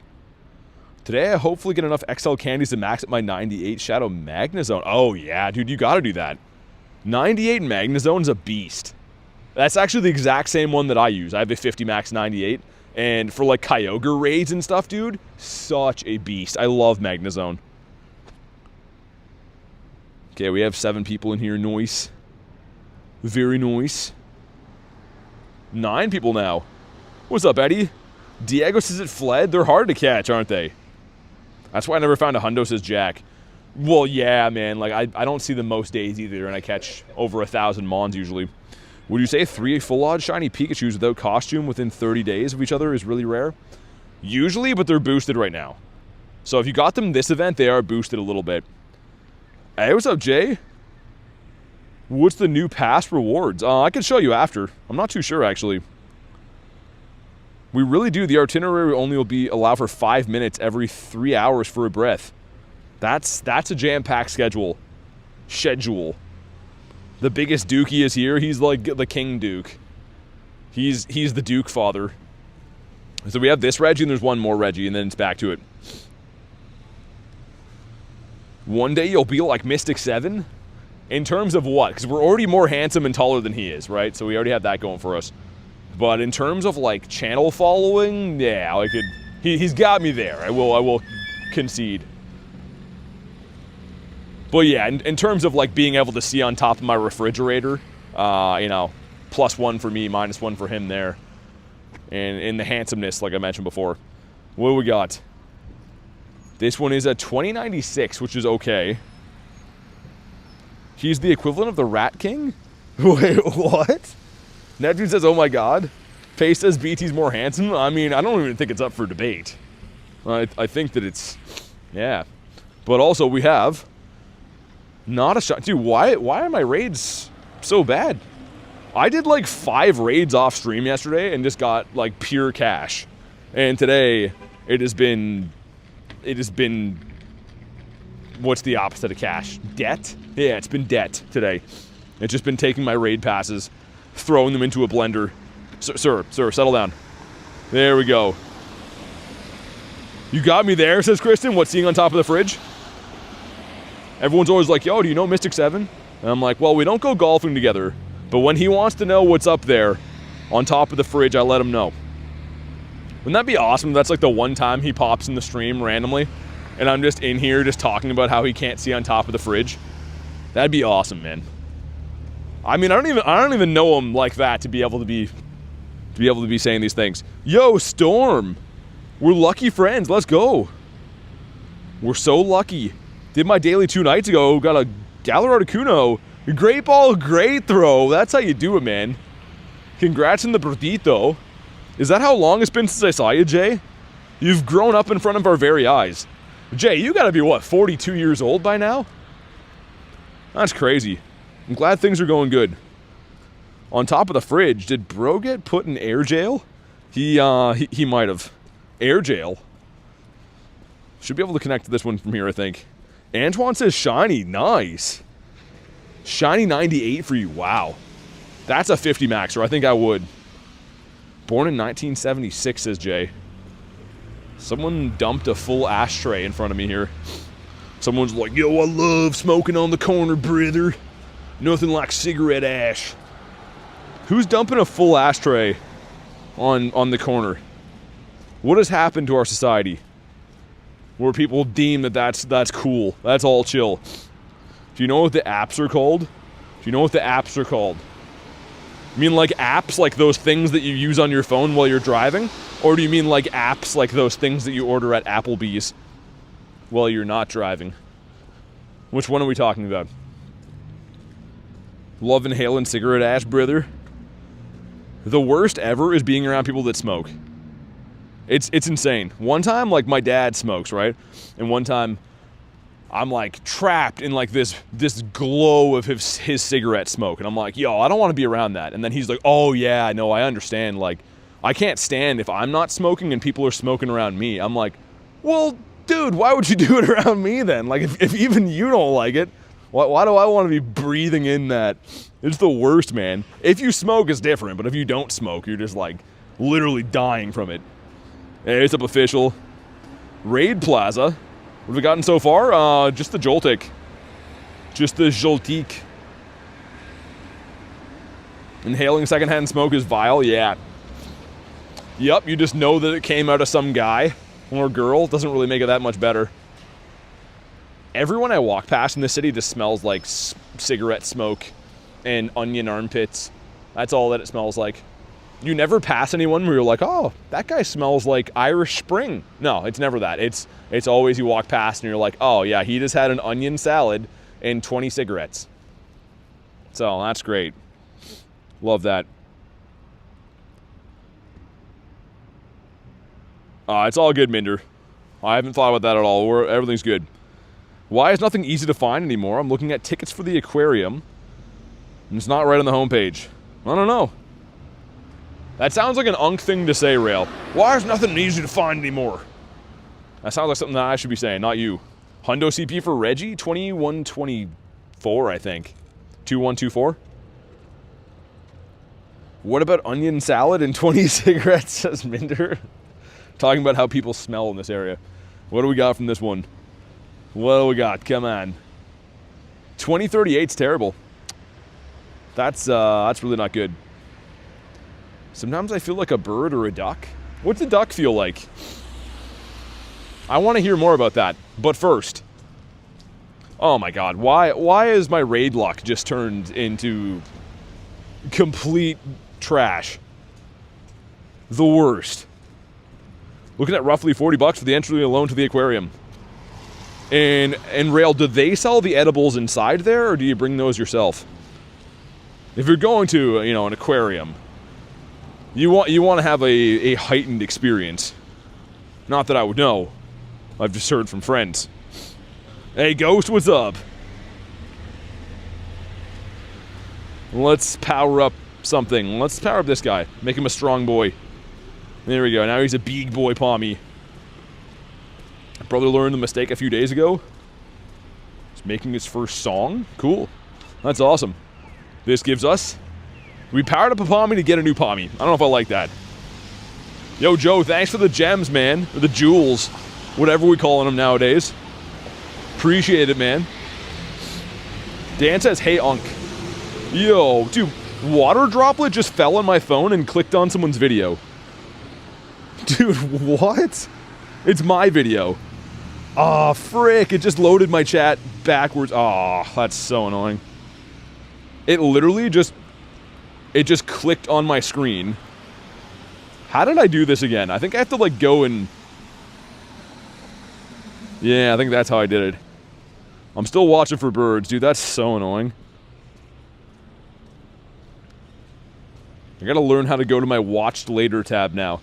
Today I hopefully get enough XL candies to max at my 98 Shadow Magnezone. Oh yeah, dude, you gotta do that. 98 Magnezone's a beast. That's actually the exact same one that I use. I have a 50 max 98. And for like Kyogre raids and stuff, dude, such a beast. I love Magnezone. Okay, we have 7 people in here. Nice. Very nice. 9 people now. What's up, Eddie? Diego says it fled. They're hard to catch, aren't they? That's why I never found a Hundo, says Jack. Well, yeah, man. Like, I don't see them most days either, and I catch over 1,000 Mons usually. Would you say 3 full-odd shiny Pikachus without costume within 30 days of each other is really rare? Usually, but they're boosted right now. So if you got them this event, they are boosted a little bit. Hey, what's up, Jay? What's the new pass rewards? I can show you after. I'm not too sure, actually. We really do. The itinerary only will be allowed for 5 minutes every 3 hours for a breath. That's a jam-packed schedule. The biggest Dookie is here. He's like the King Duke. He's the Duke father. So we have this Reggie, and there's one more Reggie, and then it's back to it. One day you'll be like Mystic 7? In terms of what? Because we're already more handsome and taller than he is, right? So we already have that going for us. But in terms of like channel following, yeah, like he's got me there. I will concede. But yeah, in terms of like being able to see on top of my refrigerator, you know, +1 for me, -1 for him there. And in the handsomeness, like I mentioned before. What do we got? This one is a 2096, which is okay. He's the equivalent of the Rat King? Wait, what? Neptune says, oh my god. Pace says BT's more handsome. I mean, I don't even think it's up for debate. I think that it's, yeah. But also we have not a shot. Dude, why are my raids so bad? I did like 5 raids off stream yesterday and just got like pure cash. And today it has been, what's the opposite of cash? Debt? Yeah, it's been debt today. It's just been taking my raid passes, throwing them into a blender. Sir, settle down. There we go. You got me there, says Kristen. What's seeing on top of the fridge? Everyone's always like, yo, do you know Mystic 7? And I'm like, well, we don't go golfing together. But when he wants to know what's up there on top of the fridge, I let him know. Wouldn't that be awesome? That's like the one time he pops in the stream randomly, and I'm just in here just talking about how he can't see on top of the fridge. That'd be awesome, man. I mean, I don't even know him like that to be able to be saying these things. Yo, Storm, we're lucky friends. Let's go. We're so lucky. Did my daily 2 nights ago. Got a Galarian Articuno. Great ball, great throw. That's how you do it, man. Congrats on the Burdito. Is that how long it's been since I saw you, Jay? You've grown up in front of our very eyes. Jay, you gotta be, what, 42 years old by now? That's crazy. I'm glad things are going good. On top of the fridge, did bro get put in air jail? He might have. Air jail? Should be able to connect to this one from here, I think. Antoine says shiny. Nice. Shiny 98 for you. Wow. That's a 50 maxer. I think I would. Born in 1976, says Jay. Someone dumped a full ashtray in front of me here. Someone's like, yo, I love smoking on the corner, brother. Nothing like cigarette ash. Who's dumping a full ashtray on the corner? What has happened to our society where people deem that that's cool? That's all chill. Do you know what the apps are called? Do you know what the apps are called? You mean like apps like those things that you use on your phone while you're driving? Or do you mean like apps like those things that you order at Applebee's while you're not driving? Which one are we talking about? Love inhaling cigarette ash, brother. The worst ever is being around people that smoke. It's insane. One time, like, my dad smokes, right? And one time, I'm, like, trapped in, like, this glow of his cigarette smoke. And I'm like, yo, I don't want to be around that. And then he's like, oh, yeah, no, I understand. Like, I can't stand if I'm not smoking and people are smoking around me. I'm like, well, dude, why would you do it around me then? Like, if even you don't like it, why do I want to be breathing in that? It's the worst, man. If you smoke, it's different. But if you don't smoke, you're just, like, literally dying from it. Hey, it's up official. Raid Plaza. What have we gotten so far? Just the Joltik. Just the Joltik. Inhaling secondhand smoke is vile? Yeah. Yup, you just know that it came out of some guy or girl. Doesn't really make it that much better. Everyone I walk past in the city just smells like cigarette smoke and onion armpits. That's all that it smells like. You never pass anyone where you're like, oh, that guy smells like Irish Spring. No, it's never that. It's always you walk past and you're like, oh yeah, he just had an onion salad and 20 cigarettes. So that's great. Love that. It's all good, Minder. I haven't thought about that at all. Everything's good. Why is nothing easy to find anymore? I'm looking at tickets for the aquarium, and it's not right on the homepage. I don't know. That sounds like an unk thing to say, Rail. Why is nothing easy to find anymore? That sounds like something that I should be saying, not you. Hundo CP for Reggie? 2124, I think. 2124? What about onion salad and 20 cigarettes, says Minder? Talking about how people smell in this area. What do we got from this one? What do we got? Come on. 2038's terrible. That's really not good. Sometimes I feel like a bird or a duck. What's a duck feel like? I want to hear more about that. But first, oh my god, why is my raid luck just turned into complete trash? The worst. Looking at roughly $40 for the entry alone to the aquarium. And Rail, do they sell the edibles inside there, or do you bring those yourself? If you're going to, you know, an aquarium, you want to have a heightened experience. Not that I would know. I've just heard from friends. Hey, Ghost, what's up? Let's power up something. Let's power up this guy. Make him a strong boy. There we go. Now he's a big boy pommy. Brother learned the mistake a few days ago. He's making his first song. Cool. That's awesome. This gives us... We powered up a pommy to get a new pommy. I don't know if I like that. Yo, Joe, thanks for the gems, man. Or the jewels. Whatever we calling them nowadays. Appreciate it, man. Dan says, hey, Unk. Yo, dude, water droplet just fell on my phone and clicked on someone's video. Dude, what? It's my video. Aw, frick, it just loaded my chat backwards. Aw, that's so annoying. It literally just... It just clicked on my screen. How did I do this again? I think I have to, like, go and... Yeah, I think that's how I did it. I'm still watching for birds. Dude, that's so annoying. I gotta learn how to go to my watched later tab now.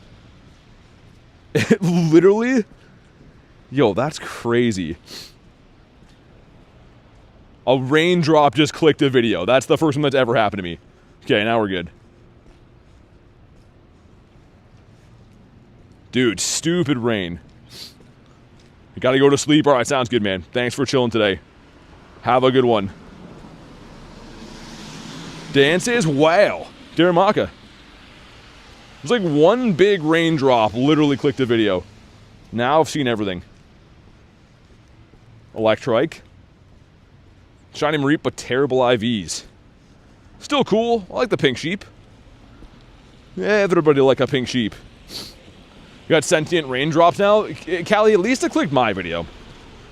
It literally... Yo, that's crazy. A raindrop just clicked a video. That's the first one that's ever happened to me. Okay, now we're good. Dude, stupid rain. You gotta go to sleep. All right, sounds good, man. Thanks for chilling today. Have a good one. Dan says, wow. Daramaka. It's like one big raindrop literally clicked the video. Now I've seen everything. Electrike. Shiny Mareep, but terrible IVs. Still cool. I like the pink sheep. Yeah, everybody like a pink sheep. You got sentient raindrops now. Callie, at least it clicked my video.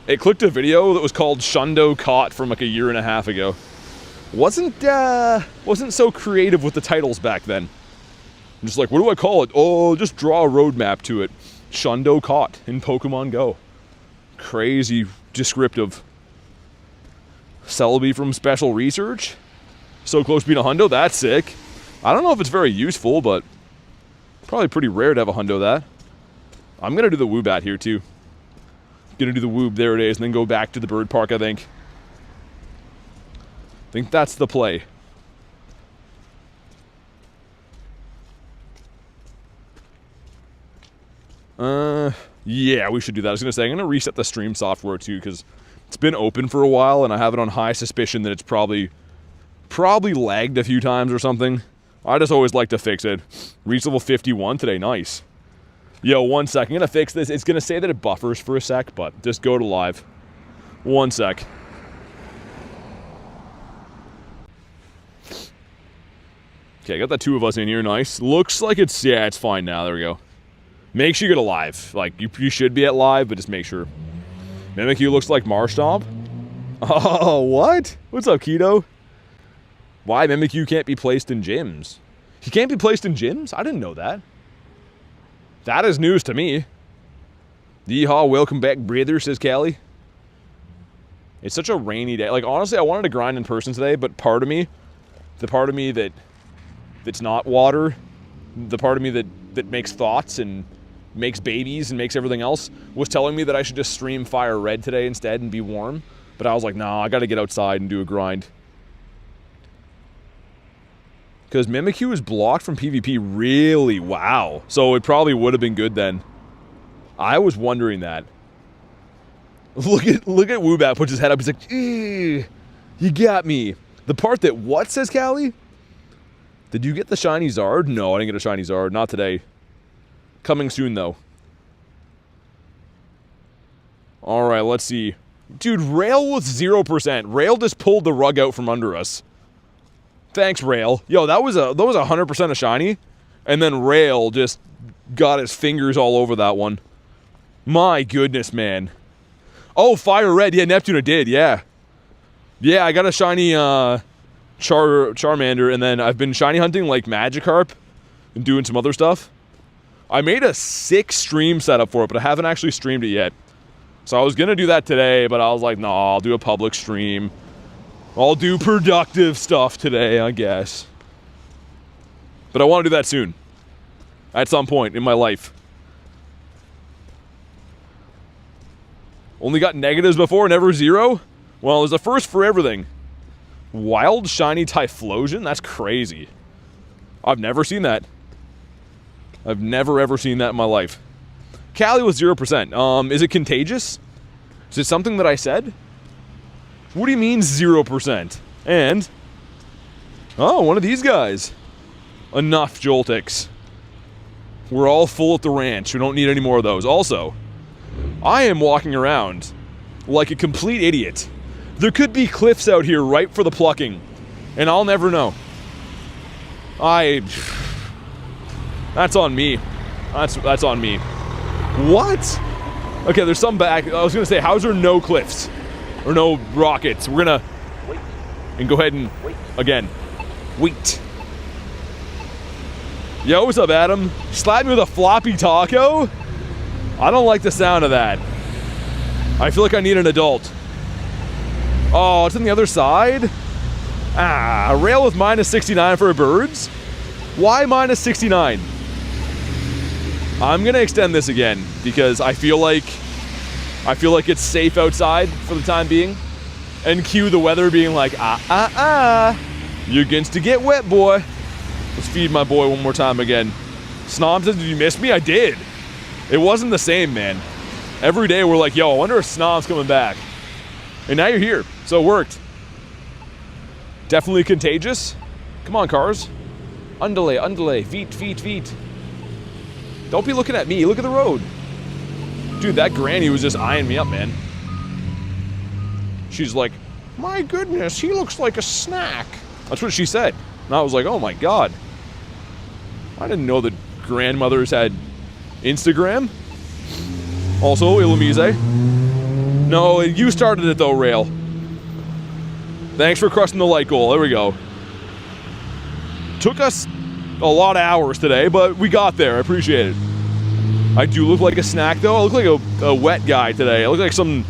It clicked a video that was called Shundo Caught from like a year and a half ago. Wasn't so creative with the titles back then. I'm just like, what do I call it? Oh, just draw a roadmap to it. Shundo Caught in Pokemon GO. Crazy descriptive. Celebi from Special Research. So close to being a hundo, that's sick. I don't know if it's very useful, but probably pretty rare to have a hundo that. I'm gonna do the Woobat here too. Gonna do the Woob, there it is, and then go back to the bird park, I think. I think that's the play. Yeah, we should do that. I was gonna say, I'm gonna reset the stream software too, because it's been open for a while, and I have it on high suspicion that it's probably lagged a few times or something. I just always like to fix it. Reached level 51 today, nice. Yo, 1 sec, I'm gonna fix this. It's gonna say that it buffers for a sec, but just go to live. 1 sec. Okay, I got the two of us in here, nice. Looks like it's, yeah, it's fine now, there we go. Make sure you go to live. Like, you should be at live, but just make sure. Mimikyu looks like Marshtomp. Oh, what? What's up, Keto? Why Mimikyu can't be placed in gyms? He can't be placed in gyms? I didn't know that. That is news to me. Yeehaw, welcome back, brother, says Callie. It's such a rainy day. Like, honestly, I wanted to grind in person today, but part of me, the part of me that's not water, the part of me that makes thoughts and makes babies and makes everything else, was telling me that I should just stream Fire Red today instead and be warm. But I was like, nah, I gotta get outside and do a grind. Because Mimikyu is blocked from PvP, really? Wow. So it probably would have been good then. I was wondering that. Look at Woobat puts his head up, he's like, you got me. The part that what, says Callie? Did you get the shiny Zard? No, I didn't get a shiny Zard, not today. Coming soon, though. Alright, let's see. Dude, Rail was 0%. Rail just pulled the rug out from under us. Thanks, Rail. Yo, that was 100% a shiny. And then Rail just got his fingers all over that one. My goodness, man. Oh, Fire Red. Yeah, Neptune did, yeah. Yeah, I got a shiny Charmander, and then I've been shiny hunting like Magikarp and doing some other stuff. I made a sick stream setup for it, but I haven't actually streamed it yet. So I was going to do that today, but I was like, nah, I'll do a public stream. I'll do productive stuff today, I guess. But I want to do that soon. At some point in my life. Only got negatives before, never zero? Well, it was the first for everything. Wild shiny Typhlosion? That's crazy. I've never seen that. I've never ever seen that in my life. Callie was 0%. Is it contagious? Is it something that I said? What do you mean 0%? And... oh, one of these guys. Enough, Joltix. We're all full at the ranch. We don't need any more of those. Also, I am walking around like a complete idiot. There could be cliffs out here ripe for the plucking, and I'll never know. That's on me. That's on me. What? Okay, there's some back. I was gonna say, how's there no cliffs? Or no rockets? We're gonna wait. And go ahead and wait. Again. Wait. Yo, what's up, Adam? Slap me with a floppy taco? I don't like the sound of that. I feel like I need an adult. Oh, it's on the other side? Ah, a rail with minus 69 for birds? Why minus 69? I'm gonna extend this again because I feel like it's safe outside for the time being. And cue the weather being like, you're against to get wet, boy. Let's feed my boy one more time again. Snom says, did you miss me? I did. It wasn't the same, man. Every day we're like, yo, I wonder if Snom's coming back. And now you're here, so it worked. Definitely contagious. Come on, cars. Undulate, undulate, feet. Don't be looking at me, look at the road. Dude, that granny was just eyeing me up, man. She's like, my goodness, he looks like a snack. That's what she said. And I was like, oh my god. I didn't know that grandmothers had Instagram. Also, Illumise. No, you started it though, Rail. Thanks for crushing the light goal. There we go. Took us a lot of hours today, but we got there. I appreciate it. I do look like a snack though. I look like a wet guy today. I look like some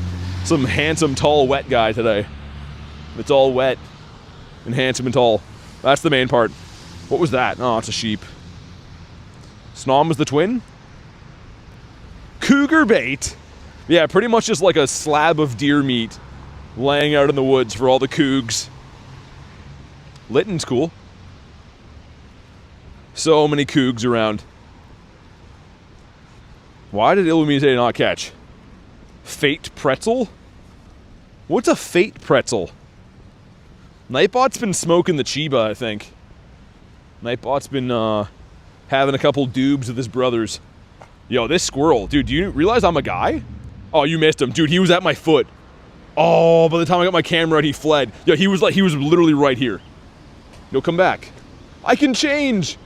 handsome, tall, wet guy today. It's all wet and handsome and tall. That's the main part. What was that? Oh, it's a sheep. Snom was the twin? Cougar bait? Yeah, pretty much just like a slab of deer meat laying out in the woods for all the cougs. Litton's cool. So many cougs around. Why did Illumise not catch? Fate pretzel? What's a fate pretzel? Nightbot's been smoking the Chiba, I think. Nightbot's been having a couple doobs with his brothers. Yo, this squirrel. Dude, do you realize I'm a guy? Oh, you missed him. Dude, he was at my foot. Oh, by the time I got my camera out, he fled. Yo, he was literally right here. No, come back. I can change.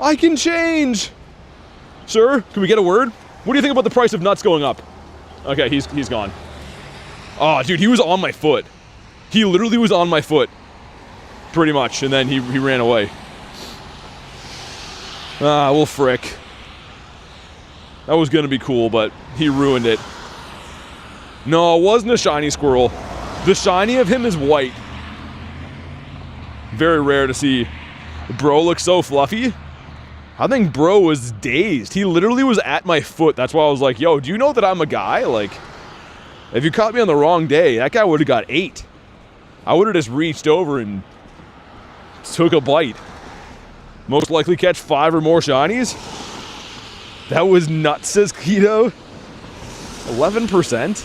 I can change. Sir, can we get a word? What do you think about the price of nuts going up? Okay, he's gone. Oh, dude, he was on my foot. He literally was on my foot. Pretty much, and then he ran away. Ah, well, frick. That was gonna be cool, but he ruined it. No, it wasn't a shiny squirrel. The shiny of him is white. Very rare to see. Bro looks so fluffy. I think bro was dazed. He literally was at my foot. That's why I was like, yo, do you know that I'm a guy? Like, if you caught me on the wrong day, that guy would have got 8. I would have just reached over and took a bite. Most likely catch 5 or more shinies. That was nuts, says Keto. 11%?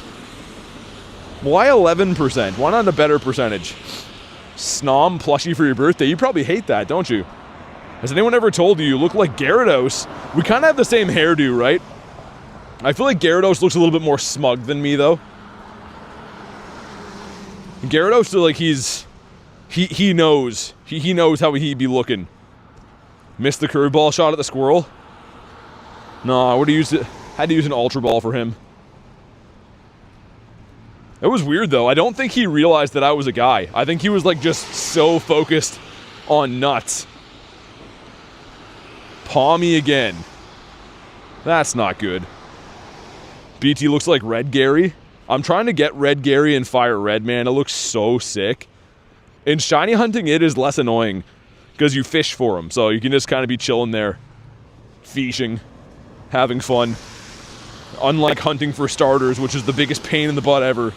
Why 11%? Why not a better percentage? Snom plushie for your birthday? You probably hate that, don't you? Has anyone ever told you look like Gyarados? We kind of have the same hairdo, right? I feel like Gyarados looks a little bit more smug than me, though. Gyarados, like, he knows. He knows how he'd be looking. Missed the curveball shot at the squirrel. No, I would have used it. Had to use an Ultra Ball for him. It was weird, though. I don't think he realized that I was a guy. I think he was, like, just so focused on nuts. Palmy again. That's not good. BT looks like Red Gary. I'm trying to get Red Gary and Fire Red, man. It looks so sick. In shiny hunting, it is less annoying because you fish for them. So you can just kind of be chilling there, fishing, having fun. Unlike hunting for starters, which is the biggest pain in the butt ever.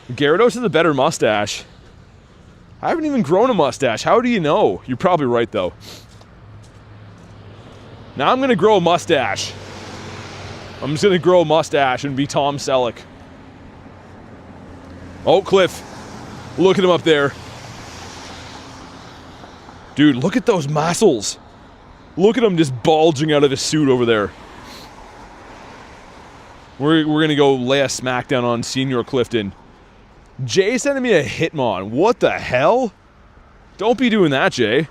Gyarados has a better mustache. I haven't even grown a mustache. How do you know? You're probably right, though. Now I'm going to grow a mustache. I'm just going to grow a mustache and be Tom Selleck. Oh, Cliff. Look at him up there. Dude, look at those muscles. Look at him just bulging out of his suit over there. We're going to go lay a smackdown on Senior Clifton. Jay sending me a Hitmon. What the hell? Don't be doing that, Jay.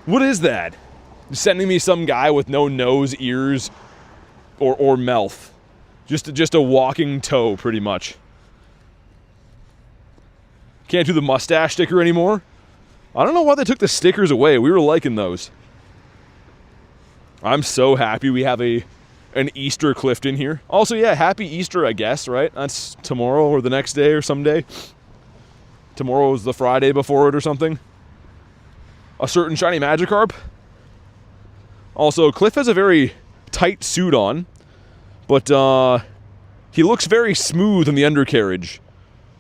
What is that? Sending me some guy with no nose, ears, or mouth. Just a walking toe, pretty much. Can't do the mustache sticker anymore. I don't know why they took the stickers away. We were liking those. I'm so happy we have an Easter Clifton here. Also, yeah, happy Easter, I guess, right? That's tomorrow or the next day or someday. Tomorrow is the Friday before it or something. A certain shiny Magikarp. Also, Cliff has a very tight suit on, but he looks very smooth in the undercarriage.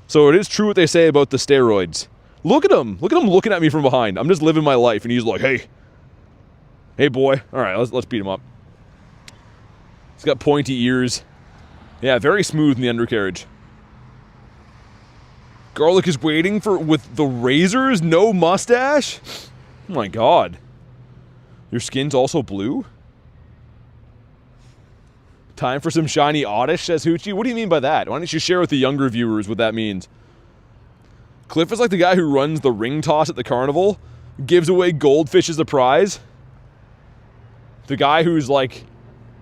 So it is true what they say about the steroids. Look at him. Look at him looking at me from behind. I'm just living my life, and he's like, hey. Hey, boy. All right, let's beat him up. He's got pointy ears. Yeah, very smooth in the undercarriage. Garlic is waiting with the razors, no mustache? Oh my god. Your skin's also blue? Time for some shiny oddish, says Hoochie. What do you mean by that? Why don't you share with the younger viewers what that means? Cliff is like the guy who runs the ring toss at the carnival, gives away goldfish as a prize. The guy who's like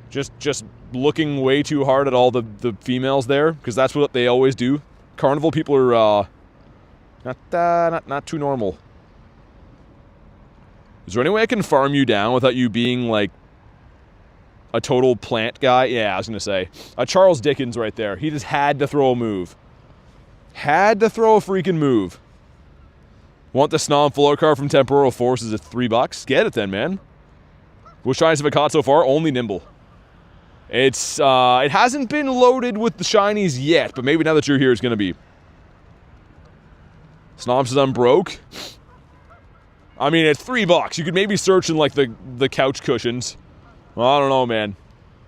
just looking way too hard at all the females there, because that's what they always do. Carnival people are not too normal. Is there any way I can farm you down without you being like a total plant guy? Yeah, I was gonna say a Charles Dickens right there. He just had to throw a move. Had to throw a freaking move. Want the Snom Fuller card from Temporal Forces at $3? Get it then, man. Which shinies have I caught so far? Only Nimble. It hasn't been loaded with the shinies yet, but maybe now that you're here, it's gonna be. Snom says I'm broke. I mean, it's $3. You could maybe search in like the couch cushions. Well, I don't know, man.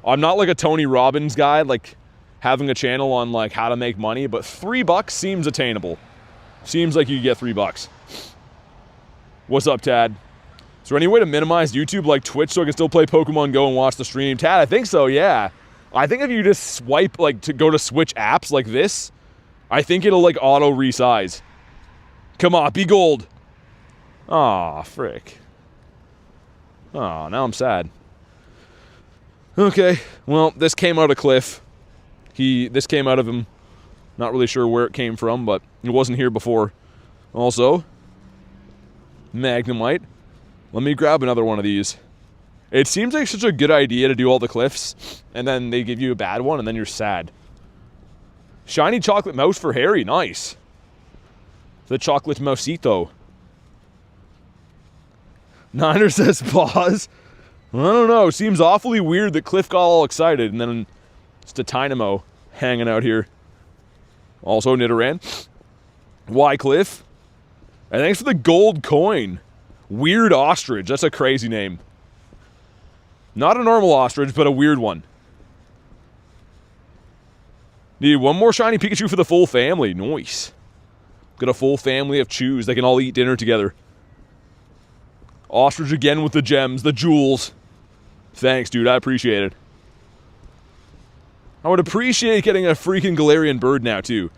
I'm not like a Tony Robbins guy, like having a channel on like how to make money, but $3 seems attainable. Seems like you could get $3. What's up, Tad? Is there any way to minimize YouTube like Twitch so I can still play Pokemon GO and watch the stream? Tad, I think so, yeah. I think if you just swipe, like, to go to Switch apps like this, I think it'll, like, auto-resize. Come on, be gold. Aw, frick. Aw, now I'm sad. Okay, well, this came out of Cliff. This came out of him. Not really sure where it came from, but it wasn't here before. Also, Magnemite. Let me grab another one of these. It seems like such a good idea to do all the Cliffs, and then they give you a bad one, and then you're sad. Shiny chocolate mouse for Harry. Nice. The chocolate mousito. Niner says pause. I don't know. Seems awfully weird that Cliff got all excited, and then just a Dynamo hanging out here. Also Nidoran. Why Cliff? And thanks for the gold coin. Weird ostrich. That's a crazy name. Not a normal ostrich, but a weird one. Need one more shiny Pikachu for the full family. Nice. Got a full family of chews. They can all eat dinner together. Ostrich again with the gems, the jewels. Thanks, dude. I appreciate it. I would appreciate getting a freaking Galarian bird now, too.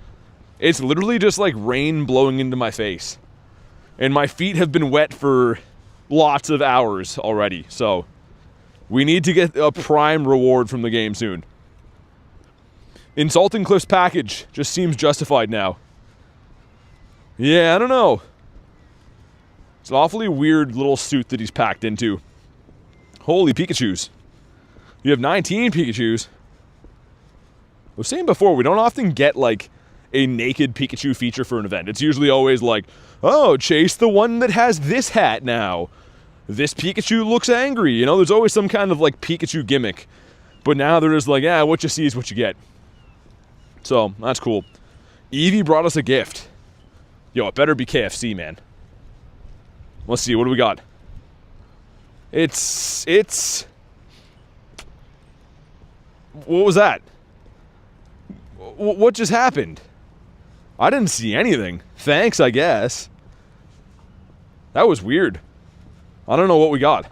It's literally just like rain blowing into my face. And my feet have been wet for lots of hours already, so we need to get a prime reward from the game soon. Insulting Cliff's package just seems justified now. Yeah, I don't know. It's an awfully weird little suit that he's packed into. Holy Pikachus. You have 19 Pikachus. I was saying before, we don't often get, like, a naked Pikachu feature for an event. It's usually always like, oh, chase the one that has this hat now. This Pikachu looks angry. You know, there's always some kind of, like, Pikachu gimmick. But now they're just like, yeah, what you see is what you get. So, that's cool. Eevee brought us a gift. Yo, it better be KFC, man. Let's see, what do we got? It's... What was that? What just happened? I didn't see anything. Thanks, I guess. That was weird. I don't know what we got.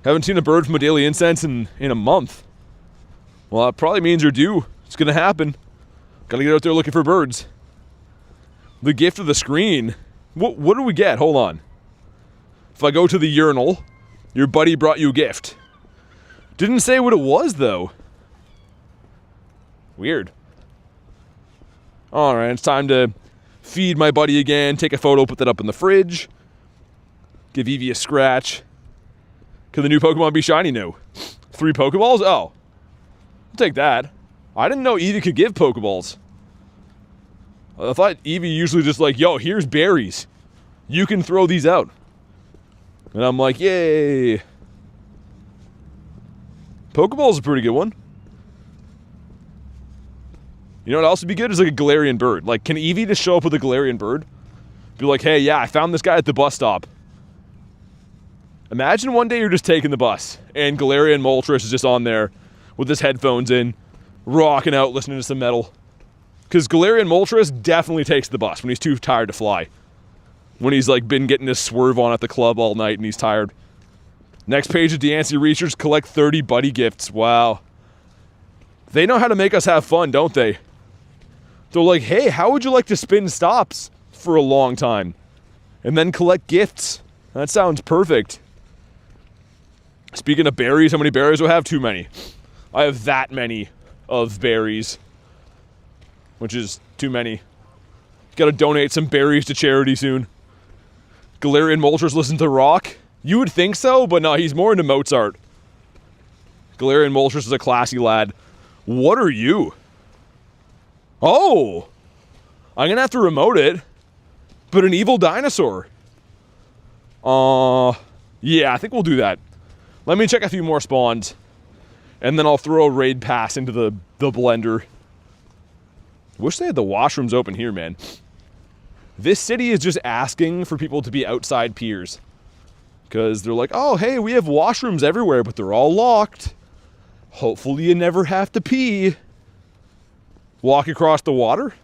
Haven't seen a bird from a Daily Incense in a month. Well, that probably means you're due. It's gonna happen. Gotta get out there looking for birds. The gift of the screen. What do we get? Hold on. If I go to the urinal, your buddy brought you a gift. Didn't say what it was, though. Weird. Alright, it's time to feed my buddy again, take a photo, put that up in the fridge. Give Eevee a scratch. Could the new Pokemon be shiny? No. 3 Pokeballs? Oh. I'll take that. I didn't know Eevee could give Pokeballs. I thought Eevee usually just like, yo, here's berries. You can throw these out. And I'm like, yay. Pokeball's a pretty good one. You know what else would be good? Is like a Galarian bird. Like, can Eevee just show up with a Galarian bird? Be like, hey, yeah, I found this guy at the bus stop. Imagine one day you're just taking the bus, and Galarian Moltres is just on there, with his headphones in, rocking out, listening to some metal. Because Galarian Moltres definitely takes the bus when he's too tired to fly. When he's like been getting his swerve on at the club all night and he's tired. Next page of Deancey Research, collect 30 buddy gifts. Wow. They know how to make us have fun, don't they? They're like, hey, how would you like to spin stops for a long time? And then collect gifts. That sounds perfect. Speaking of berries, how many berries do I have? Too many. I have that many of berries. Which is too many. Gotta donate some berries to charity soon. Galarian Moltres listen to rock? You would think so, but no, he's more into Mozart. Galarian Moltres is a classy lad. What are you? Oh! I'm gonna have to remote it. But an evil dinosaur. Yeah, I think we'll do that. Let me check a few more spawns. And then I'll throw a raid pass into the blender. Wish they had the washrooms open here, man. This city is just asking for people to be outside peers. Because they're like, oh, hey, we have washrooms everywhere, but they're all locked. Hopefully you never have to pee. Walk across the water?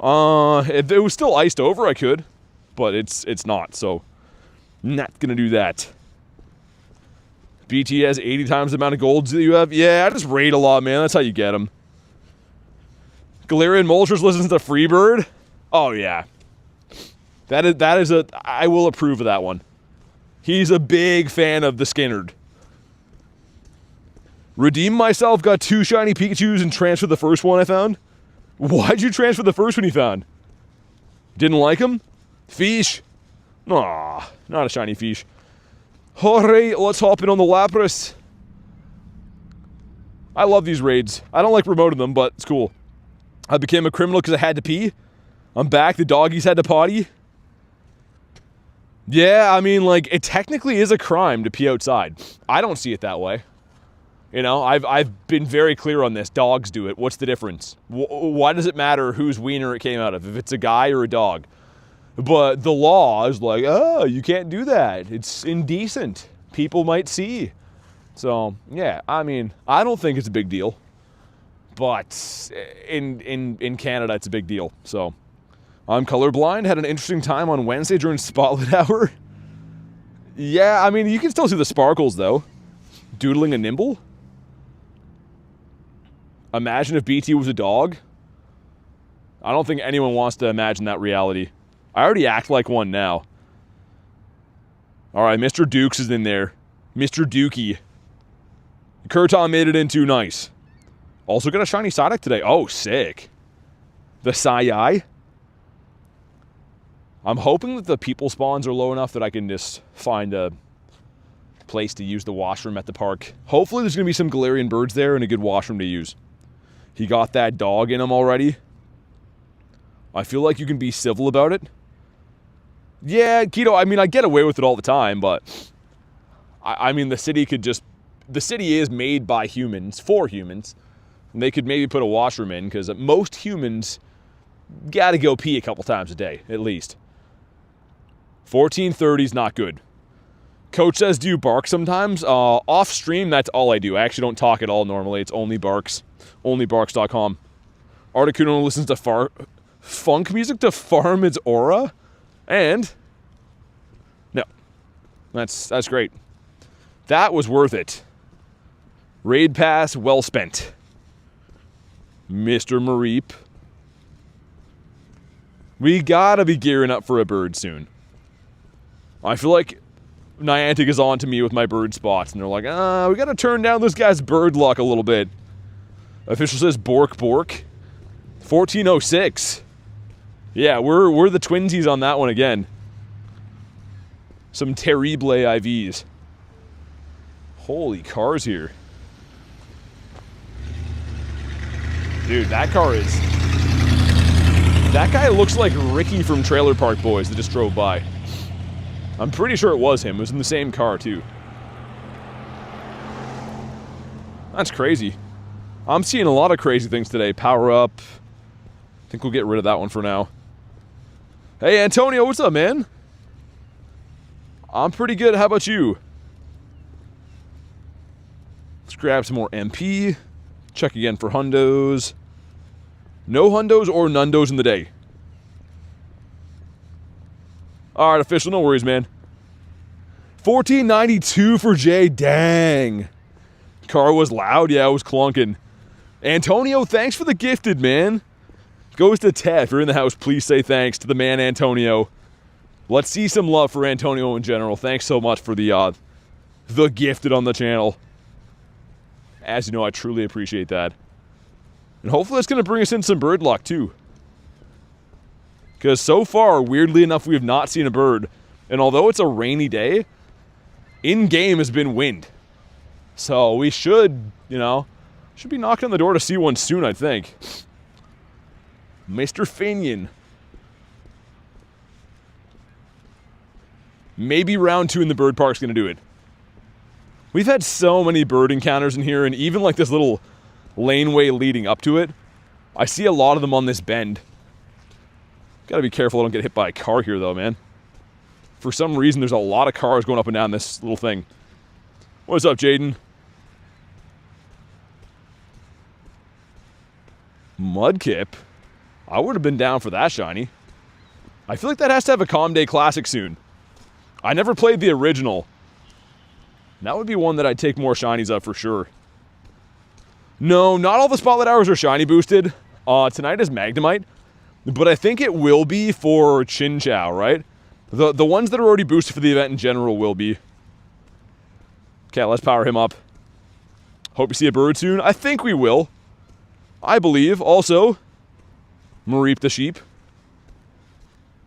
If it was still iced over, I could. But it's not, so not gonna do that. BT has 80 times the amount of golds that you have. Yeah, I just raid a lot, man. That's how you get them. Galarian Moltres listens to Freebird. Oh, yeah. That is a... I will approve of that one. He's a big fan of the Skinnerd. Redeem myself, got 2 shiny Pikachus and transferred the first one I found. Why'd you transfer the first one you found? Didn't like him? Fish. Aw, not a shiny fish. Alright, let's hop in on the Lapras. I love these raids. I don't like remoting them, but it's cool. I became a criminal because I had to pee. I'm back. The doggies had to potty. Yeah, I mean, like, it technically is a crime to pee outside. I don't see it that way. You know, I've been very clear on this. Dogs do it. What's the difference? Why does it matter whose wiener it came out of, if it's a guy or a dog? But the law is like, oh, you can't do that. It's indecent. People might see. So, yeah, I mean, I don't think it's a big deal. But in Canada, it's a big deal. So, I'm colorblind. Had an interesting time on Wednesday during Spotlight Hour. Yeah, I mean, you can still see the sparkles, though. Doodling a nimble. Imagine if BT was a dog. I don't think anyone wants to imagine that reality. I already act like one now. Alright, Mr. Dukes is in there. Mr. Dookie. Kurton made it in too nice. Also got a shiny Psyduck today. Oh, sick. The Psy-Eye. I'm hoping that the people spawns are low enough that I can just find a place to use the washroom at the park. Hopefully there's going to be some Galarian Birds there and a good washroom to use. He got that dog in him already. I feel like you can be civil about it. Yeah, Keto, I mean, I get away with it all the time, but... I mean, the city could just... The city is made by humans, for humans. And they could maybe put a washroom in, because most humans gotta go pee a couple times a day, at least. 14:30 is not good. Coach says, do you bark sometimes? Off stream, that's all I do. I actually don't talk at all normally. It's only barks. Onlybarks.com. Articuno listens to funk music to farm its aura? And... No. That's great. That was worth it. Raid pass, well spent. Mr. Mareep. We gotta be gearing up for a bird soon. I feel like Niantic is on to me with my bird spots, and they're like, we gotta turn down this guy's bird luck a little bit. Official says Bork Bork. 1406. Yeah, we're the twinsies on that one again. Some terrible IVs. Holy cars here. Dude, that car is... That guy looks like Ricky from Trailer Park Boys that just drove by. I'm pretty sure it was him. It was in the same car, too. That's crazy. I'm seeing a lot of crazy things today. Power up. I think we'll get rid of that one for now. Hey, Antonio, what's up, man? I'm pretty good. How about you? Let's grab some more MP. Check again for hundos. No hundos or nundos in the day. Alright, official, no worries, man. 1492 for Jay. Dang. Car was loud. Yeah, it was clunking. Antonio, thanks for the gifted, man. Goes to Ted. If you're in the house, please say thanks to the man Antonio. Let's see some love for Antonio in general. Thanks so much for the gifted on the channel. As you know, I truly appreciate that. And hopefully that's going to bring us in some bird luck, too. Because so far, weirdly enough, we have not seen a bird. And although it's a rainy day, in-game has been wind. So we should, you know, should be knocking on the door to see one soon, I think. Mr. Finian. Maybe round 2 in the bird park's going to do it. We've had so many bird encounters in here, and even like this little laneway leading up to it, I see a lot of them on this bend. Gotta be careful I don't get hit by a car here, though, man. For some reason, there's a lot of cars going up and down this little thing. What's up, Jaden? Mudkip? I would have been down for that shiny. I feel like that has to have a Calm Day Classic soon. I never played the original. That would be one that I'd take more shinies of for sure. No, not all the Spotlight Hours are shiny boosted. Tonight is Magnemite. But I think it will be for Chinchou, right? The ones that are already boosted for the event in general will be. Okay, let's power him up. Hope you see a bird soon. I think we will. I believe. Also, Mareep the sheep.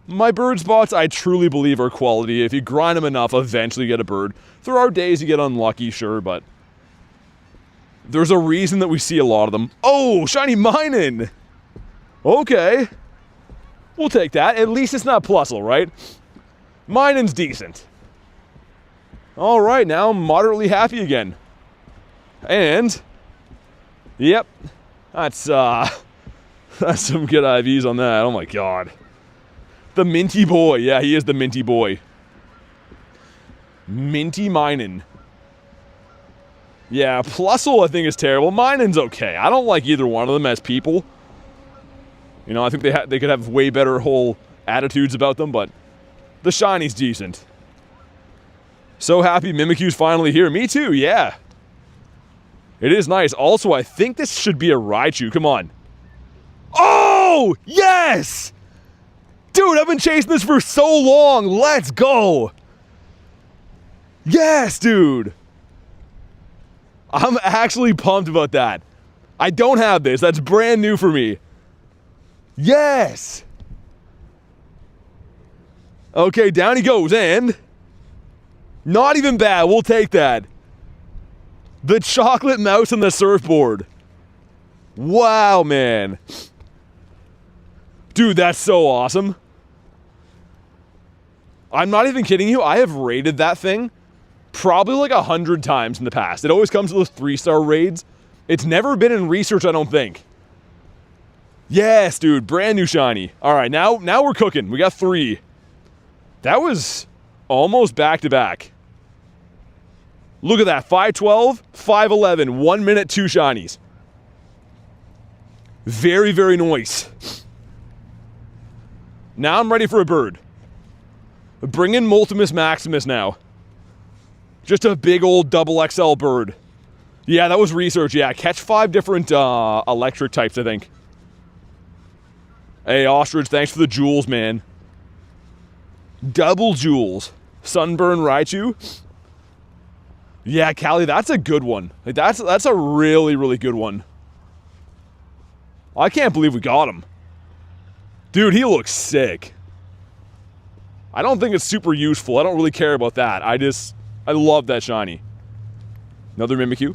My bird spots, I truly believe, are quality. If you grind them enough, eventually you get a bird. There are days you get unlucky, sure, but there's a reason that we see a lot of them. Oh, shiny Minun! Okay. We'll take that. At least it's not Plusle, right? Minun's decent. Alright, now I'm moderately happy again. And, yep, that's some good IVs on that. Oh my god. The Minty Boy. Yeah, he is the Minty Boy. Minty Minun. Yeah, Plusle I think is terrible. Minun's okay. I don't like either one of them as people. You know, I think they could have way better whole attitudes about them, but the shiny's decent. So happy Mimikyu's finally here. Me too, yeah. It is nice. Also, I think this should be a Raichu. Come on. Oh! Yes! Dude, I've been chasing this for so long. Let's go. Yes, dude. I'm actually pumped about that. I don't have this. That's brand new for me. Yes. Okay, down he goes, and not even bad. We'll take that. The chocolate mouse on the surfboard. Wow, man. Dude, that's so awesome. I'm not even kidding you. I have raided that thing probably like 100 times in the past. It always comes to those 3-star raids. It's never been in research, I don't think. Yes, dude. Brand new shiny. All right, now we're cooking. We got 3. That was almost back-to-back. Look at that. 512, 511, 1 minute, 2 shinies. Very, very nice. Now I'm ready for a bird. Bring in Multimus Maximus now. Just a big old double XL bird. Yeah, that was research. Yeah, catch 5 different electric types, I think. Hey, Ostrich, thanks for the jewels, man. Double jewels. Sunburn Raichu. Yeah, Callie, that's a good one. Like, that's a really, really good one. I can't believe we got him. Dude, he looks sick. I don't think it's super useful. I don't really care about that. I love that shiny. Another Mimikyu.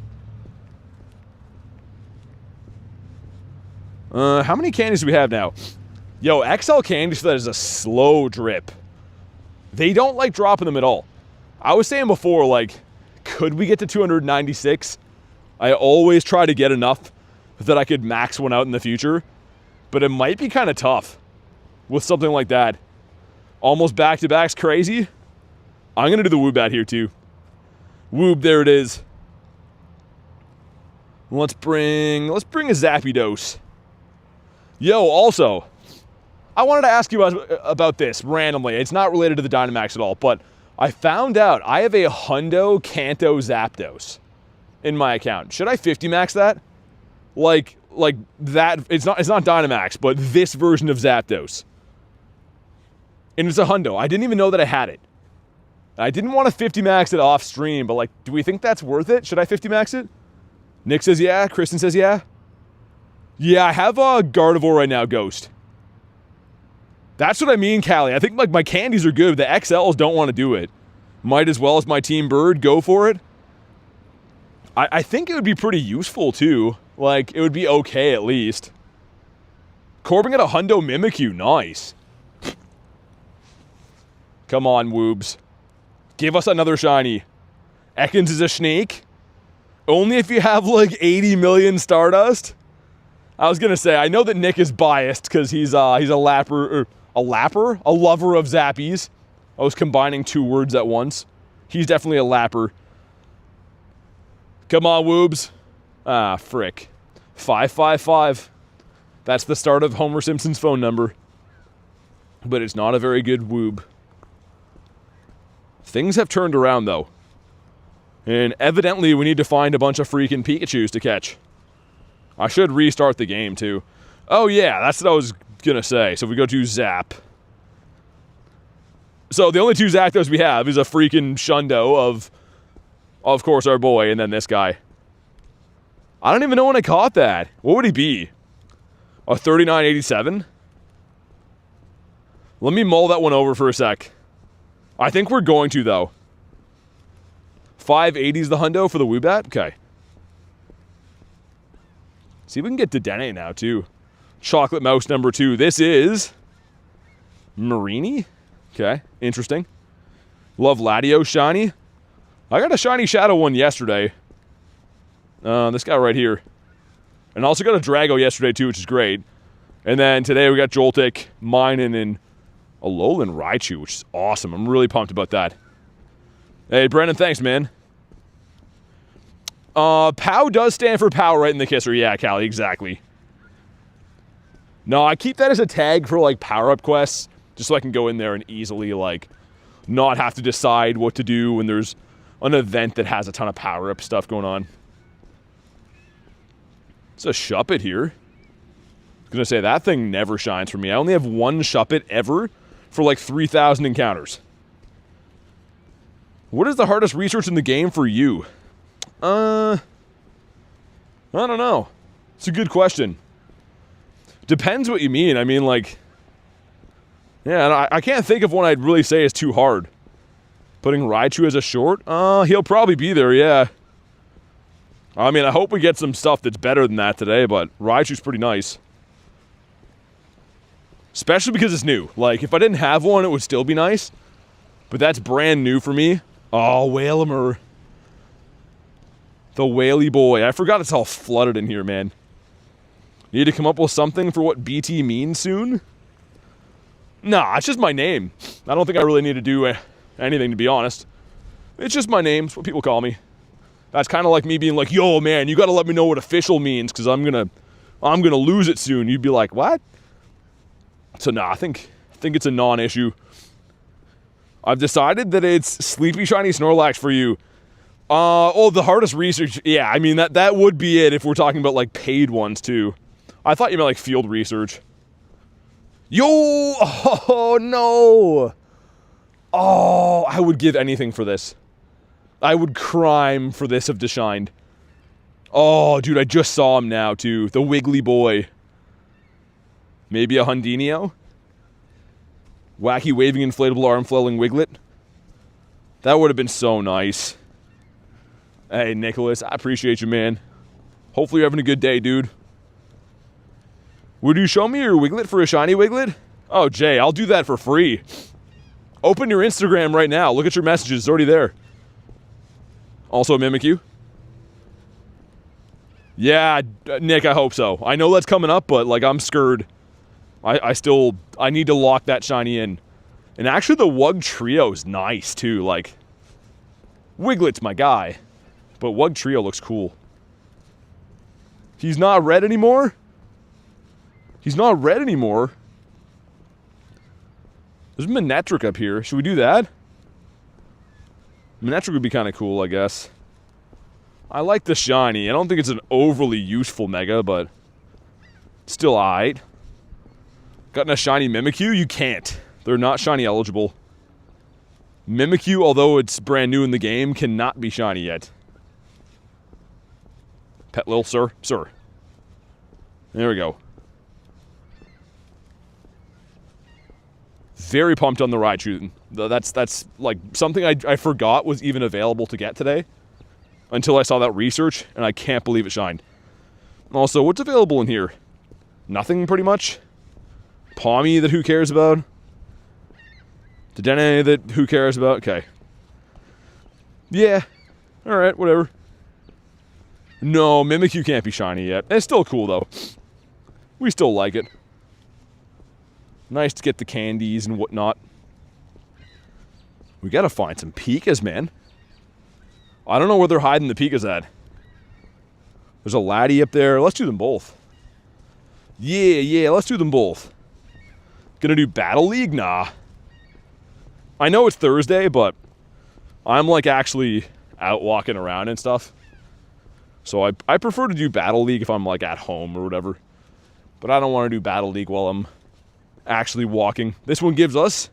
How many candies do we have now? Yo, XL candies for that is a slow drip. They don't like dropping them at all. I was saying before, like, could we get to 296? I always try to get enough that I could max one out in the future. But it might be kind of tough with something like that. Almost back-to-back's crazy. I'm going to do the Woobat here, too. Woob, there it is. Let's bring a Zapdos. Yo, also, I wanted to ask you about this randomly. It's not related to the Dynamax at all, but I found out I have a Hundo Kanto Zapdos in my account. Should I 50 max that? Like that, it's not Dynamax, but this version of Zapdos. And it's a Hundo. I didn't even know that I had it. I didn't want to 50 max it off stream, but like, do we think that's worth it? Should I 50 max it? Nick says yeah, Kristen says yeah. Yeah, I have a Gardevoir right now, Ghost. That's what I mean, Callie. I think like my candies are good, the XLs don't want to do it. Might as well as my Team Bird go for it. I think it would be pretty useful too. Like, it would be okay at least. Corbin got a Hundo Mimikyu, nice. Come on, Woobs. Give us another shiny. Ekans is a snake. Only if you have like 80 million Stardust. I was gonna say, I know that Nick is biased because he's a lapper, a lover of Zappies. I was combining two words at once. He's definitely a lapper. Come on, Woobs. Ah, frick. 555. That's the start of Homer Simpson's phone number. But it's not a very good Woob. Things have turned around, though. And evidently, we need to find a bunch of freaking Pikachus to catch. I should restart the game, too. Oh, yeah, that's what I was gonna say. So if we go to Zap. So the only two Zapdos we have is a freaking Shundo of course, our boy, and then this guy. I don't even know when I caught that. What would he be? A 3987? Let me mull that one over for a sec. I think we're going to, though. 580 is the hundo for the Woobat? Okay. See if we can get Dedenne now, too. Chocolate Mouse number 2. This is Marini? Okay, interesting. Love Latios shiny. I got a shiny Shadow one yesterday. This guy right here. And also got a Drago yesterday, too, which is great. And then today we got Joltik, Minun, and Alolan Raichu, which is awesome. I'm really pumped about that. Hey, Brennan, thanks, man. POW does stand for power right in the kisser. Yeah, Callie, exactly. No, I keep that as a tag for, like, power-up quests, just so I can go in there and easily, like, not have to decide what to do when there's an event that has a ton of power-up stuff going on. It's a Shuppet here. I was gonna say, that thing never shines for me. I only have one Shuppet ever for, like, 3,000 encounters. What is the hardest research in the game for you? I don't know. It's a good question. Depends what you mean. I mean, like... Yeah, I can't think of one I'd really say is too hard. Putting Raichu as a short? He'll probably be there, yeah. I mean, I hope we get some stuff that's better than that today, but Raichu's pretty nice. Especially because it's new. Like, if I didn't have one, it would still be nice. But that's brand new for me. Oh, Whalmer. The Whaley boy. I forgot it's all flooded in here, man. Need to come up with something for what BT means soon? Nah, it's just my name. I don't think I really need to do anything, to be honest. It's just my name. It's what people call me. That's kind of like me being like, yo, man, you got to let me know what official means, because I'm gonna lose it soon. You'd be like, what? So, nah, I think it's a non-issue. I've decided that it's Sleepy Shiny Snorlax for you. The hardest research. Yeah, I mean, that would be it if we're talking about, like, paid ones, too. I thought you meant, like, field research. Yo! Oh, no! Oh, I would give anything for this. I would crime for this if Deshined. Oh, dude, I just saw him now, too. The Wiggly boy. Maybe a Hundinio? Wacky waving inflatable arm flailing Wiglet? That would have been so nice. Hey, Nicholas, I appreciate you, man. Hopefully you're having a good day, dude. Would you show me your Wiglet for a shiny Wiglet? Oh, Jay, I'll do that for free. Open your Instagram right now. Look at your messages. It's already there. Also a Mimikyu? Yeah, Nick, I hope so. I know that's coming up, but, like, I'm scared. I need to lock that shiny in. And actually, the Wug Trio is nice, too. Like, Wiglet's my guy. But Wug Trio looks cool. He's not red anymore? He's not red anymore. There's Manectric up here. Should we do that? Manectric would be kind of cool, I guess. I like the shiny. I don't think it's an overly useful mega, but still alright. Gotten a shiny Mimikyu? You can't. They're not shiny eligible. Mimikyu, although it's brand new in the game, cannot be shiny yet. Pet Lil, sir. Sir. There we go. Very pumped on the Raichu. That's like something I forgot was even available to get today. Until I saw that research, and I can't believe it shined. Also, what's available in here? Nothing, pretty much. Pawmi that who cares about? Dedenne that who cares about? Okay. Yeah. Alright, whatever. No, Mimikyu can't be shiny yet. It's still cool, though. We still like it. Nice to get the candies and whatnot. We gotta find some Pikas, man. I don't know where they're hiding the Pikas at. There's a laddie up there. Let's do them both. Yeah, let's do them both. Gonna do Battle League? Nah. I know it's Thursday, but I'm like actually out walking around and stuff. So I prefer to do Battle League if I'm like at home or whatever. But I don't want to do Battle League while I'm actually walking. This one gives us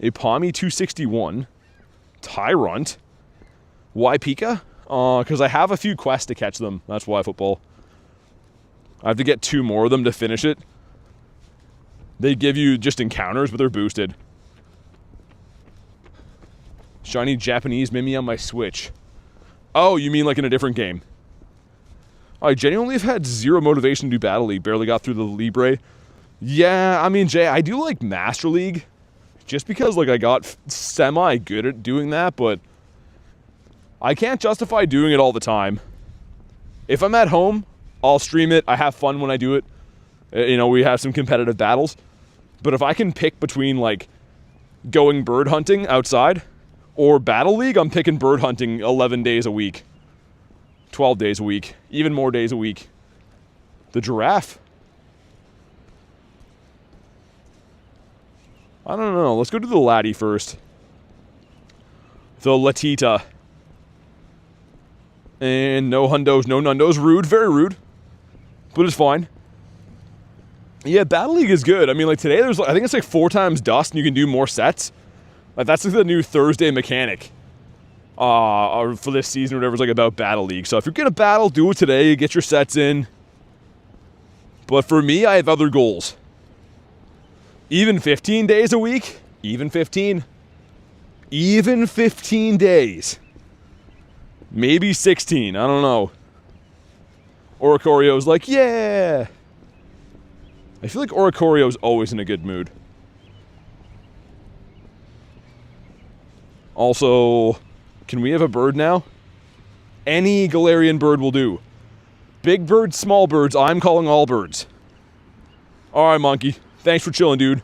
a Pawmi 261, Tyrant. Why Pika? Because I have a few quests to catch them. That's why football. I have to get 2 more of them to finish it. They give you just encounters, but they're boosted. Shiny Japanese Mimi on my Switch. Oh, you mean like in a different game? I genuinely have had 0 motivation to do Battle League. Barely got through the Libre. Yeah, I mean, Jay, I do like Master League. Just because, like, I got semi-good at doing that, but I can't justify doing it all the time. If I'm at home, I'll stream it. I have fun when I do it. You know, we have some competitive battles. But if I can pick between, like, going bird hunting outside or Battle League, I'm picking bird hunting 11 days a week. 12 days a week. Even more days a week. The giraffe. I don't know. Let's go to the laddie first. The Latita. And no hundos, no nundos. Rude, very rude. But it's fine. Yeah, Battle League is good. I mean, like today, I think it's like 4 times dust and you can do more sets. Like that's like the new Thursday mechanic. For this season or whatever, it's like about Battle League. So if you're gonna battle, do it today. Get your sets in. But for me, I have other goals. Even 15 days a week? Even 15? Even 15 days. Maybe 16, I don't know. Oricorio's like, yeah! I feel like Oricorio's always in a good mood. Also, can we have a bird now? Any Galarian bird will do. Big birds, small birds, I'm calling all birds. Alright, monkey. Thanks for chilling, dude.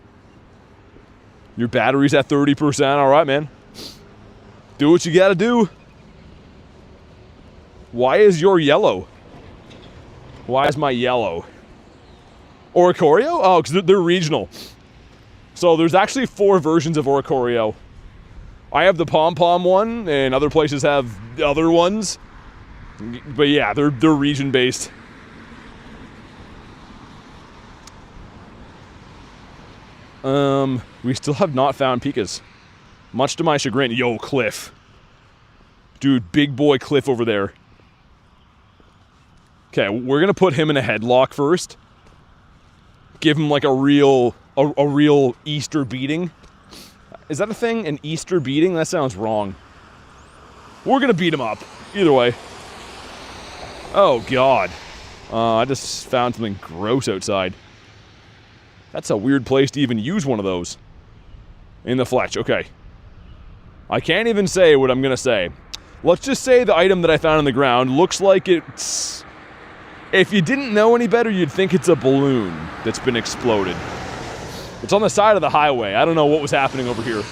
Your battery's at 30%. Alright, man. Do what you gotta do. Why is your yellow? Why is my yellow? Oricorio? Oh, because they're regional. So there's actually 4 versions of Oricorio. I have the pom-pom one, and other places have other ones. But yeah, they're region-based. We still have not found Pikas. Much to my chagrin. Yo, Cliff. Dude, big boy Cliff over there. Okay, we're gonna put him in a headlock first. Give him like a real Easter beating. Is that a thing? An Easter beating? That sounds wrong. We're gonna beat him up. Either way. Oh, God. I just found something gross outside. That's a weird place to even use one of those. In the Fletch, okay. I can't even say what I'm gonna say. Let's just say the item that I found on the ground looks like it's... If you didn't know any better, you'd think it's a balloon that's been exploded. It's on the side of the highway. I don't know what was happening over here.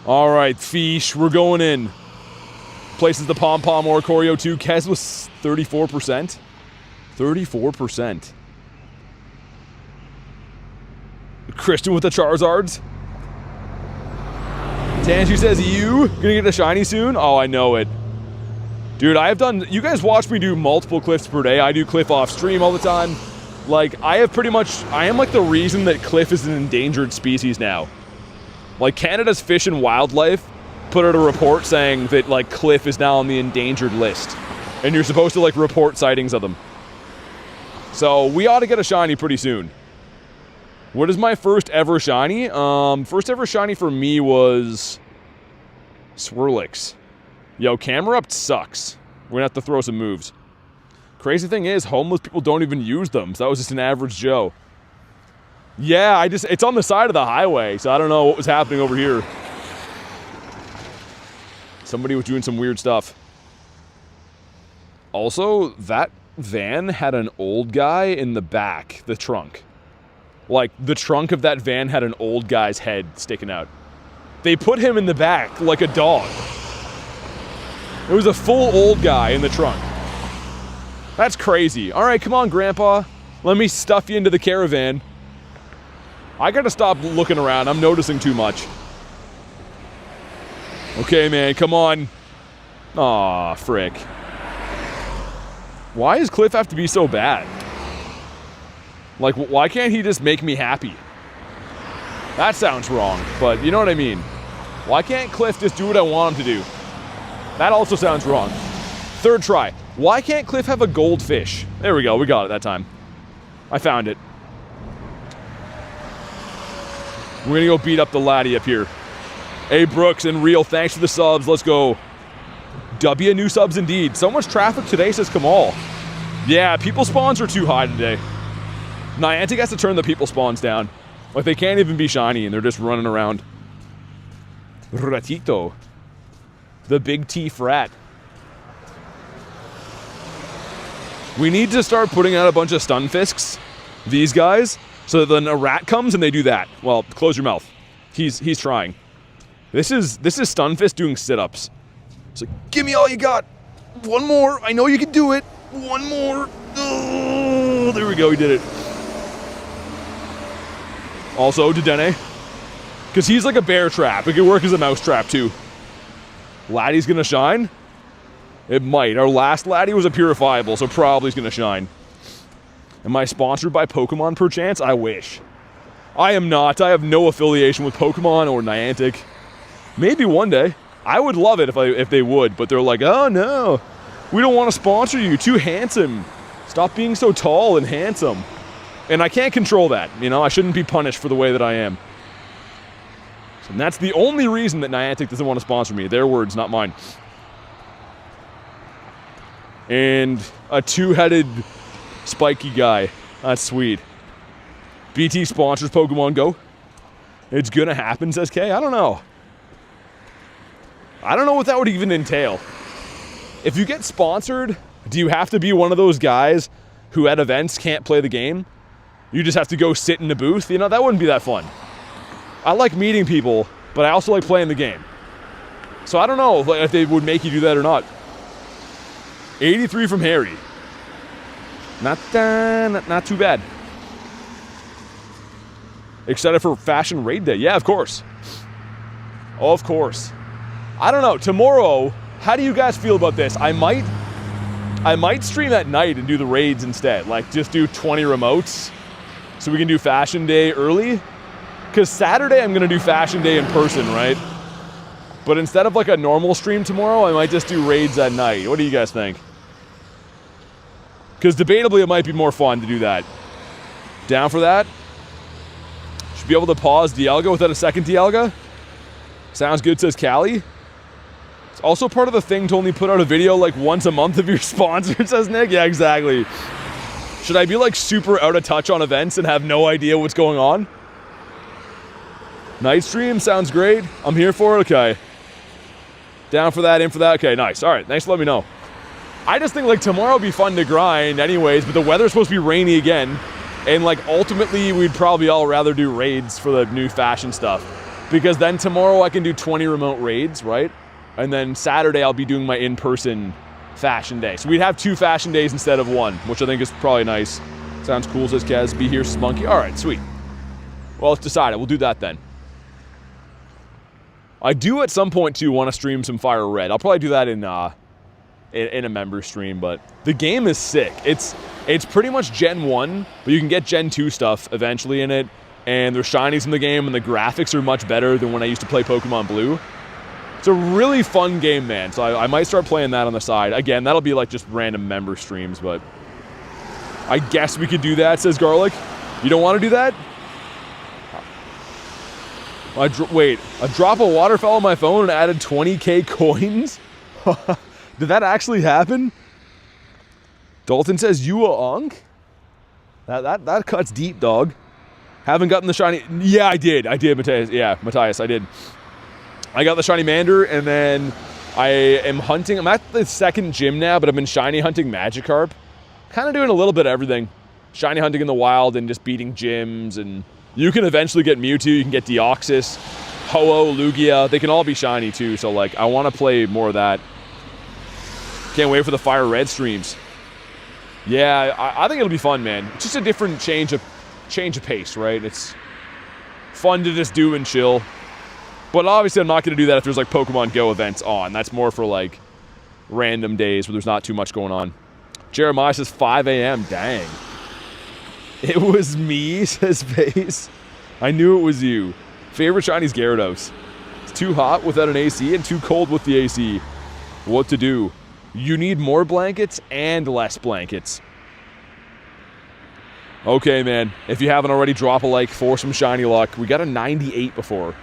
Alright, Fish, we're going in. Places the Pom-Pom or Choreo too. Kez was 34%. 34%. Christian with the Charizards. Tanji says, you gonna get a shiny soon? Oh, I know it. Dude, I have done, you guys watch me do multiple cliffs per day. I do cliff off stream all the time. Like, I am like the reason that cliff is an endangered species now. Like, Canada's Fish and Wildlife put out a report saying that, like, cliff is now on the endangered list. And you're supposed to, like, report sightings of them. So, we ought to get a shiny pretty soon. What is my first ever shiny? First ever shiny for me was Swirlix. Yo, camera up sucks. We're gonna have to throw some moves. Crazy thing is, homeless people don't even use them, so that was just an average Joe. Yeah, it's on the side of the highway, so I don't know what was happening over here. Somebody was doing some weird stuff. Also, that van had an old guy in the back, the trunk. Like, the trunk of that van had an old guy's head sticking out. They put him in the back like a dog. It was a full old guy in the trunk. That's crazy. All right, come on, Grandpa. Let me stuff you into the caravan. I gotta stop looking around. I'm noticing too much. Okay, man, come on. Aw, frick. Why does Cliff have to be so bad? Like, why can't he just make me happy? That sounds wrong, but you know what I mean. Why can't Cliff just do what I want him to do? That also sounds wrong. Third try. Why can't Cliff have a goldfish? There we go, we got it that time. I found it. We're gonna go beat up the laddie up here. Hey, Brooks and Real, thanks for the subs, let's go. W new subs indeed. So much traffic today, says Kamal. Yeah, people spawns are too high today. Niantic has to turn the people spawns down. Like, they can't even be shiny and they're just running around. Ratito. The big T frat. We need to start putting out a bunch of Stunfisks, these guys, so that then a rat comes and they do that. Well, close your mouth. He's trying. This is Stunfisk doing sit-ups. So give me all you got. One more. I know you can do it. One more. Oh, there we go. He did it. Also, Dedenne. Because he's like a bear trap. It could work as a mouse trap, too. Laddie's gonna shine? It might. Our last Laddie was a purifiable, so probably he's gonna shine. Am I sponsored by Pokemon, perchance? I wish. I am not. I have no affiliation with Pokemon or Niantic. Maybe one day. I would love it if they would, but they're like, oh no, we don't want to sponsor you. Too handsome. Stop being so tall and handsome. And I can't control that. You know, I shouldn't be punished for the way that I am. And that's the only reason that Niantic doesn't want to sponsor me. Their words, not mine. And a two-headed spiky guy. That's sweet. BT sponsors Pokemon Go. It's gonna happen, says K. I don't know. I don't know what that would even entail. If you get sponsored, do you have to be one of those guys who at events can't play the game? You just have to go sit in the booth? You know, that wouldn't be that fun. I like meeting people, but I also like playing the game. So I don't know if they would make you do that or not. 83 from Harry. Not too bad. Excited for Fashion Raid Day? Yeah, of course. Of course. I don't know. Tomorrow, how do you guys feel about this? I might stream at night and do the raids instead. Like, just do 20 remotes so we can do Fashion Day early. Because Saturday I'm going to do Fashion Day in person, right? But instead of like a normal stream tomorrow, I might just do raids at night. What do you guys think? Because debatably it might be more fun to do that. Down for that? Should be able to pause Dialga without a second Dialga? Sounds good, says Callie. It's also part of the thing to only put out a video like once a month of your sponsor, says Nick. Yeah, exactly. Should I be like super out of touch on events and have no idea what's going on? Night stream sounds great. I'm here for it. Okay. Down for that, in for that. Okay, nice. All right, thanks for letting me know. I just think like tomorrow will be fun to grind anyways, but the weather's supposed to be rainy again. And like ultimately we'd probably all rather do raids for the new fashion stuff. Because then tomorrow I can do 20 remote raids, right? And then Saturday, I'll be doing my in-person fashion day. So we'd have 2 fashion days instead of 1, which I think is probably nice. Sounds cool, says Kaz. Be here, Spunky. All right, sweet. Well, let's decide it. We'll do that then. I do at some point, too, want to stream some Fire Red. I'll probably do that in a member stream, but the game is sick. It's pretty much Gen 1, but you can get Gen 2 stuff eventually in it, and there's shinies in the game, and the graphics are much better than when I used to play Pokemon Blue. It's a really fun game, man, so I might start playing that on the side. Again, that'll be like just random member streams, but I guess we could do that, says Garlic. You don't want to do that? Wait, a drop of water fell on my phone and added 20k coins? Did that actually happen? Dalton says, you a onk? That cuts deep, dog. Haven't gotten the shiny... Yeah, I did, Matthias. Yeah, Matthias, I did. I got the shiny Mander, and then I am hunting... I'm at the 2nd gym now, but I've been shiny hunting Magikarp. Kind of doing a little bit of everything. Shiny hunting in the wild and just beating gyms, and you can eventually get Mewtwo, you can get Deoxys, Ho-Oh, Lugia. They can all be shiny, too, so, like, I want to play more of that. Can't wait for the Fire Red streams. Yeah, I think it'll be fun, man. It's just a different change of pace, right? It's fun to just do and chill. But obviously I'm not going to do that if there's like Pokemon GO events on. That's more for like random days where there's not too much going on. Jeremiah says 5 a.m. Dang. It was me, says Vase. I knew it was you. Favorite shinies Gyarados. It's too hot without an AC and too cold with the AC. What to do? You need more blankets and less blankets. Okay, man. If you haven't already, drop a like for some shiny luck. We got a 98 before.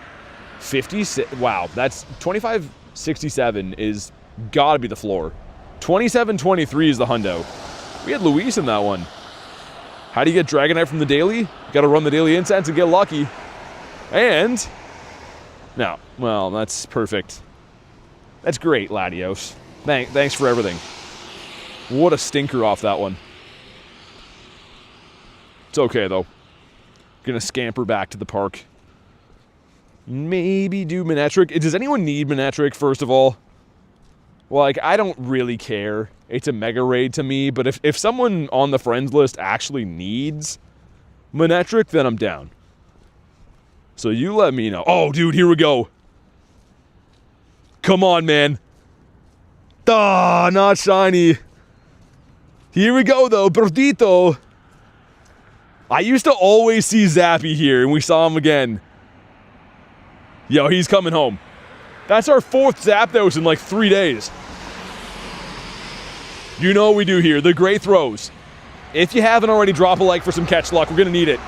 56. Wow, that's 2567 is gotta be the floor. 2723 is the hundo. We had Luis in that one. How do you get Dragonite from the daily? Gotta run the daily incense and get lucky. And... no. Well, that's perfect. That's great, Latios. Thanks for everything. What a stinker off that one. It's okay, though. Gonna scamper back to the park. Maybe do Manectric. Does anyone need Manectric, first of all? Well, like, I don't really care. It's a Mega Raid to me, but if someone on the friends list actually needs Manectric, then I'm down. So you let me know. Oh, dude, here we go. Come on, man. Ah, not shiny. Here we go, though. Perdito. I used to always see Zappy here, and we saw him again. Yo, he's coming home. That's our 4th Zapdos in like 3 days. You know what we do here. The great throws. If you haven't already, drop a like for some catch luck. We're going to need it.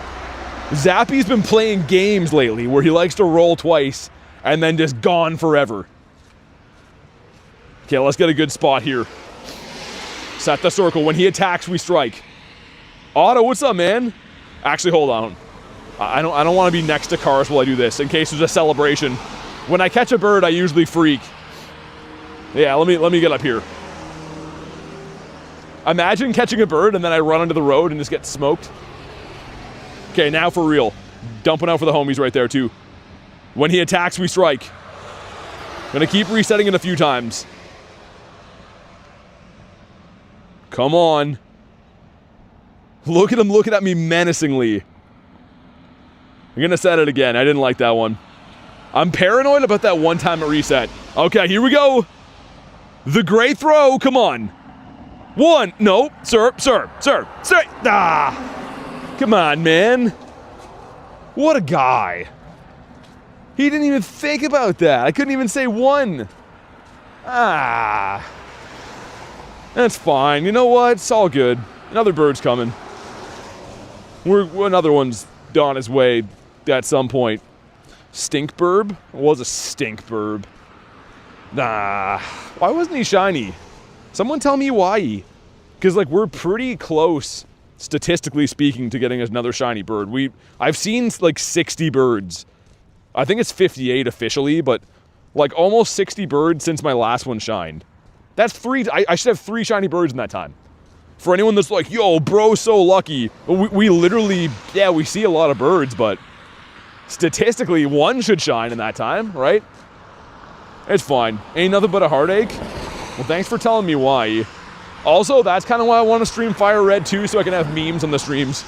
Zappy's been playing games lately where he likes to roll twice and then just gone forever. Okay, let's get a good spot here. Set the circle. When he attacks, we strike. Otto, what's up, man? Actually, hold on. I don't want to be next to cars while I do this, in case there's a celebration. When I catch a bird, I usually freak. Yeah, let me get up here. Imagine catching a bird and then I run onto the road and just get smoked. Okay, now for real. Dumping out for the homies right there, too. When he attacks, we strike. Gonna keep resetting it a few times. Come on. Look at him looking at me menacingly. I'm gonna set it again. I didn't like that one. I'm paranoid about that one time at reset. Okay, here we go. The great throw. Come on. One. No. Sir. Ah. Come on, man. What a guy. He didn't even think about that. I couldn't even say one. Ah. That's fine. You know what? It's all good. Another bird's coming. Another one's on his way at some point. Stink burb? It was a stink burb. Nah. Why wasn't he shiny? Someone tell me why. Because, like, we're pretty close, statistically speaking, to getting another shiny bird. I've seen, like, 60 birds. I think it's 58 officially, but, like, almost 60 birds since my last one shined. That's 3. I should have 3 shiny birds in that time. For anyone that's like, yo, bro, so lucky. We literally, yeah, we see a lot of birds, but statistically, 1 should shine in that time, right? It's fine. Ain't nothing but a heartache. Well, thanks for telling me why. Also, that's kind of why I want to stream Fire Red too, so I can have memes on the streams.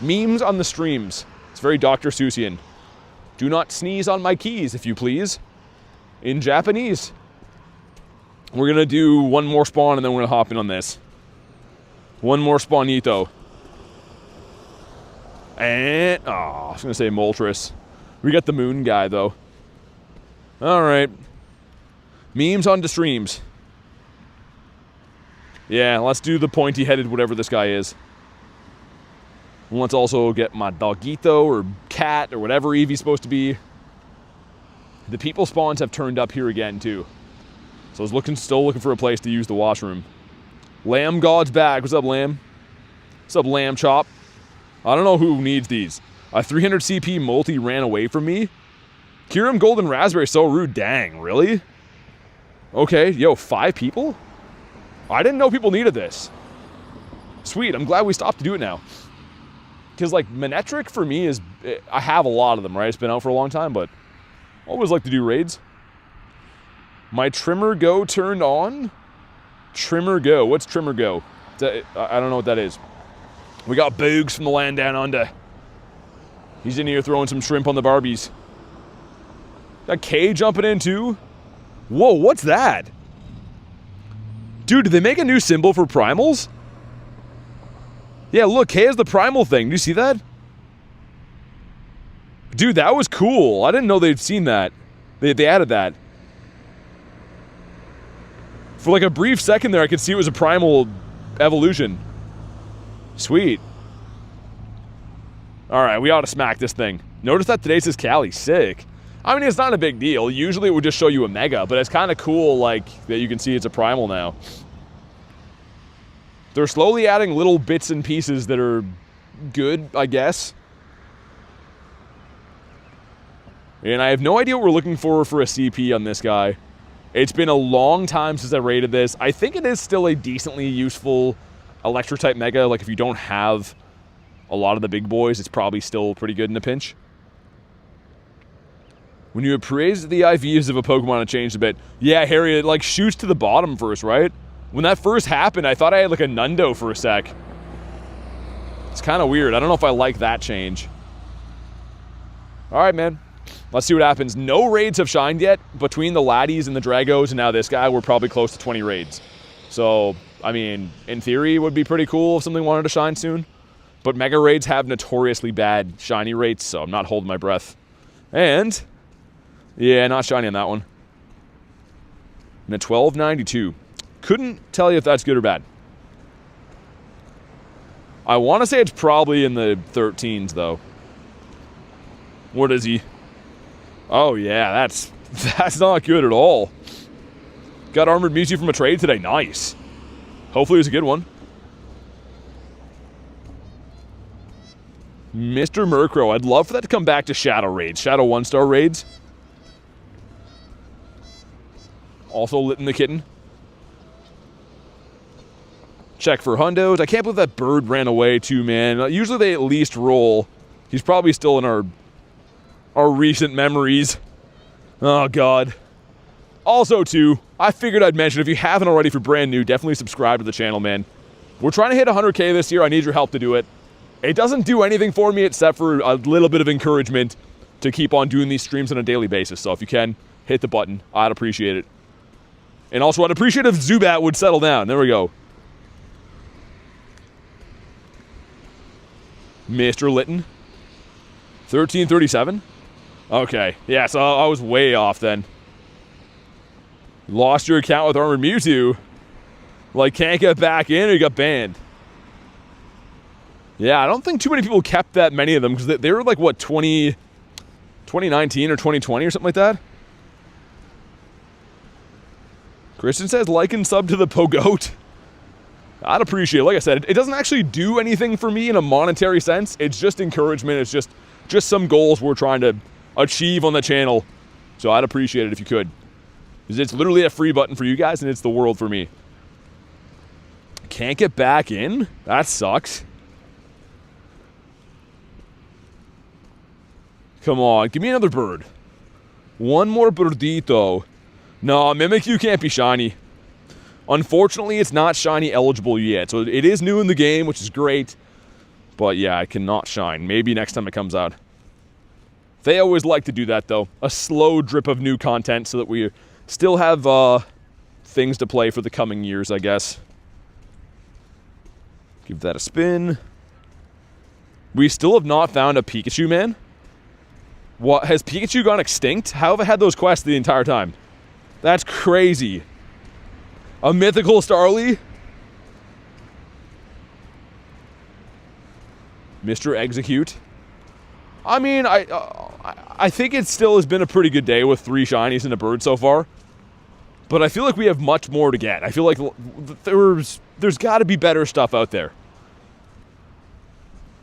Memes on the streams. It's very Dr. Seussian. Do not sneeze on my keys, if you please. In Japanese. We're going to do one more spawn, and then we're going to hop in on this. One more spawnito. And, I was going to say Moltres. We got the moon guy, though. Alright. Memes on the streams. Yeah, let's do the pointy-headed whatever this guy is. Let's also get my dogito or cat or whatever Eevee's supposed to be. The people spawns have turned up here again, too. So I was still looking for a place to use the washroom. Lamb God's back. What's up, Lamb? What's up, Lamb Chop? I don't know who needs these. A 300 CP multi ran away from me. Kyurem Golden Raspberry, so rude. Dang, really? Okay, yo, 5 people? I didn't know people needed this. Sweet, I'm glad we stopped to do it now. Because, like, Manectric for me is... I have a lot of them, right? It's been out for a long time, but... I always like to do raids. My Trimmer Go turned on? Trimmer Go. What's Trimmer Go? I don't know what that is. We got Boogs from the land down under. He's in here throwing some shrimp on the Barbies. Got K jumping in, too? Whoa, what's that? Dude, did they make a new symbol for primals? Yeah, look, K is the primal thing. Do you see that? Dude, that was cool. I didn't know they'd seen that. They added that. For like a brief second there, I could see it was a primal evolution. Sweet. Alright, we ought to smack this thing. Notice that today says Cali. Sick. I mean, it's not a big deal. Usually it would just show you a mega, but it's kind of cool, like, that you can see it's a primal now. They're slowly adding little bits and pieces that are good, I guess. And I have no idea what we're looking for a CP on this guy. It's been a long time since I rated this. I think it is still a decently useful Electro-type Mega. Like, if you don't have a lot of the big boys, it's probably still pretty good in a pinch. When you appraise the IVs of a Pokemon, it changed a bit. Yeah, Harry, it, like, shoots to the bottom first, right? When that first happened, I thought I had, like, a Nundo for a sec. It's kind of weird. I don't know if I like that change. Alright, man. Let's see what happens. No raids have shined yet. Between the Laddies and the Dragos and now this guy, we're probably close to 20 raids. So, I mean, in theory, it would be pretty cool if something wanted to shine soon. But Mega Raids have notoriously bad shiny rates, so I'm not holding my breath. And... yeah, not shiny on that one. And a 1292. Couldn't tell you if that's good or bad. I want to say it's probably in the 13s, though. What is he? Oh, yeah, that's not good at all. Got Armored Mewtwo from a trade today. Nice. Hopefully it was a good one. Mr. Murkrow. I'd love for that to come back to Shadow Raids. Shadow 1-star raids. Also lit in the kitten. Check for hundos. I can't believe that bird ran away too, man. Usually they at least roll. He's probably still in our recent memories. Oh, God. Also, too, I figured I'd mention, if you haven't already for brand new, definitely subscribe to the channel, man. We're trying to hit 100K this year. I need your help to do it. It doesn't do anything for me except for a little bit of encouragement to keep on doing these streams on a daily basis. So if you can, hit the button. I'd appreciate it. And also, I'd appreciate if Zubat would settle down. There we go. Mr. Litton. 1337? Okay. Yeah, so I was way off then. Lost your account with Armored Mewtwo. Like, can't get back in or you got banned. Yeah, I don't think too many people kept that many of them because they were like, what, 2019 or 2020 or something like that? Christian says, like and sub to the Pogoat. I'd appreciate it. Like I said, it doesn't actually do anything for me in a monetary sense. It's just encouragement. It's just some goals we're trying to achieve on the channel. So I'd appreciate it if you could. Because it's literally a free button for you guys, and it's the world for me. Can't get back in? That sucks. Come on, give me another bird. One more birdito. No, Mimikyu can't be shiny. Unfortunately, it's not shiny eligible yet. So it is new in the game, which is great. But yeah, it cannot shine. Maybe next time it comes out. They always like to do that, though. A slow drip of new content so that we still have things to play for the coming years, I guess. Give that a spin. We still have not found a Pikachu, man. What? Has Pikachu gone extinct? How have I had those quests the entire time? That's crazy. A mythical Starly? Mr. Execute. I mean, I think it still has been a pretty good day with 3 shinies and a bird so far. But I feel like we have much more to get. I feel like there's got to be better stuff out there.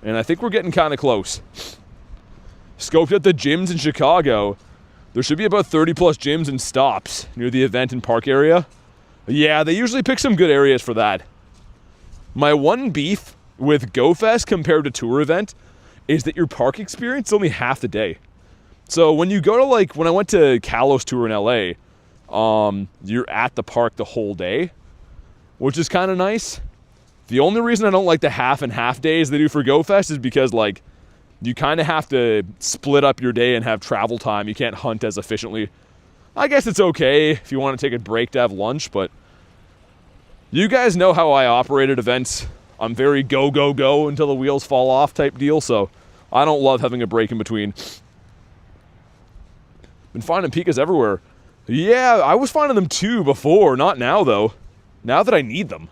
And I think we're getting kind of close. Scoped out the gyms in Chicago. There should be about 30 plus gyms and stops near the event and park area. Yeah, they usually pick some good areas for that. My one beef with Go Fest compared to tour event is that your park experience is only half the day. So when you go to, like, when I went to Kalos tour in LA, you're at the park the whole day, which is kind of nice. The only reason I don't like the half and half days they do for Go Fest is because, like, you kind of have to split up your day and have travel time. You can't hunt as efficiently. I guess it's okay if you want to take a break to have lunch, but you guys know how I operate at events. I'm very go, go, go until the wheels fall off type deal, so I don't love having a break in between. Been finding Pikas everywhere. Yeah, I was finding them too before, not now though. Now that I need them.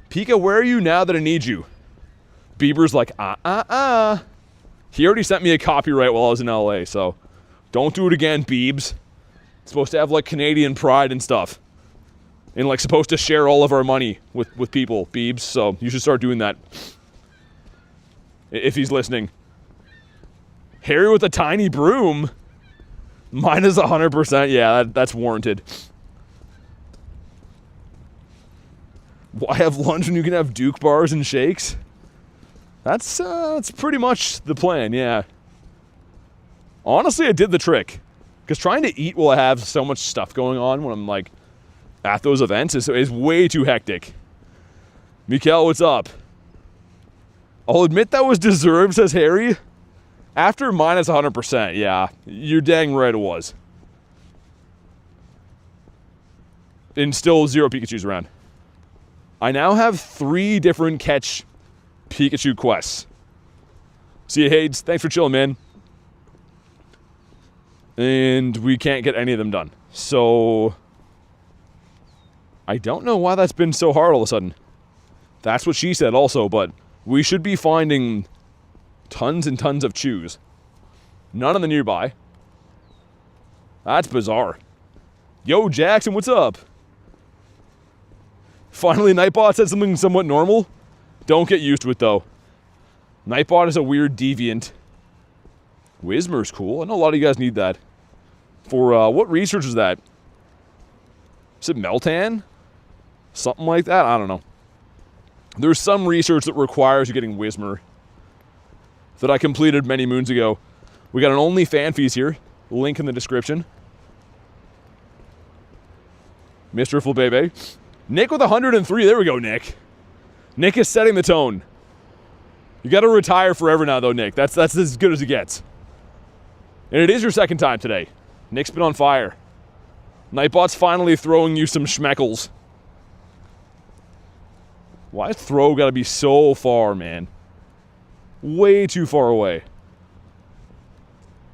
Pika, where are you now that I need you? Bieber's like, He already sent me a copyright while I was in LA, so don't do it again, Biebs. It's supposed to have, like, Canadian pride and stuff. And, like, supposed to share all of our money with people, Biebs, so you should start doing that. If he's listening. Harry with a tiny broom. Minus 100%, yeah, that's warranted. Why have lunch when you can have Duke bars and shakes? That's pretty much the plan, yeah. Honestly, it did the trick. Because trying to eat while I have so much stuff going on when I'm, like, at those events is way too hectic. Mikael, what's up? I'll admit that was deserved, says Harry. After minus 100%, yeah. You're dang right it was. And still 0 Pikachus around. I now have 3 different catch Pikachu quests. See you, Hades. Thanks for chilling, man. And we can't get any of them done. So I don't know why that's been so hard all of a sudden. That's what she said also, but we should be finding tons and tons of chews. None in the nearby. That's bizarre. Yo, Jackson, what's up? Finally, Nightbot said something somewhat normal. Don't get used to it, though. Nightbot is a weird deviant. Whismer's cool. I know a lot of you guys need that. For, what research is that? Is it Meltan? Something like that? I don't know. There's some research that requires you getting Whismer that I completed many moons ago. We got an only fan fees here. Link in the description. Mr. Flabebe. Nick with 103. There we go, Nick. Nick is setting the tone. You got to retire forever now, though, Nick. That's as good as it gets. And it is your second time today. Nick's been on fire. Nightbot's finally throwing you some schmeckles. Why is throw got to be so far, man? Way too far away.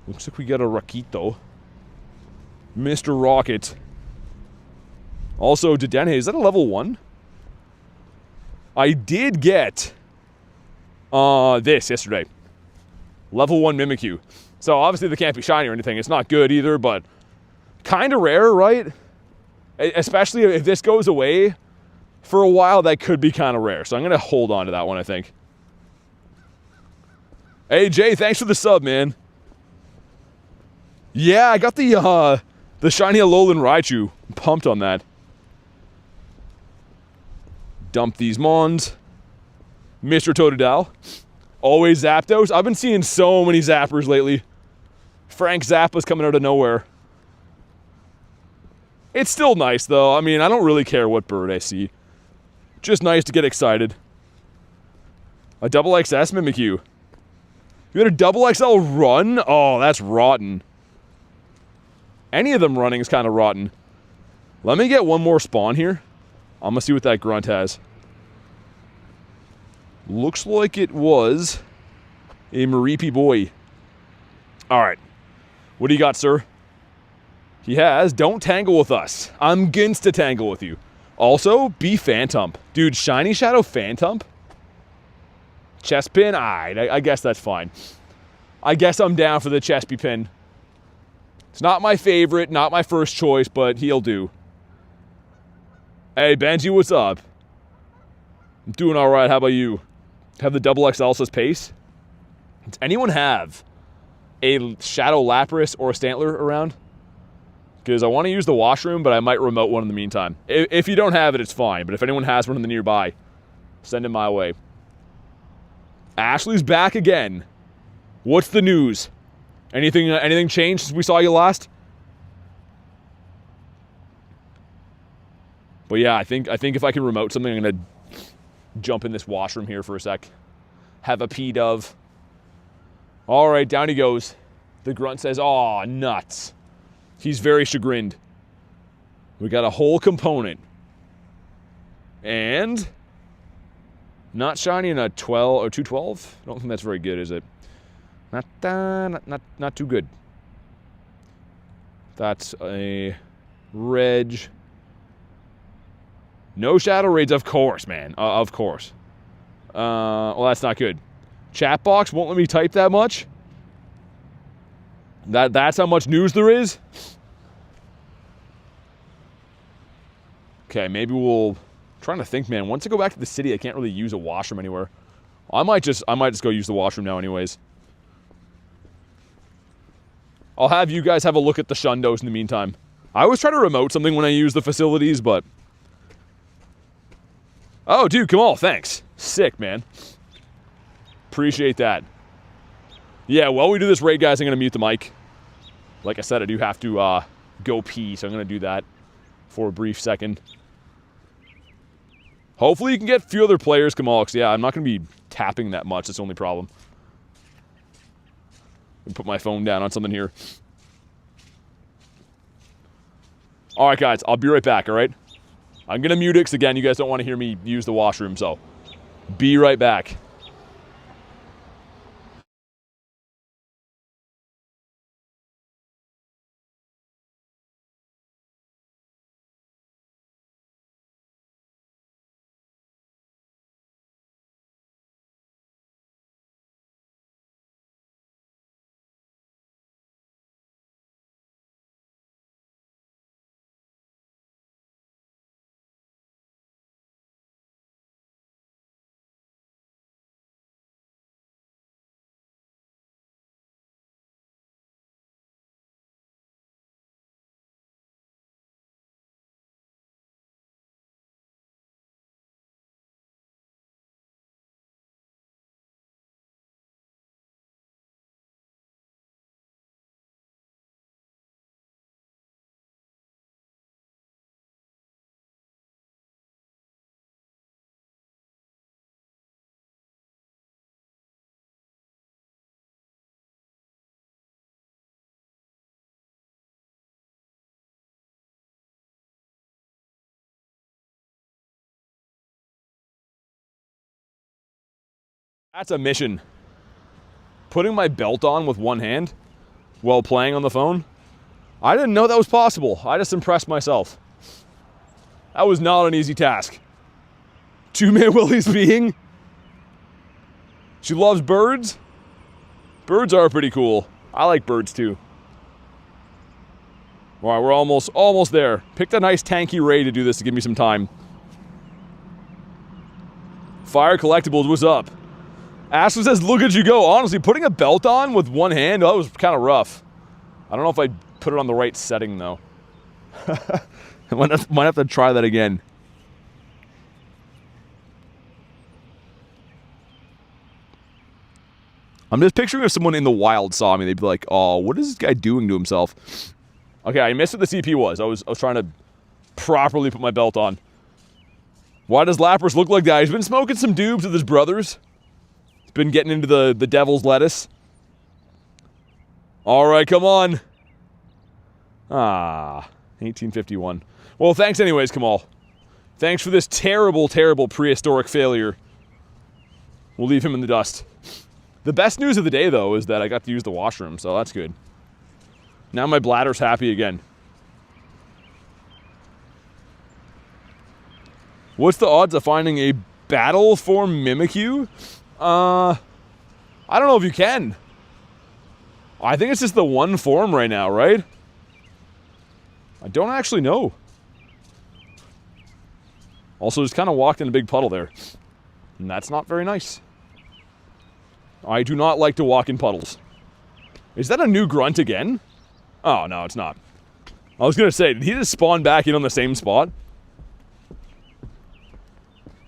Looks like we got a Rakito. Mr. Rocket. Also, Dedenne, is that a level 1? I did get this yesterday. Level 1 Mimikyu. So obviously they can't be shiny or anything. It's not good either, but kind of rare, right? Especially if this goes away for a while, that could be kind of rare. So I'm going to hold on to that one, I think. Hey, Jay, thanks for the sub, man. Yeah, I got the shiny Alolan Raichu. I'm pumped on that. Dump these Mons. Mr. Totodile. Always Zapdos. I've been seeing so many Zappers lately. Frank Zappa's coming out of nowhere. It's still nice, though. I mean, I don't really care what bird I see. Just nice to get excited. A double XS Mimikyu. You had a double XL run? Oh, that's rotten. Any of them running is kind of rotten. Let me get one more spawn here. I'm gonna see what that grunt has. Looks like it was a Maripi boy. Alright. What do you got, sir? He has, don't tangle with us. I'm ginst to tangle with you. Also, be Phantump. Dude, Shiny Shadow Phantump? Chest pin? I guess that's fine. I guess I'm down for the Chespy pin. It's not my favorite, not my first choice, but he'll do. Hey, Benji, what's up? I'm doing alright, how about you? Have the double XL says pace? Does anyone have a Shadow Lapras or a Stantler around? Because I want to use the washroom, but I might remote one in the meantime. If you don't have it, it's fine. But if anyone has one in the nearby, send it my way. Ashley's back again. What's the news? Anything changed since we saw you last? But yeah, I think if I can remote something, I'm gonna jump in this washroom here for a sec. Have a pee dove. All right, down he goes. The grunt says, "Aw, nuts." He's very chagrined. We got a whole component. And not shiny in a 12 or 212. I don't think that's very good, is it? Not too good. That's a Reg. No Shadow Raids, of course, man. Of course. Well, that's not good. Chat box won't let me type that much. That's how much news there is? Okay, maybe we'll... trying to think, man. Once I go back to the city, I can't really use a washroom anywhere. I might just go use the washroom now anyways. I'll have you guys have a look at the Shundos in the meantime. I always try to remote something when I use the facilities, but... Oh, dude, come on, thanks. Sick, man. Appreciate that. Yeah, while we do this raid, guys, I'm going to mute the mic. Like I said, I do have to go pee, so I'm going to do that for a brief second. Hopefully you can get a few other players, Kamal, because, yeah, I'm not going to be tapping that much. That's the only problem. Put my phone down on something here. Alright, guys, I'll be right back, alright? I'm going to mute it, because, again, you guys don't want to hear me use the washroom, so be right back. That's a mission. Putting my belt on with one hand while playing on the phone? I didn't know that was possible. I just impressed myself. That was not an easy task. Two-man Willie's being. She loves birds. Birds are pretty cool. I like birds too. All right, we're almost there. Picked a nice tanky raid to do this to give me some time. Fire Collectibles, what's up? Ashley says, look at you go. Honestly, putting a belt on with one hand, that was kind of rough. I don't know if I'd put it on the right setting, though. I might have to try that again. I'm just picturing if someone in the wild saw me, they'd be like, oh, what is this guy doing to himself? Okay, I missed what the CP was. I was trying to properly put my belt on. Why does Lapras look like that? He's been smoking some dubs with his brothers. He's been getting into the devil's lettuce. Alright, come on. 1851. Well, thanks anyways, Kamal. Thanks for this terrible, terrible prehistoric failure. We'll leave him in the dust. The best news of the day, though, is that I got to use the washroom, so that's good. Now my bladder's happy again. What's the odds of finding a battle form Mimikyu? I don't know if you can. I think it's just the one form right now, right? I don't actually know. Also, just kind of walked in a big puddle there. And that's not very nice. I do not like to walk in puddles. Is that a new grunt again? Oh, no, it's not. I was going to say, did he just spawn back in on the same spot?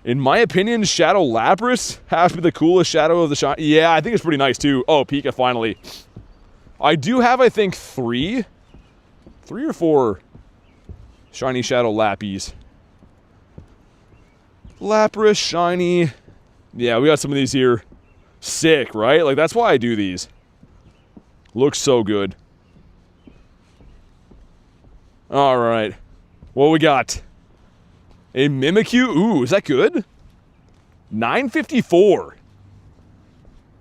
In my opinion, Shadow Lapras has to be the coolest Shadow of the Shine. Yeah, I think it's pretty nice, too. Oh, Pika, finally. I do have, I think, 3 or 4 Shiny Shadow Lappies. Lapras, Shiny. Yeah, we got some of these here. Sick, right? Like, that's why I do these. Looks so good. Alright. What we got? A Mimikyu? Ooh, is that good? 954.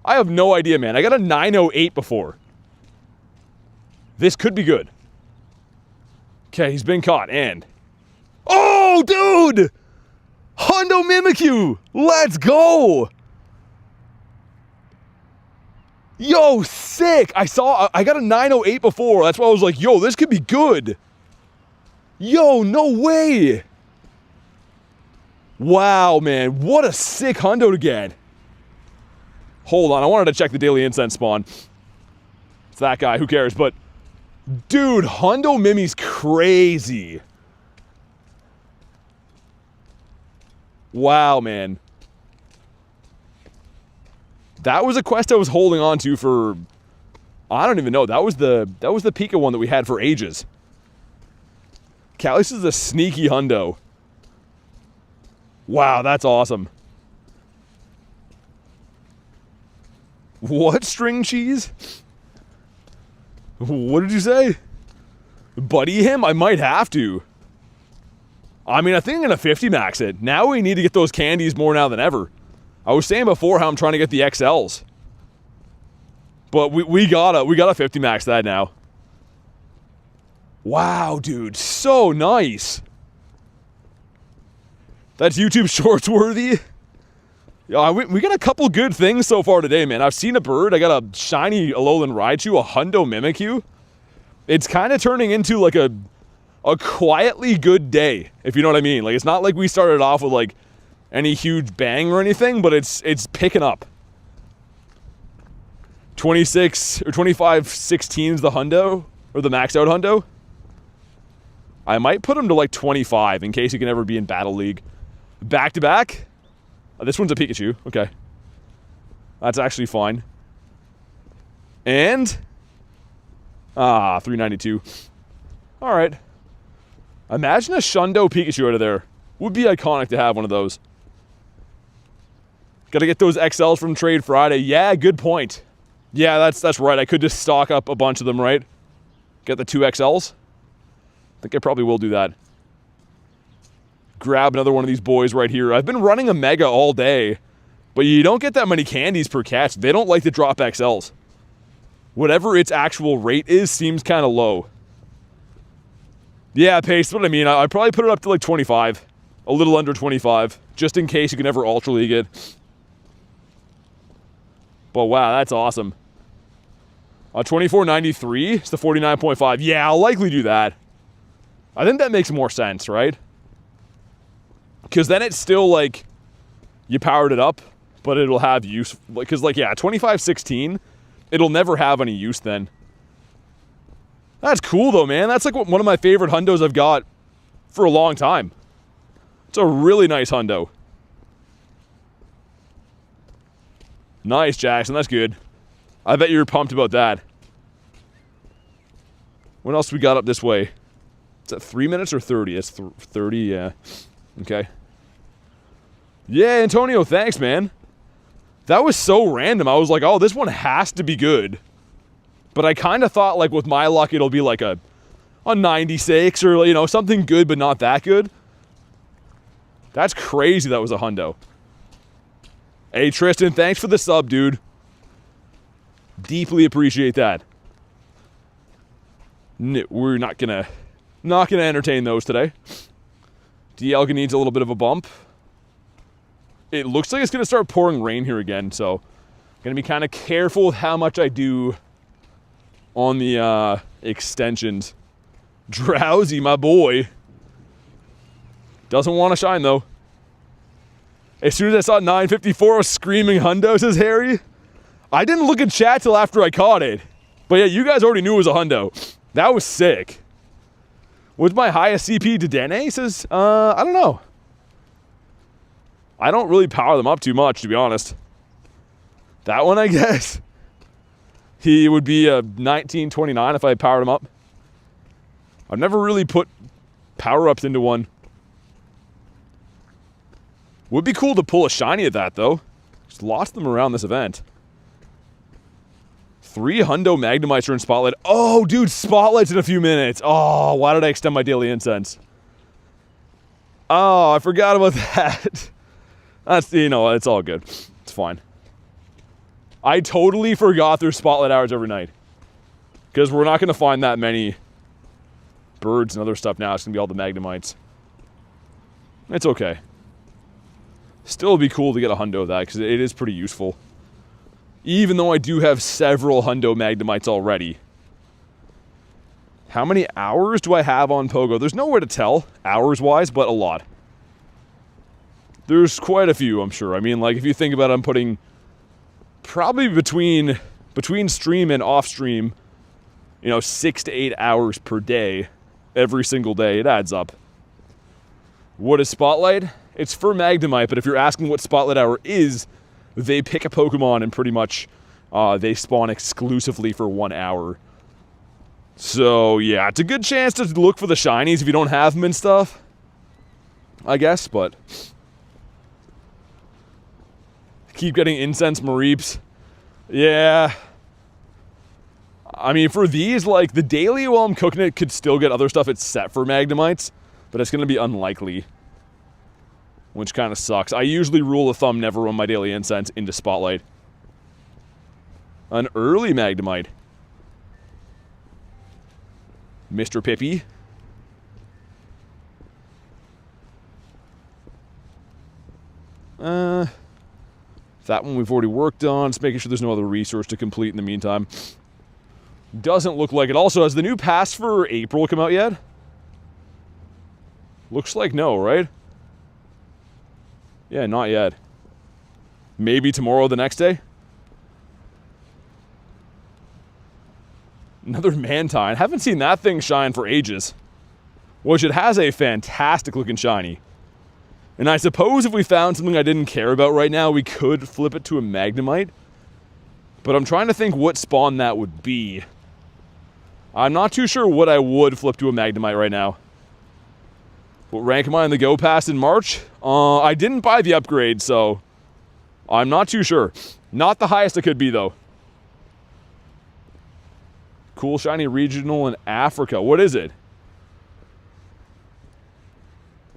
I have no idea, man. I got a 908 before. This could be good. Okay, he's been caught, and... Oh, dude! Hundo Mimikyu! Let's go! Yo, sick! I got a 908 before. That's why I was like, yo, this could be good. Yo, no way! Wow, man. What a sick hundo to get. Hold on, I wanted to check the Daily Incense spawn. It's that guy, who cares, but... Dude, Hundo Mimi's crazy. Wow, man. That was a quest I was holding on to for... I don't even know. That was the Pika one that we had for ages. Callis is a sneaky hundo. Wow, that's awesome. What string cheese? What did you say? Buddy him? I might have to. I mean, I think I'm gonna 50 max it. Now we need to get those candies more now than ever. I was saying before how I'm trying to get the XLs. But we gotta 50 max that now. Wow, dude, so nice. That's YouTube Shorts worthy. Yeah, we got a couple good things so far today, man. I've seen a bird. I got a shiny Alolan Raichu, a Hundo Mimikyu. It's kind of turning into like a quietly good day, if you know what I mean. Like, it's not like we started off with like any huge bang or anything, but it's picking up. 26 or 25 16's the hundo, or the maxed out hundo. I might put him to like 25 in case he can ever be in Battle League. Back to back. This one's a Pikachu. Okay. That's actually fine. And 392. All right. Imagine a Shundo Pikachu out of there. Would be iconic to have one of those. Got to get those XLs from Trade Friday. Yeah, good point. Yeah, that's right. I could just stock up a bunch of them, right? Get the 2 XLs. I think I probably will do that. Grab another one of these boys right here. I've been running a Mega all day, but you don't get that many candies per catch. They don't like to drop XLs. Whatever its actual rate is seems kind of low. Yeah, Pace, what I mean. I'd probably put it up to like 25. A little under 25, just in case you can ever Ultra League it. But wow, that's awesome. 2493, it's the 49.5. Yeah, I'll likely do that. I think that makes more sense, right? Because then it's still like, you powered it up, but it'll have use. Because like, yeah, 2516, it'll never have any use then. That's cool though, man. That's like one of my favorite hundos I've got for a long time. It's a really nice hundo. Nice, Jackson. That's good. I bet you were pumped about that. What else we got up this way? Is that 3 minutes or 30? It's 30, yeah. Okay. Yeah, Antonio, thanks, man. That was so random. I was like, oh, this one has to be good. But I kind of thought, like, with my luck, it'll be like a 96 or, you know, something good but not that good. That's crazy that was a hundo. Hey, Tristan, thanks for the sub, dude. Deeply appreciate that. We're not gonna entertain those today. Dialga needs a little bit of a bump. It looks like it's gonna start pouring rain here again, so gonna be kind of careful with how much I do on the extensions. Drowsy, my boy. Doesn't want to shine though. As soon as I saw 954, I was screaming hundo, says Harry. I didn't look at chat till after I caught it. But yeah, you guys already knew it was a hundo. That was sick. What's my highest CP to Dene? Says, I don't know. I don't really power them up too much, to be honest. That one, I guess. He would be a 1929 if I powered him up. I've never really put power-ups into one. Would be cool to pull a shiny at that, though. Just lost them around this event. 3 hundo Magnemites are in Spotlight. Oh, dude, Spotlight's in a few minutes. Oh, why did I extend my daily incense? Oh, I forgot about that. That's, you know, it's all good. It's fine. I totally forgot there's Spotlight hours every night. Because we're not going to find that many birds and other stuff now. It's going to be all the Magnemites. It's okay. Still would be cool to get a hundo of that, because it is pretty useful. Even though I do have several hundo Magnemites already. How many hours do I have on Pogo? There's nowhere to tell, hours-wise, but a lot. There's quite a few, I'm sure. I mean, like, if you think about it, I'm putting probably between stream and off-stream, you know, 6 to 8 hours per day, every single day. It adds up. What is Spotlight? It's for Magnemite, but if you're asking what Spotlight Hour is, they pick a Pokemon and pretty much they spawn exclusively for 1 hour. So, yeah, it's a good chance to look for the shinies if you don't have them and stuff, I guess, but keep getting Incense Mareeps. Yeah. I mean, for these, like, the daily while I'm cooking it could still get other stuff it's set for Magnemites, but it's going to be unlikely. Which kind of sucks. I usually rule of thumb never run my daily incense into Spotlight. An early Magnemite. Mr. Pippi. That one we've already worked on. Just making sure there's no other resource to complete in the meantime. Doesn't look like it. Also, has the new pass for April come out yet? Looks like no, right? Yeah, not yet. Maybe tomorrow, the next day? Another Mantine. Haven't seen that thing shine for ages. Which it has a fantastic looking shiny. And I suppose if we found something I didn't care about right now, we could flip it to a Magnemite. But I'm trying to think what spawn that would be. I'm not too sure what I would flip to a Magnemite right now. What rank am I in the Go Pass in March? I didn't buy the upgrade, so I'm not too sure. Not the highest it could be, though. Cool shiny regional in Africa. What is it?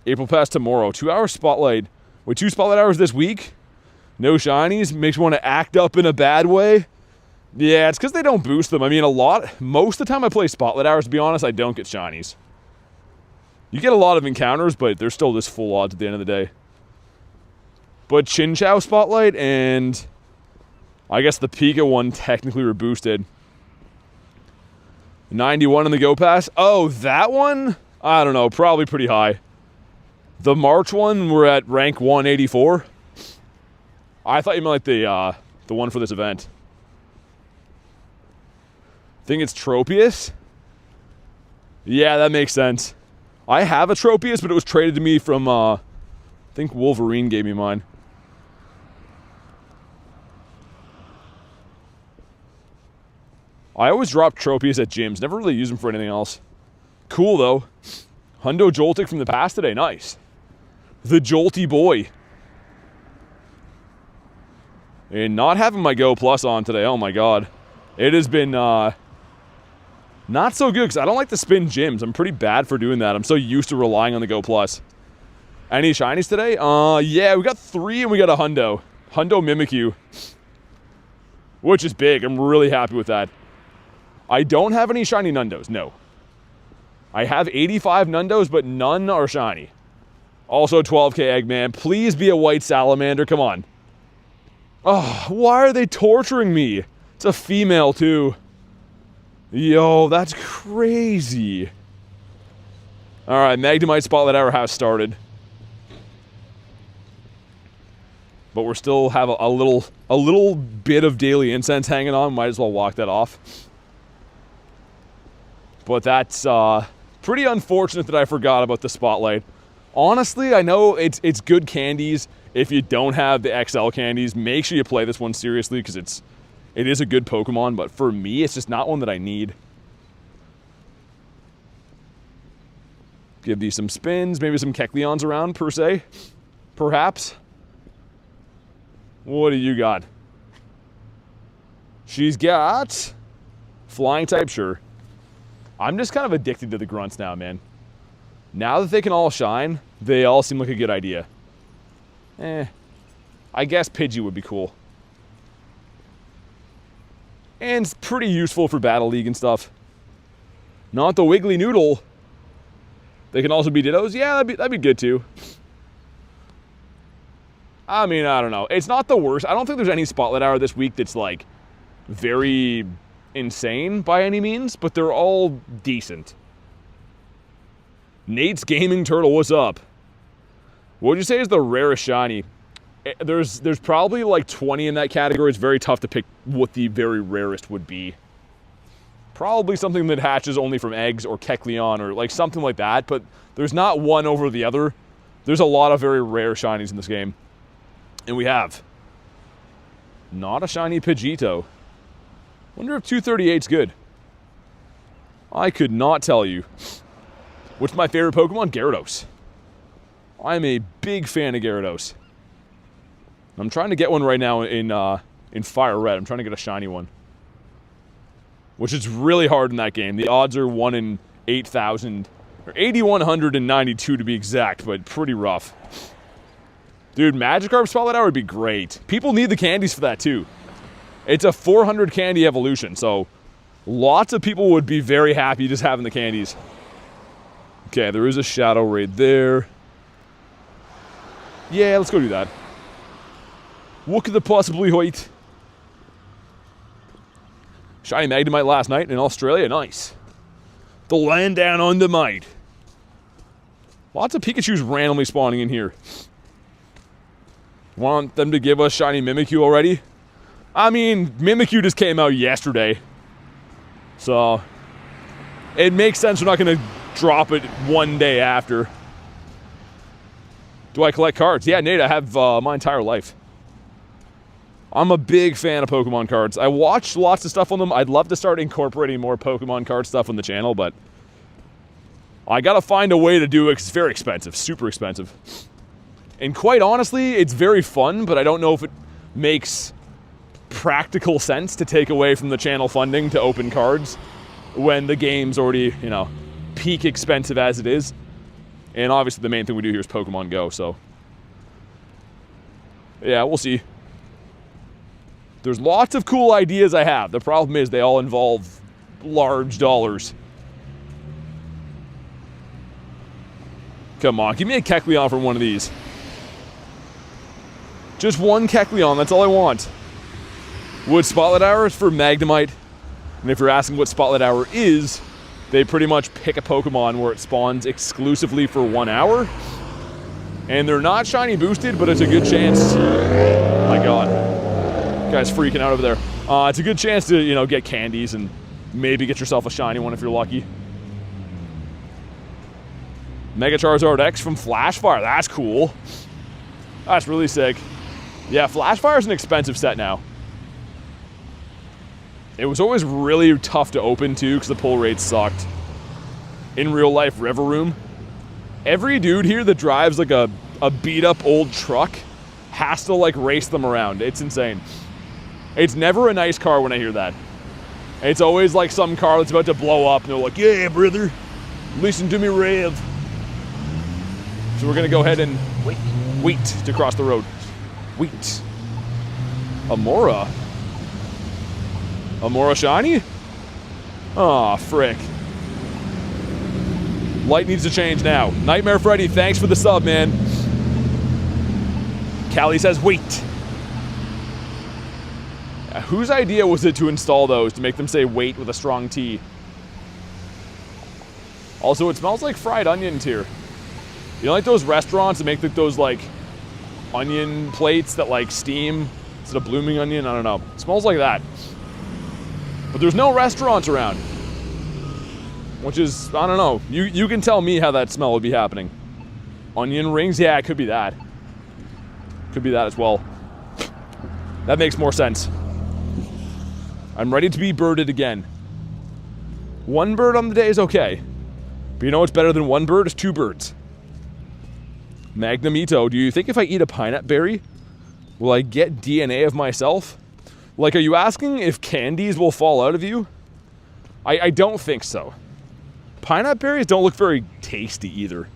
April Pass tomorrow. 2 hour Spotlight. Wait, 2 Spotlight hours this week? No shinies? Makes me want to act up in a bad way? Yeah, it's because they don't boost them. I mean, most of the time I play Spotlight hours, to be honest, I don't get shinies. You get a lot of encounters, but they're still just full odds at the end of the day. But Chinchou Spotlight and I guess the Pika one technically were boosted. 91 in the Go Pass. Oh, that one? I don't know, probably pretty high. The March one, we're at rank 184. I thought you meant like the one for this event. Think it's Tropius? Yeah, that makes sense. I have a Tropius, but it was traded to me from, I think Wolverine gave me mine. I always drop Tropius at gyms. Never really use them for anything else. Cool, though. Hundo Joltik from the past today. Nice. The Jolty boy. And not having my Go Plus on today. Oh, my God. It has been not so good because I don't like to spin gyms. I'm pretty bad for doing that. I'm so used to relying on the Go Plus. Any shinies today? Yeah, we got 3 and we got a Hundo. Hundo Mimikyu. Which is big. I'm really happy with that. I don't have any shiny Nundos, no. I have 85 Nundos, but none are shiny. Also 12k Eggman. Please be a white salamander, come on. Oh, why are they torturing me? It's a female, too. Yo, that's crazy. Alright, Magnemite Spotlight Hour has started. But we're still have a little bit of daily incense hanging on. Might as well walk that off. But that's pretty unfortunate that I forgot about the spotlight. Honestly, I know it's good candies. If you don't have the XL candies, make sure you play this one seriously because it is a good Pokemon. But for me, it's just not one that I need. Give these some spins, maybe some Kecleons around per se, perhaps. What do you got? She's got flying type, sure. I'm just kind of addicted to the grunts now, man. Now that they can all shine, they all seem like a good idea. I guess Pidgey would be cool. And it's pretty useful for Battle League and stuff. Not the Wiggly Noodle. They can also be Dittos. Yeah, that'd be good too. I mean, I don't know. It's not the worst. I don't think there's any Spotlight Hour this week that's, like, very insane by any means, but they're all decent. Nate's Gaming Turtle, what's up? What would you say is the rarest shiny? There's probably, like, 20 in that category. It's very tough to pick what the very rarest would be. Probably something that hatches only from eggs or Kecleon or, like, something like that, but there's not one over the other. There's a lot of very rare shinies in this game. And we have not a shiny Pidgeotto. Wonder if 238's good. I could not tell you. What's my favorite Pokemon? Gyarados. I'm a big fan of Gyarados. I'm trying to get one right now in Fire Red. I'm trying to get a shiny one. Which is really hard in that game. The odds are 1 in 8,000. Or 8,192 to be exact, but pretty rough. Dude, Magikarp Spotlight Hour would be great. People need the candies for that, too. It's a 400 candy evolution, so lots of people would be very happy just having the candies. Okay, there is a Shadow Raid there. Yeah, let's go do that. What could it possibly hoit? Shiny Magnemite last night in Australia, nice. The land down on the might. Lots of Pikachus randomly spawning in here. Want them to give us shiny Mimikyu already? I mean, Mimikyu just came out yesterday. So, it makes sense we're not going to drop it one day after. Do I collect cards? Yeah, Nate, I have my entire life. I'm a big fan of Pokemon cards. I watch lots of stuff on them. I'd love to start incorporating more Pokemon card stuff on the channel, but I gotta find a way to do it because it's very expensive. Super expensive. And quite honestly, it's very fun, but I don't know if it makes practical sense to take away from the channel funding to open cards when the game's already, you know, peak expensive as it is. And obviously the main thing we do here is Pokemon Go, so yeah, we'll see. There's lots of cool ideas I have. The problem is they all involve large dollars. Come on, give me a Kecleon from one of these. Just one Kecleon, that's all I want. Would Spotlight Hour is for Magnemite. And if you're asking what Spotlight Hour is, they pretty much pick a Pokemon where it spawns exclusively for 1 hour. And they're not shiny boosted, but it's a good chance. My God. Guy's freaking out over there. It's a good chance to, you know, get candies and maybe get yourself a shiny one if you're lucky. Mega Charizard X from Flashfire. That's cool. That's really sick. Yeah, Flashfire is an expensive set now. It was always really tough to open, too, because the pull rate sucked. In real life, River Room. Every dude here that drives, like, a beat-up old truck has to, like, race them around. It's insane. It's never a nice car when I hear that. It's always, like, some car that's about to blow up, and they're like, yeah, brother, listen to me rev. So we're going to go ahead and wait to cross the road. Wait. Amora? Amora shiny? Aw, frick. Light needs to change now. Nightmare Freddy, thanks for the sub, man. Callie says, wait. Whose idea was it to install those, to make them say wait with a strong T? Also, it smells like fried onions here. You know, like those restaurants that make those, like, onion plates that, like, steam instead of blooming onion? I don't know. It smells like that. But there's no restaurants around. Which is, I don't know. You can tell me how that smell would be happening. Onion rings? Yeah, it could be that. Could be that as well. That makes more sense. I'm ready to be birded again. One bird on the day is okay. But you know what's better than one bird? It's two birds. Magnemito, do you think if I eat a pineapple berry, will I get DNA of myself? Like, are you asking if candies will fall out of you? I don't think so. Pineapple berries don't look very tasty either.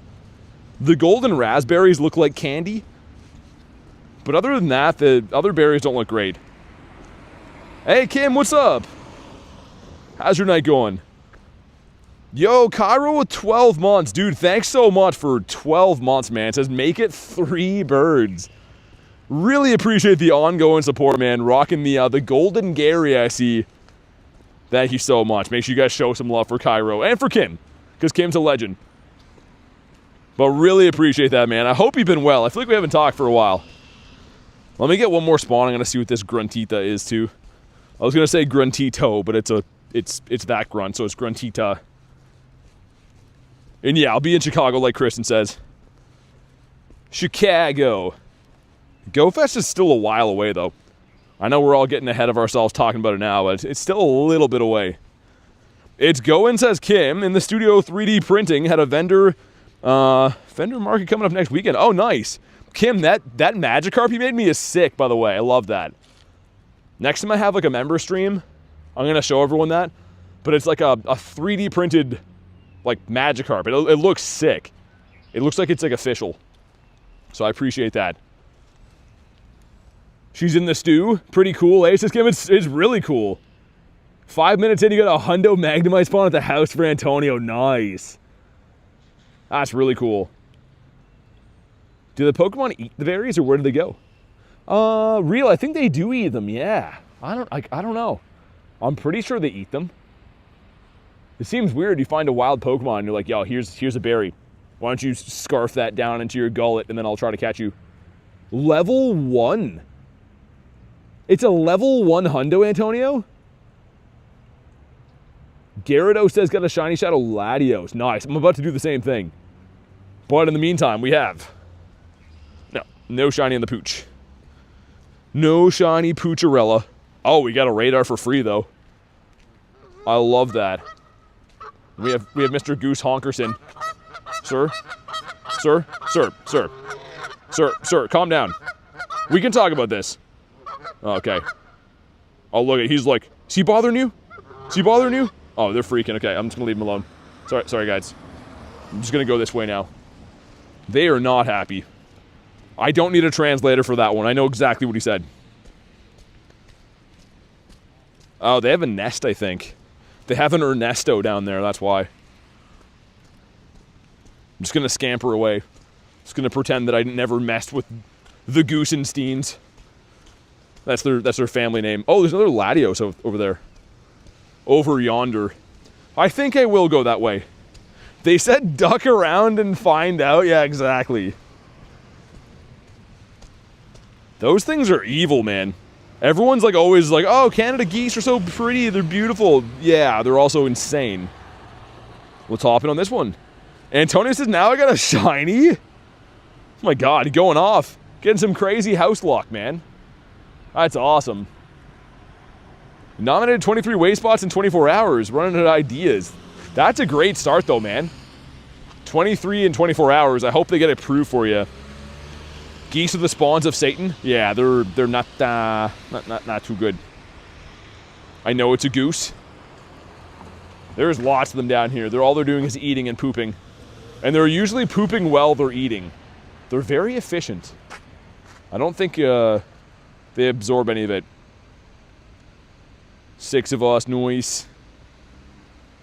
The golden raspberries look like candy. But other than that, the other berries don't look great. Hey, Kim, what's up? How's your night going? Yo, Cairo with 12 months. Dude, thanks so much for 12 months, man. It says, make it 3 birds. Really appreciate the ongoing support, man. Rocking the golden Gary, I see. Thank you so much. Make sure you guys show some love for Cairo and for Kim, because Kim's a legend. But really appreciate that, man. I hope you've been well. I feel like we haven't talked for a while. Let me get one more spawn. I'm going to see what this Gruntita is, too. I was going to say Gruntito, but it's that grunt, so it's Gruntita. And yeah, I'll be in Chicago like Kristen says. Chicago. GoFest is still a while away, though. I know we're all getting ahead of ourselves talking about it now, but it's still a little bit away. It's going, says Kim. In the studio 3D printing, had a vendor market coming up next weekend. Oh, nice. Kim, that Magikarp you made me is sick, by the way. I love that. Next time I have like a member stream, I'm going to show everyone that. But it's like a 3D printed like Magikarp. It looks sick. It looks like it's like official. So I appreciate that. She's in the stew. Pretty cool, eh? It's really cool. 5 minutes in, you got a Hundo Magnemite spawn at the house for Antonio. Nice. That's really cool. Do the Pokemon eat the berries, or where do they go? Real, I think they do eat them, yeah. I don't know. I'm pretty sure they eat them. It seems weird. You find a wild Pokemon and you're like, yo, here's a berry. Why don't you scarf that down into your gullet and then I'll try to catch you. Level 1. It's a level 1 Hundo, Antonio? Gyarados says got a shiny Shadow Latios. Nice. I'm about to do the same thing. But in the meantime, we have... No shiny in the pooch. No shiny Poocherella. Oh, we got a radar for free, though. I love that. We have Mr. Goose Honkerson. Sir? Sir? Sir? Sir? Sir? Sir, calm down. We can talk about this. Okay. Oh, look, he's like, is he bothering you? Is he bothering you? Oh, they're freaking. Okay, I'm just gonna leave him alone. Sorry, guys. I'm just gonna go this way now. They are not happy. I don't need a translator for that one. I know exactly what he said. Oh, they have a nest, I think. They have an Ernesto down there, that's why. I'm just gonna scamper away. Just gonna pretend that I never messed with the Goosensteins. That's their family name. Oh, there's another Latios over there. Over yonder. I think I will go that way. They said duck around and find out. Yeah, exactly. Those things are evil, man. Everyone's like always like, oh, Canada geese are so pretty, they're beautiful. Yeah, they're also insane. Let's hop in on this one. Antonio says, now I got a shiny? Oh my god, he's going off. Getting some crazy house luck, man. That's awesome. Nominated 23 way spots in 24 hours. Running out of ideas. That's a great start, though, man. 23 in 24 hours. I hope they get approved for you. Geese are the spawns of Satan. Yeah, they're not too good. I know it's a goose. There's lots of them down here. All they're doing is eating and pooping. And they're usually pooping while they're eating. They're very efficient. I don't think they absorb any of it. 6 of us, noise.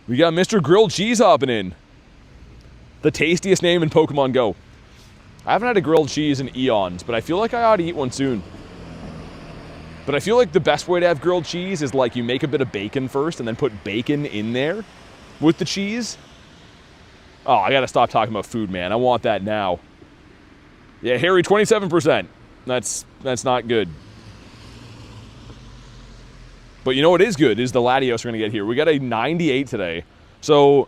We got Mr. Grilled Cheese hopping in. The tastiest name in Pokemon GO. I haven't had a grilled cheese in eons, but I feel like I ought to eat one soon. But I feel like the best way to have grilled cheese is like you make a bit of bacon first and then put bacon in there with the cheese. Oh, I gotta stop talking about food, man. I want that now. Yeah, Harry, 27%. That's not good. But you know what is good is the Latios we're gonna get here. We got a 98 today. So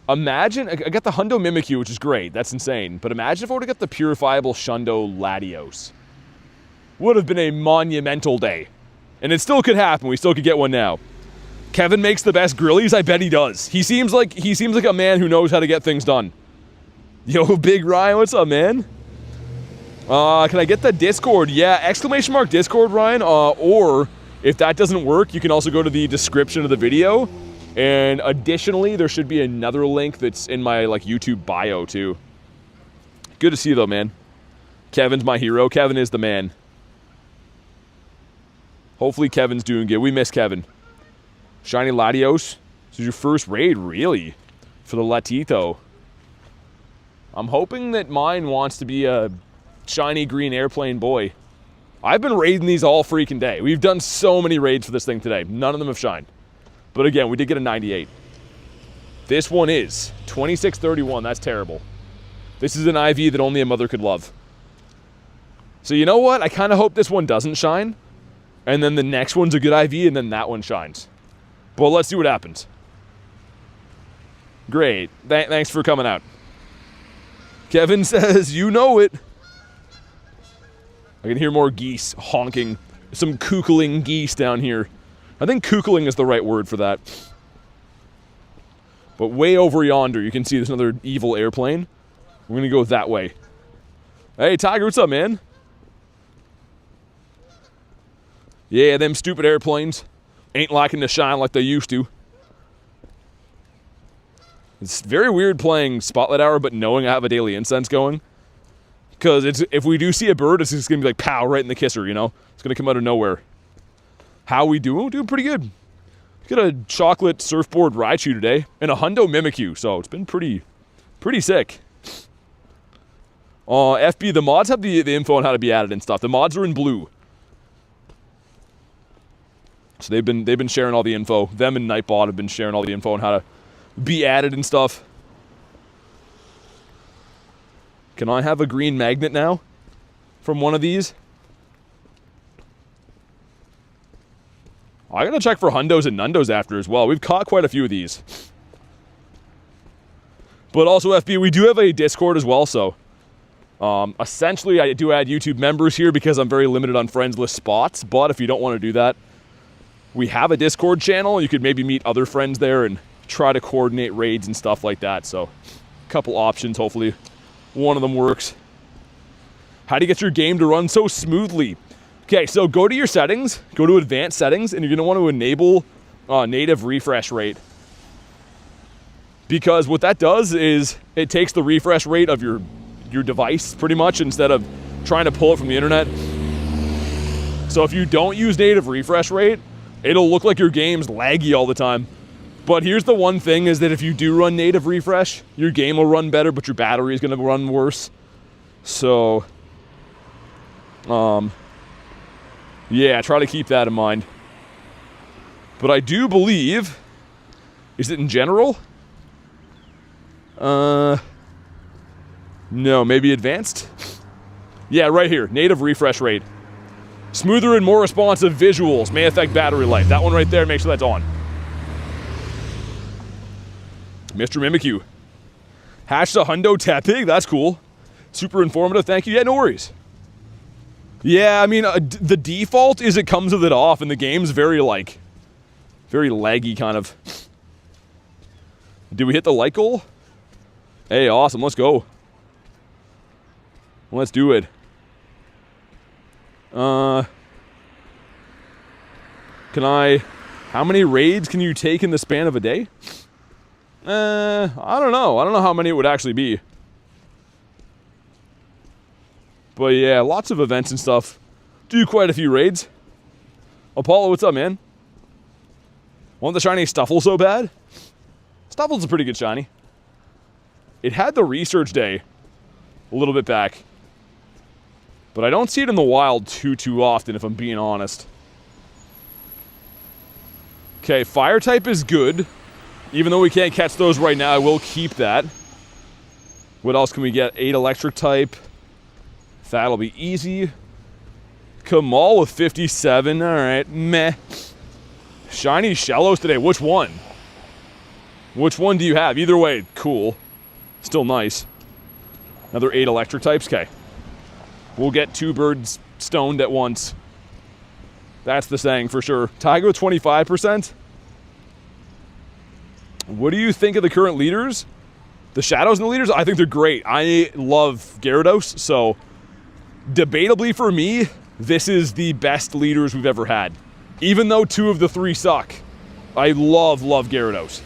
imagine, I got the Hundo Mimikyu, which is great. That's insane. But imagine if I would have got the purifiable Shundo Latios. Would have been a monumental day. And it still could happen. We still could get one now. Kevin makes the best grillies? I bet he does. He seems like a man who knows how to get things done. Yo, Big Ryan, what's up, man? Can I get the Discord? Yeah, ! Discord, Ryan. Or if that doesn't work, you can also go to the description of the video. And additionally, there should be another link that's in my YouTube bio too. Good to see you though, man. Kevin's my hero. Kevin is the man. Hopefully Kevin's doing good. We miss Kevin. Shiny Latios. This is your first raid, really? For the Latito. I'm hoping that mine wants to be a shiny green airplane boy. I've been raiding these all freaking day. We've done so many raids for this thing today. None of them have shined. But again, we did get a 98. This one is 2631. That's terrible. This is an IV that only a mother could love. So you know what? I kind of hope this one doesn't shine. And then the next one's a good IV, and then that one shines. But let's see what happens. Great. Thanks for coming out. Kevin says, you know it. I can hear more geese honking. Some kookling geese down here. I think kookling is the right word for that. But way over yonder, you can see there's another evil airplane. We're going to go that way. Hey, Tiger, what's up, man? Yeah, them stupid airplanes ain't liking to shine like they used to. It's very weird playing Spotlight Hour, but knowing I have a daily incense going. Because if we do see a bird, it's just going to be like, pow, right in the kisser, you know? It's going to come out of nowhere. How we do? We're doing pretty good. Got a chocolate surfboard Raichu today, and a Hundo Mimikyu, so it's been pretty sick. FB, the mods have the info on how to be added and stuff. The mods are in blue. So they've been sharing all the info. Them and Nightbot have been sharing all the info on how to be added and stuff. Can I have a green magnet now from one of these? I gotta check for Hundos and Nundos after as well. We've caught quite a few of these. But also, FB, we do have a Discord as well, so essentially I do add YouTube members here because I'm very limited on friends list spots, but if you don't want to do that, we have a Discord channel. You could maybe meet other friends there and try to coordinate raids and stuff like that. So, a couple options, hopefully one of them works. How do you get your game to run so smoothly? Okay, so go to your settings, go to advanced settings, and you're going to want to enable native refresh rate. Because what that does is it takes the refresh rate of your device pretty much instead of trying to pull it from the internet. So if you don't use native refresh rate, it'll look like your game's laggy all the time. But here's the one thing is that if you do run native refresh, your game will run better, but your battery is going to run worse. So, yeah, try to keep that in mind. But I do believe, is it in general? No, maybe advanced? Yeah, right here, native refresh rate. Smoother and more responsive visuals may affect battery life. That one right there, make sure that's on. Mr. Mimikyu. Hash the Hundo Tepig, that's cool. Super informative, thank you. Yeah, no worries. Yeah, I mean, the default is it comes with it off, and the game's very, like, Very laggy kind of. Did we hit the like goal? Hey, awesome. Let's go. Let's do it. How many raids can you take in the span of a day? I don't know. I don't know how many it would actually be. But yeah, lots of events and stuff. Do quite a few raids. Apollo, what's up, man? Want the shiny Stuffle so bad? Stuffle's a pretty good shiny. It had the research day a little bit back. But I don't see it in the wild too often, if I'm being honest. Okay, fire type is good. Even though we can't catch those right now, I will keep that. What else can we get? 8 electric type. That'll be easy. Kamal with 57. Alright, meh. Shiny Shellos today. Which one? Which one do you have? Either way, cool. Still nice. Another 8 electric types. Okay. We'll get 2 birds stoned at once. That's the saying for sure. Tiger 25%. What do you think of the current leaders? The shadows and the leaders? I think they're great. I love Gyarados, so debatably for me, this is the best leaders we've ever had. Even though 2 of the 3 suck. I love Gyarados.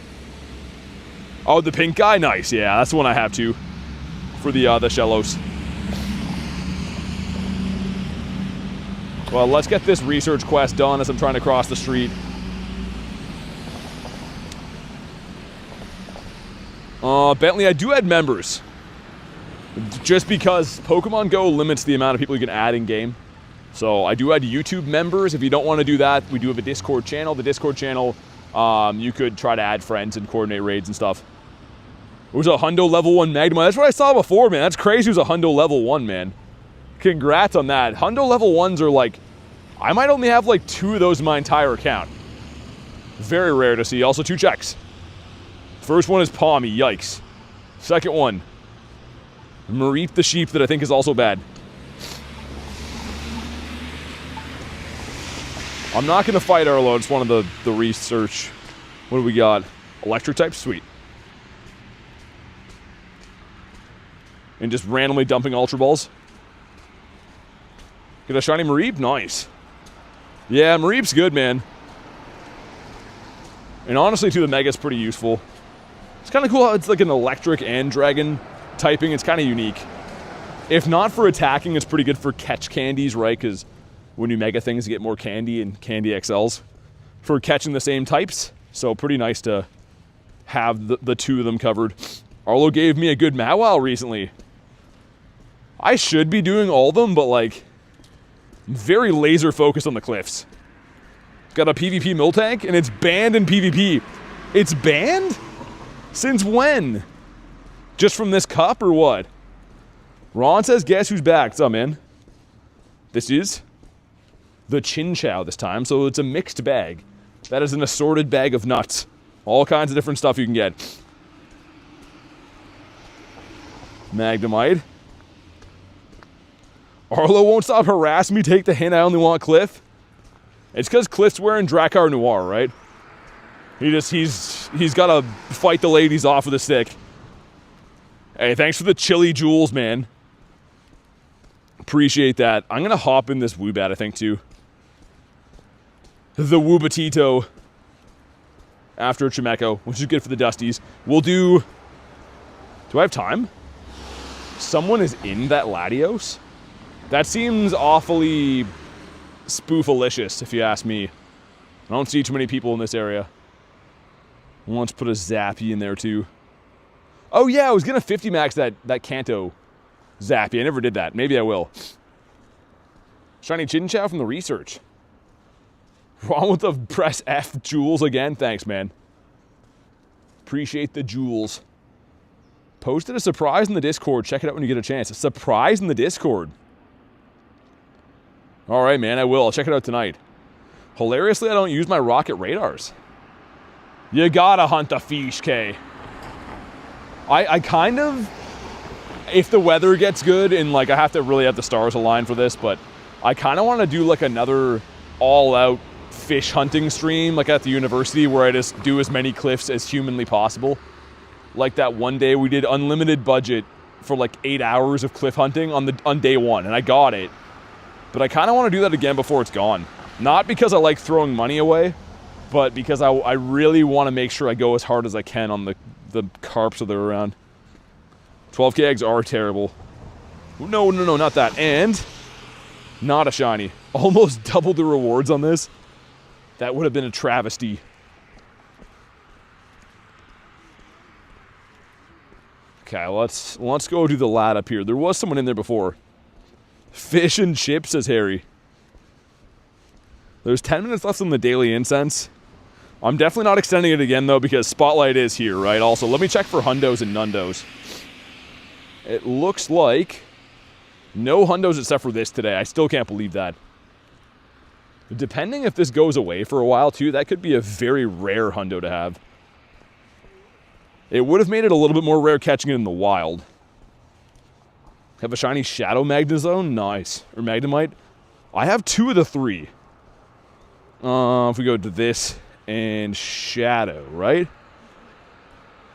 Oh, the pink guy? Nice. Yeah, that's the one I have too. For the Shellos. Well, let's get this research quest done as I'm trying to cross the street. Bentley, I do add members. Just because Pokemon GO limits the amount of people you can add in-game. So I do add YouTube members. If you don't want to do that, we do have a Discord channel. The Discord channel, you could try to add friends and coordinate raids and stuff. It was a Hundo level 1 Magnemite. That's what I saw before, man. That's crazy. It was a Hundo level 1, man. Congrats on that. Hundo level 1s are like... I might only have like 2 of those in my entire account. Very rare to see. Also 2 checks. First one is Palmy. Yikes. Second one. Mareep the sheep that I think is also bad. I'm not going to fight Arlo. I just wanted the research. What do we got? Electric type? Sweet. And just randomly dumping Ultra Balls. Get a shiny Mareep? Nice. Yeah, Mareep's good, man. And honestly, too, the Mega's pretty useful. It's kind of cool how it's like an electric and dragon typing. It's kind of unique. If not for attacking, it's pretty good for catch candies, right? Because when you Mega things, you get more candy and candy XLs for catching the same types. So pretty nice to have the 2 of them covered. Arlo gave me a good Mawile recently. I should be doing all of them, but like... very laser focused on the cliffs. Got a PvP Miltank, and it's banned in PvP. It's banned? Since when? Just from this cup, or what? Ron says, guess who's back? What's up, man? This is the Chinchou this time, so it's a mixed bag. That is an assorted bag of nuts. All kinds of different stuff you can get. Magnemite. Arlo won't stop harassing me. Take the hint. I only want Cliff. It's because Cliff's wearing Drakkar Noir, right? He's got to fight the ladies off with a stick. Hey, thanks for the chili jewels, man. Appreciate that. I'm gonna hop in this Woobat, I think, too. The Woobatito after Chimecho, which is good for the Dusties. We'll do... Do I have time? Someone is in that Latios? That seems awfully spoofalicious, if you ask me. I don't see too many people in this area. Let's put a Zappy in there, too. Oh, yeah, I was going to 50 max that Kanto Zappy. I never did that. Maybe I will. Shiny Chinchou from the research. Wrong with the press F jewels again? Thanks, man. Appreciate the jewels. Posted a surprise in the Discord. Check it out when you get a chance. A surprise in the Discord. All right, man, I will. I'll check it out tonight. Hilariously, I don't use my rocket radars. You gotta hunt the fish, K. I kind of... If the weather gets good and, like, I have to really have the stars aligned for this, but I kind of want to do, like, another all-out fish hunting stream, like at the university, where I just do as many cliffs as humanly possible. Like that one day we did unlimited budget for like 8 hours of cliff hunting on day one, and I got it. But I kind of want to do that again before it's gone. Not because I like throwing money away, but because I really want to make sure I go as hard as I can on the carps that are around. 12k eggs are terrible. No, not that. And not a shiny. Almost double the rewards on this. That would have been a travesty. Okay, let's go do the lad up here. There was someone in there before. Fish and chips, says Harry. There's 10 minutes left on the daily incense. I'm definitely not extending it again, though, because Spotlight is here, right? Also, let me check for hundos and nundos. It looks like no hundos except for this today. I still can't believe that. Depending if this goes away for a while, too, that could be a very rare hundo to have. It would have made it a little bit more rare catching it in the wild. Have a shiny Shadow Magnezone? Nice. Or Magnemite? I have 2 of the 3. If we go to this and Shadow, right?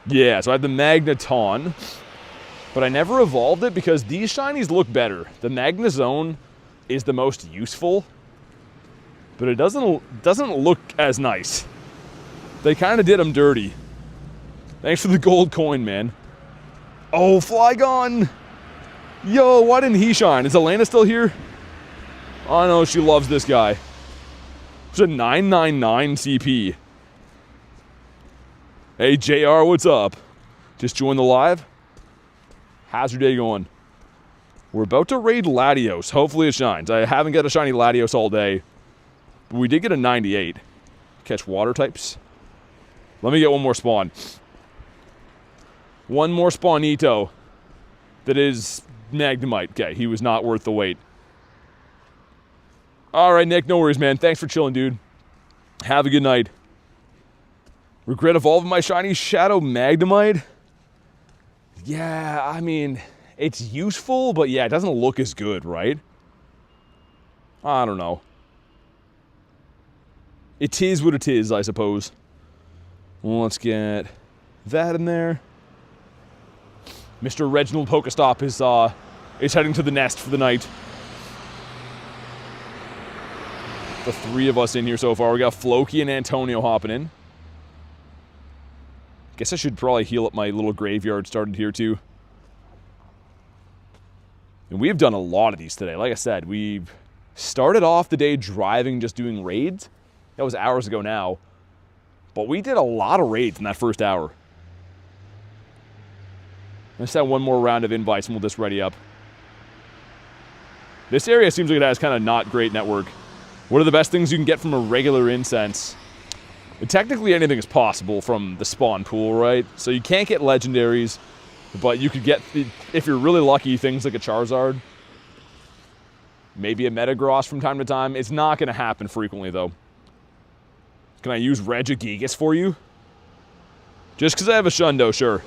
Yeah, so I have the Magneton. But I never evolved it because these shinies look better. The Magnezone is the most useful, but it doesn't look as nice. They kind of did them dirty. Thanks for the gold coin, man. Oh, Flygon! Yo, why didn't he shine? Is Elena still here? Oh no, she loves this guy. It's a 999 CP. Hey, JR, what's up? Just joined the live? How's your day going? We're about to raid Latios. Hopefully it shines. I haven't got a shiny Latios all day, but we did get a 98. Catch water types. Let me get one more spawn. One more Spawnito that is Magnemite. Okay, he was not worth the wait. Alright, Nick, no worries, man. Thanks for chilling, dude. Have a good night. Regret evolving my shiny Shadow Magnemite? Yeah, I mean, it's useful, but yeah, it doesn't look as good, right? I don't know. It is what it is, I suppose. Well, let's get that in there. Mr. Reginald Pokestop is heading to the nest for the night. The 3 of us in here so far. We got Floki and Antonio hopping in. Guess I should probably heal up my little graveyard started here too. And we've done a lot of these today. Like I said, we've started off the day driving, just doing raids. That was hours ago now. But we did a lot of raids in that first hour. Let's have one more round of invites and we'll just ready up. This area seems like it has kind of not great network. What are the best things you can get from a regular incense? Technically anything is possible from the spawn pool, right? So you can't get legendaries, but you could get, if you're really lucky, things like a Charizard. Maybe a Metagross from time to time. It's not going to happen frequently, though. Can I use Regigigas for you? Just because I have a Shundo, sure.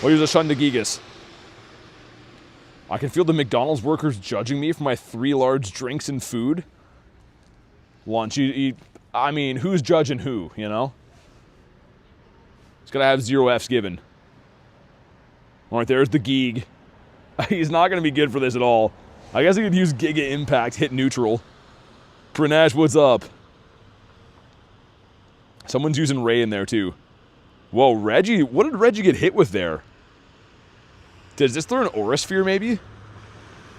I'll use a Shundagigas. I can feel the McDonald's workers judging me for my 3 large drinks and food. Lunch, I mean, who's judging who, you know? It's gonna have 0 Fs given. Alright, there's the Geeg. He's not gonna be good for this at all. I guess he could use Giga Impact, hit neutral. Pranash, what's up? Someone's using Ray in there too. Whoa, Reggie, what did Reggie get hit with there? Does this throw an Aura Sphere maybe?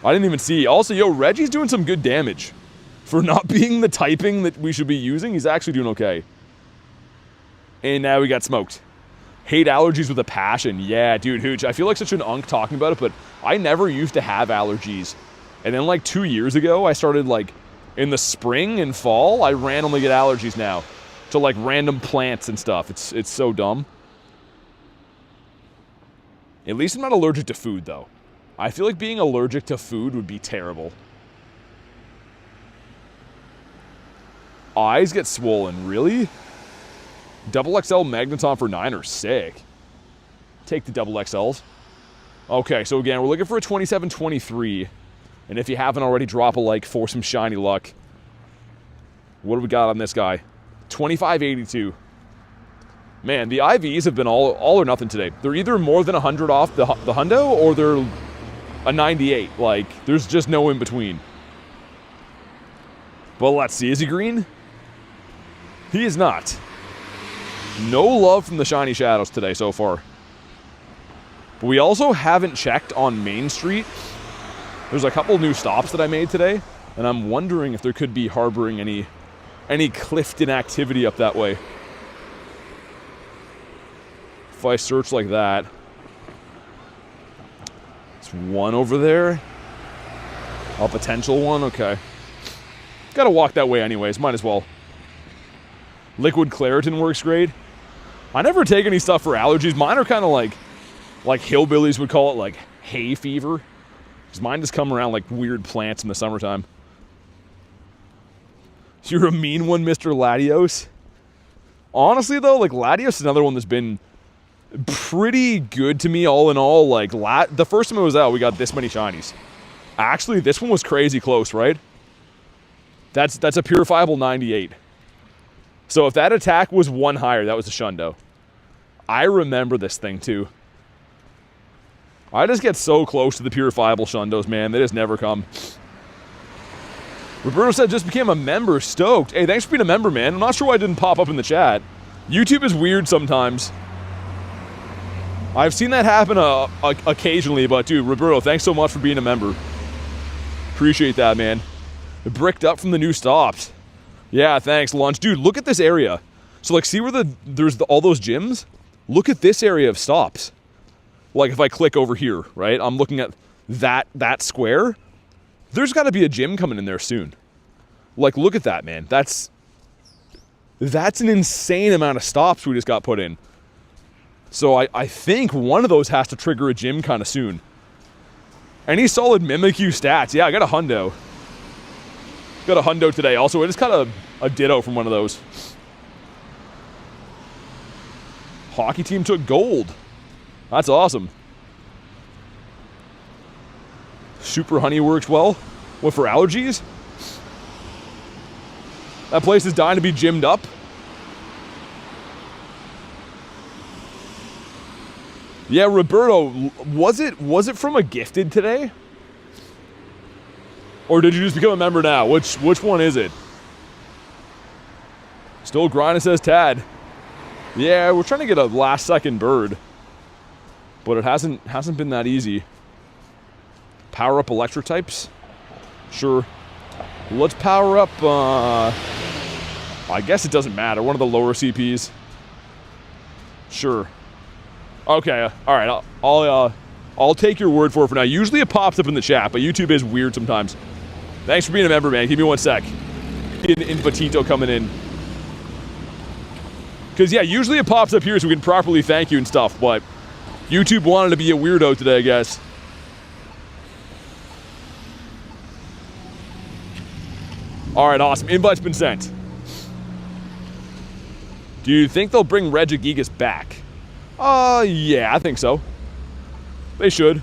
I didn't even see. Also, yo, Reggie's doing some good damage. For not being the typing that we should be using, he's actually doing okay. And now we got smoked. Hate allergies with a passion. Yeah, dude, Hooch, I feel like such an unk talking about it, but I never used to have allergies. And then like 2 years ago, I started like, in the spring and fall, I randomly get allergies now. To like random plants and stuff. It's so dumb. At least I'm not allergic to food, though. I feel like being allergic to food would be terrible. Eyes get swollen, really? Double XL Magneton for 9 are sick. Take the double XLs. Okay, so again, we're looking for a 27-23. And if you haven't already, drop a like for some shiny luck. What do we got on this guy? 2582. Man, the IVs have been all or nothing today. They're either more than 100 off the hundo, or they're a 98. Like, there's just no in between. But let's see. Is he green? He is not. No love from the shiny shadows today so far. But we also haven't checked on Main Street. There's a couple new stops that I made today, and I'm wondering if there could be harboring any Clifton activity up that way. If I search like that. There's one over there. A potential one, okay. Gotta walk that way anyways, might as well. Liquid Claritin works great. I never take any stuff for allergies. Mine are kind of like hillbillies would call it, like hay fever. Because mine just come around like weird plants in the summertime. You're a mean one, Mr. Latios. Honestly though, like Latios is another one that's been pretty good to me all in all. Like the first time it was out, we got this many shinies. Actually, this one was crazy close, right? That's a purifiable 98. So if that attack was one higher, that was a Shundo. I remember this thing too. I just get so close to the purifiable Shundos, man. They just never come. Roberto said just became a member. Stoked. Hey, thanks for being a member, man. I'm not sure why it didn't pop up in the chat. YouTube is weird sometimes. I've seen that happen occasionally, but dude, Roberto, thanks so much for being a member. Appreciate that, man. Bricked up from the new stops. Yeah, thanks, Lunch. Dude, look at this area. So, like, see where there's all those gyms? Look at this area of stops. Like, if I click over here, right? I'm looking at that square. There's got to be a gym coming in there soon. Like, look at that, man. That's an insane amount of stops we just got put in. So I think one of those has to trigger a gym kind of soon. Any solid Mimikyu stats? Yeah, I got a hundo. Got a hundo today. Also, I just got a ditto from one of those. Hockey team took gold. That's awesome. Super Honey works well. What, for allergies? That place is dying to be gymmed up. Yeah, Roberto, was it from a gifted today? Or did you just become a member now? Which one is it? Still grinding, says Tad. Yeah, we're trying to get a last second bird. But it hasn't been that easy. Power up electric types? Sure. Let's power up I guess it doesn't matter. One of the lower CPs. Sure. Okay, alright, I'll take your word for it for now. Usually it pops up in the chat, but YouTube is weird sometimes. Thanks for being a member, man. Give me 1 sec. Infatito coming in. Because, yeah, usually it pops up here so we can properly thank you and stuff, but YouTube wanted to be a weirdo today, I guess. Alright, awesome. Invite's been sent. Do you think they'll bring Regidrago back? Yeah, I think so. They should.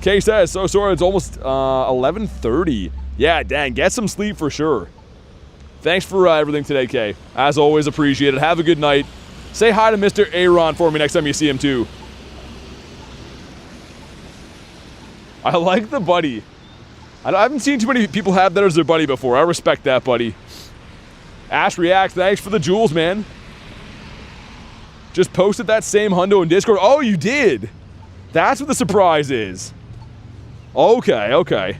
Kay says, so sorry, it's almost 11:30. Yeah, dang, get some sleep for sure. Thanks for everything today, Kay. As always, appreciate it. Have a good night. Say hi to Mr. Aaron for me next time you see him, too. I like the buddy. I haven't seen too many people have that as their buddy before. I respect that, buddy. Ash React, thanks for the jewels, man. Just posted that same hundo in Discord. Oh, you did? That's what the surprise is. Okay, okay.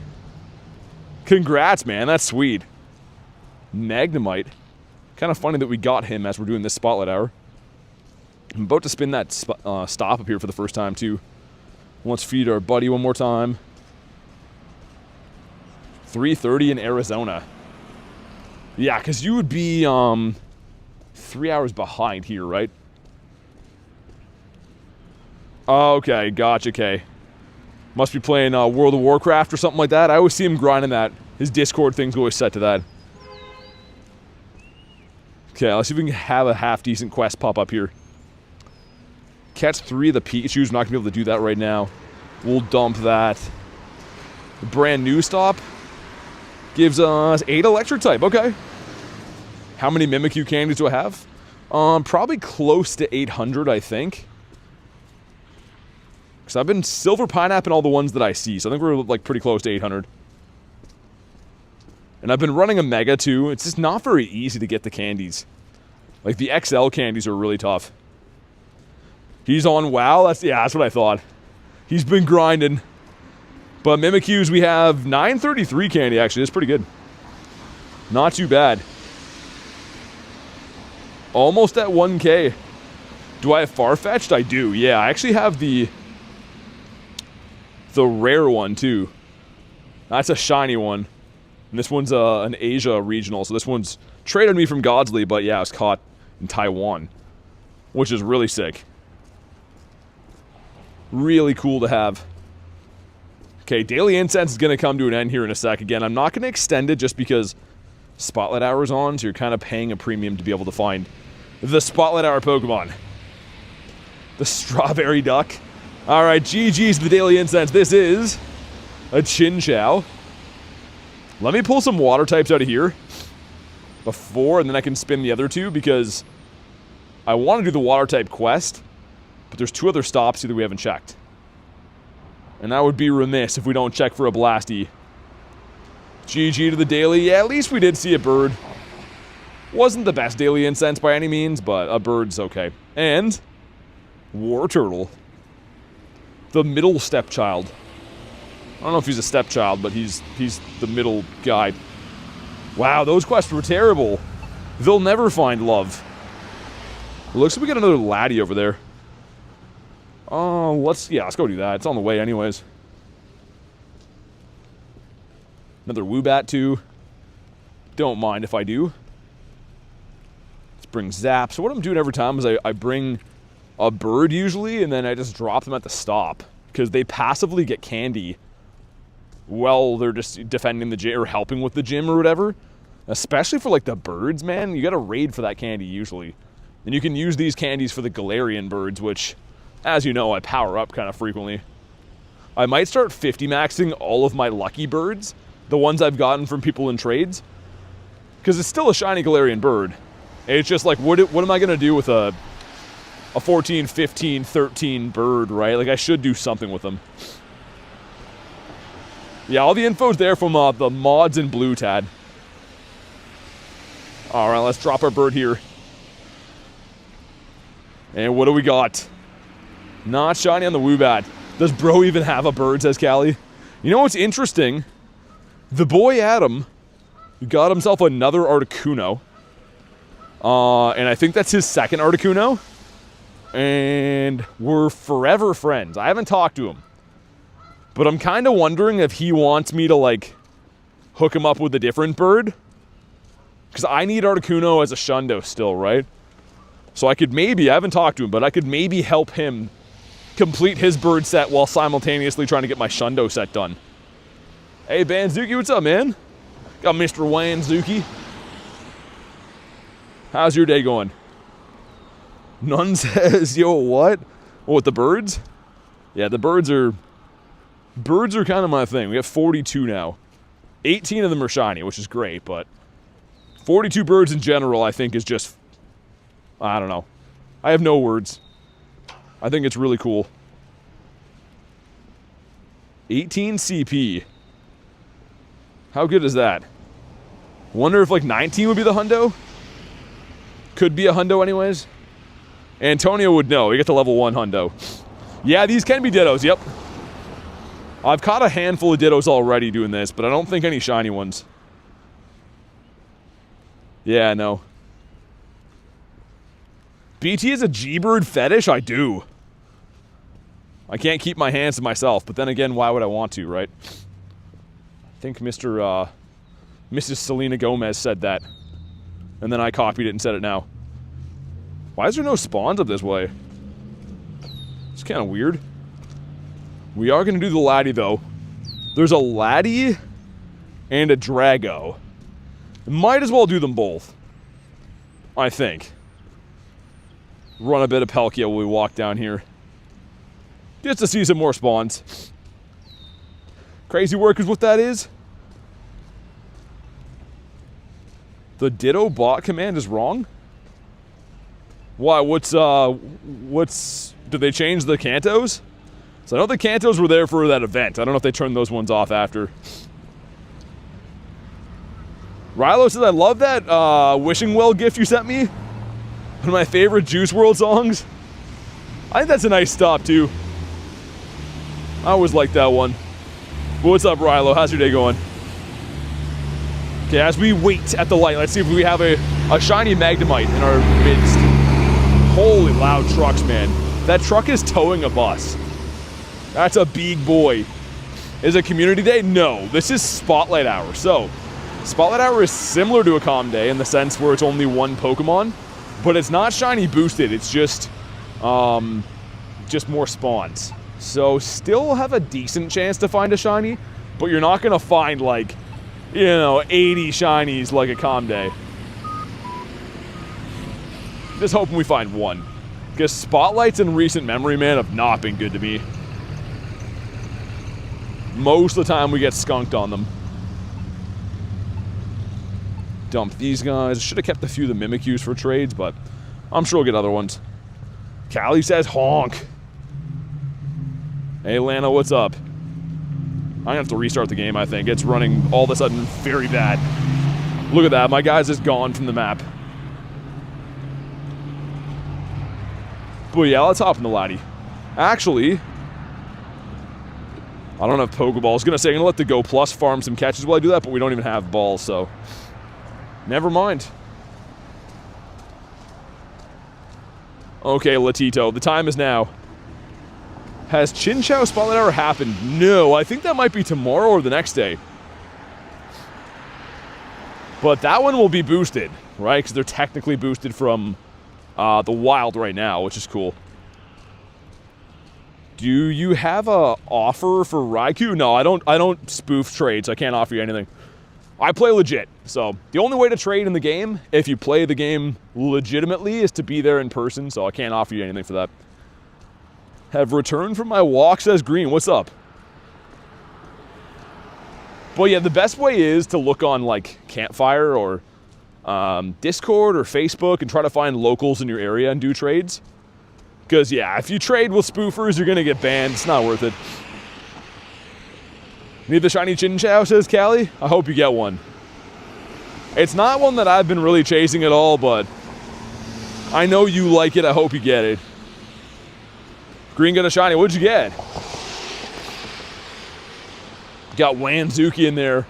Congrats, man. That's sweet. Magnemite. Kind of funny that we got him as we're doing this Spotlight Hour. I'm about to spin that stop up here for the first time, too. Let's feed our buddy one more time. 3:30 in Arizona. Yeah, because you would be 3 hours behind here, right? Okay, gotcha, Kay. Must be playing World of Warcraft or something like that. I always see him grinding that. His Discord thing's always set to that. Okay, let's see if we can have a half-decent quest pop up here. Catch 3 of the Pikachus. We're not going to be able to do that right now. We'll dump that. The brand new stop gives us 8 electric type. Okay. How many Mimikyu candies do I have? Probably close to 800, I think. Because I've been silver pineapple all the ones that I see, so I think we're like pretty close to 800. And I've been running a Mega too. It's just not very easy to get the candies. Like the XL candies are really tough. He's on WoW? That's what I thought. He's been grinding. But Mimikyus, we have 933 candy actually. That's pretty good. Not too bad. Almost at 1K. Do I have Farfetch'd? I do. Yeah, I actually have the rare one too. That's a shiny one. And this one's an Asia regional, so this one's traded me from Godsley, but yeah, I was caught in Taiwan, which is really sick. Really cool to have. Okay, Daily Incense is going to come to an end here in a sec. Again, I'm not going to extend it just because Spotlight Hour's on, so you're kind of paying a premium to be able to find the Spotlight Hour Pokemon. The Strawberry Duck. Alright, GG's the Daily Incense. This is a Chinchou. Let me pull some water types out of here before, and then I can spin the other two, because I want to do the water type quest, but there's 2 other stops here that we haven't checked. And that would be remiss if we don't check for a Blasty. GG to the Daily. Yeah, at least we did see a bird. Wasn't the best Daily Incense by any means, but a bird's okay. And War Turtle. The middle stepchild. I don't know if he's a stepchild, but he's the middle guy. Wow, those quests were terrible. They'll never find love. It looks like we got another laddie over there. Oh, let's go do that. It's on the way anyways. Another Woobat too. Don't mind if I do. Let's bring Zap. So what I'm doing every time is I bring a bird usually, and then I just drop them at the stop, because they passively get candy while they're just defending the gym or helping with the gym or whatever. Especially for like the birds, man. You gotta raid for that candy usually. And you can use these candies for the Galarian Birds, which, as you know, I power up kind of frequently. I might start 50 maxing all of my lucky birds, the ones I've gotten from people in trades, because it's still a shiny Galarian bird. It's just like, what am I gonna do with a 14, 15, 13 bird, right? Like, I should do something with them. Yeah, all the info's there from the mods in blue, Tad. Alright, let's drop our bird here. And what do we got? Not shiny on the Woobat. Does bro even have a bird, says Callie? You know what's interesting? The boy Adam got himself another Articuno. And I think that's his second Articuno. And we're forever friends. I haven't talked to him. But I'm kind of wondering if he wants me to, like, hook him up with a different bird. Because I need Articuno as a Shundo still, right? So I could maybe, I haven't talked to him, but I could maybe help him complete his bird set while simultaneously trying to get my Shundo set done. Hey, Banzuki, what's up, man? Got Mr. Wanzuki. How's your day going? None says, yo, what? Oh, with the birds? Yeah, the birds are kind of my thing. We have 42 now. 18 of them are shiny, which is great, but 42 birds in general, I think, is just, I don't know. I have no words. I think it's really cool. 18 CP. How good is that? Wonder if like 19 would be the hundo? Could be a hundo anyways. Antonio would know. We get to level 1 hundo. Yeah, these can be Dittos, yep. I've caught a handful of Dittos already doing this, but I don't think any shiny ones. Yeah, no. BT is a G-Bird fetish? I do. I can't keep my hands to myself, but then again, why would I want to, right? I think Mrs. Selena Gomez said that. And then I copied it and said it now. Why is there no spawns up this way? It's kind of weird. We are going to do the laddie, though. There's a laddie and a Drago. Might as well do them both. I think. Run a bit of Palkia while we walk down here. Just to see some more spawns. Crazy Work is what that is. The Ditto bot command is wrong? Why? Did they change the Kantos? So I know the Kantos were there for that event. I don't know if they turned those ones off after. Rilo says, I love that Wishing Well gift you sent me. One of my favorite Juice WRLD songs. I think that's a nice stop, too. I always like that one. What's up, Rilo? How's your day going? Okay, as we wait at the light, let's see if we have a shiny Magnemite in our midst. Holy loud trucks, man. That truck is towing a bus. That's a big boy. Is it community day? No, this is Spotlight Hour. So, Spotlight Hour is similar to a Calm Day in the sense where it's only one Pokemon, but it's not shiny boosted. It's just more spawns. So, still have a decent chance to find a shiny, but you're not gonna find like, 80 shinies like a Calm Day. Just hoping we find one. Because Spotlights in recent memory, man, have not been good to me. Most of the time we get skunked on them. Dump these guys. Should have kept a few of the Mimikyus for trades, but I'm sure we'll get other ones. Callie says honk. Hey, Lana, what's up? I'm gonna have to restart the game, I think. It's running all of a sudden very bad. Look at that, my guy's just gone from the map. But yeah, let's hop in the laddie. Actually, I don't have Pokeballs. I was gonna say, I'm gonna let the Go Plus farm some catches while I do that, but we don't even have balls, so never mind. Okay, Latito, the time is now. Has Chinchou Spotlight Hour happened? No, I think that might be tomorrow or the next day. But that one will be boosted, right? Because they're technically boosted from the wild right now, which is cool. Do you have a offer for Raikou? No, I don't spoof trades. I can't offer you anything. I play legit. So the only way to trade in the game, if you play the game legitimately, is to be there in person. So I can't offer you anything for that. Have returned from my walk, says Green. What's up? But yeah, the best way is to look on like Campfire or Discord or Facebook and try to find locals in your area and do trades. Because yeah, if you trade with spoofers, you're gonna get banned. It's not worth it. Need the shiny Chinchou, says Callie. I hope you get one. It's not one that I've been really chasing at all, but I know you like it. I hope you get it. Green got a shiny. What'd you get? Got Wanzuki in there.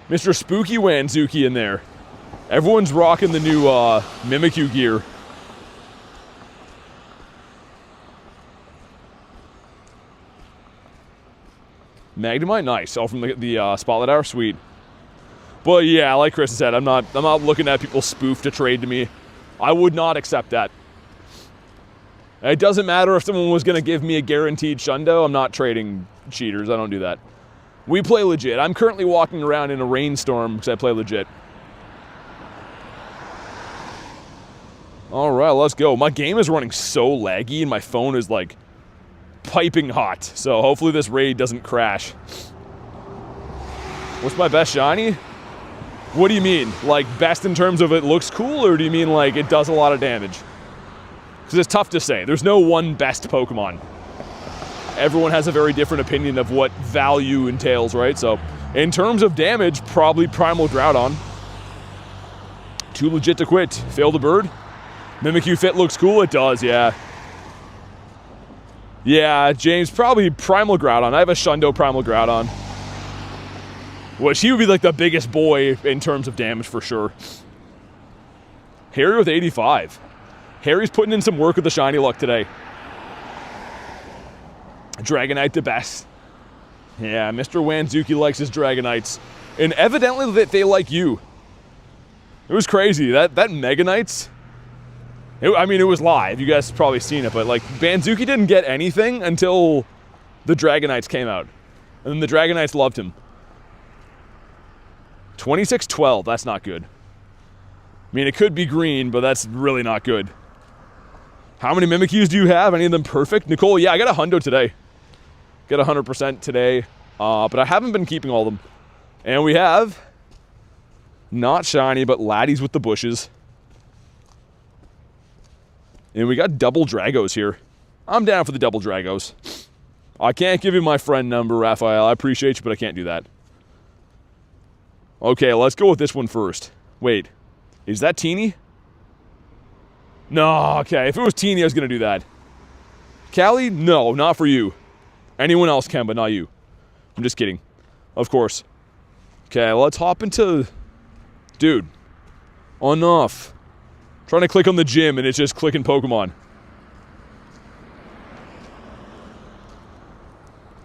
Mr. Spooky Wanzuki in there. Everyone's rocking the new Mimikyu gear. Magnemite, nice. All from the Spotlight Hour, sweet. But yeah, like Chris said, I'm not looking at people spoof to trade to me. I would not accept that. It doesn't matter if someone was going to give me a guaranteed Shundo. I'm not trading cheaters. I don't do that. We play legit. I'm currently walking around in a rainstorm because I play legit. All right, let's go. My game is running so laggy and my phone is like piping hot. So hopefully this raid doesn't crash. What's my best shiny? What do you mean? Like best in terms of it looks cool, or do you mean like it does a lot of damage? Because it's tough to say. There's no one best Pokemon. Everyone has a very different opinion of what value entails, right? So, in terms of damage, probably Primal Groudon. Too legit to quit. Fail the bird. Mimikyu fit looks cool. It does, yeah. Yeah, James, probably Primal Groudon. I have a Shundo Primal Groudon. Which he would be like the biggest boy in terms of damage for sure. Harry with 85. Harry's putting in some work with the shiny luck today. Dragonite the best. Yeah, Mr. Wanzuki likes his Dragonites. And evidently they like you. It was crazy. That Meganites, I mean, it was live. You guys have probably seen it, but like Banzuki didn't get anything until the Dragonites came out. And then the Dragonites loved him. 26-12, that's not good. I mean, it could be green, but that's really not good. How many Mimikyus do you have? Any of them perfect? Nicole, yeah, I got a hundo today. Got 100% today. But I haven't been keeping all of them. And we have Not shiny, but laddies with the bushes. And we got double Dragos here. I'm down for the double Dragos. I can't give you my friend number, Raphael. I appreciate you, but I can't do that. Okay, let's go with this one first. Wait, is that Teeny? No, okay. If it was Teeny, I was going to do that. Callie? No, not for you. Anyone else can, but not you. I'm just kidding. Of course. Okay, let's hop into... Dude. Enough. Trying to click on the gym, and it's just clicking Pokemon.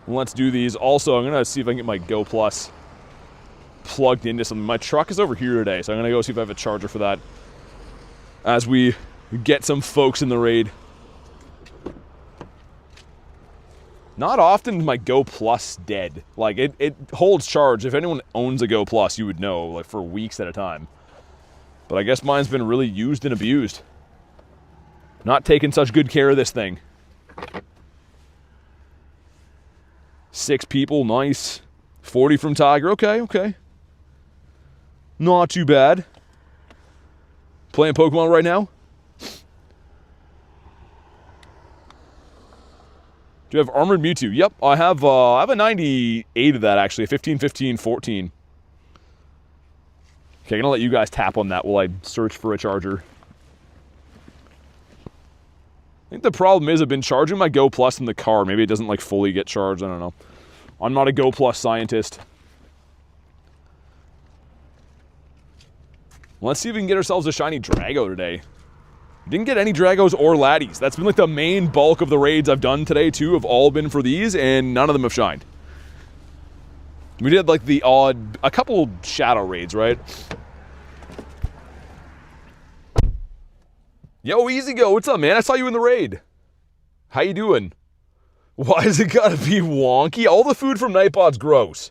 Let's do these. Also, I'm going to see if I can get my Go Plus plugged into something. My truck is over here today, so I'm going to go see if I have a charger for that as we get some folks in the raid. Not often is my Go Plus dead. Like, it holds charge. If anyone owns a Go Plus, you would know, like, for weeks at a time. But I guess mine's been really used and abused. Not taking such good care of this thing. 6 people, nice. 40 from Tiger, okay. Not too bad. Playing Pokemon right now? Do you have Armored Mewtwo? Yep, I have a 98 of that, actually. A 15, 15, 14. Okay, I'm going to let you guys tap on that while I search for a charger. I think the problem is I've been charging my Go Plus in the car. Maybe it doesn't, like, fully get charged. I don't know. I'm not a Go Plus scientist. Let's see if we can get ourselves a shiny Drago today. Didn't get any Dragos or Laddies. That's been like the main bulk of the raids I've done today too, have all been for these, and none of them have shined. We did like the odd, a couple shadow raids, right? Yo, Easy Go, what's up, man? I saw you in the raid. How you doing? Why does it gotta be wonky? All the food from Nightbot's gross.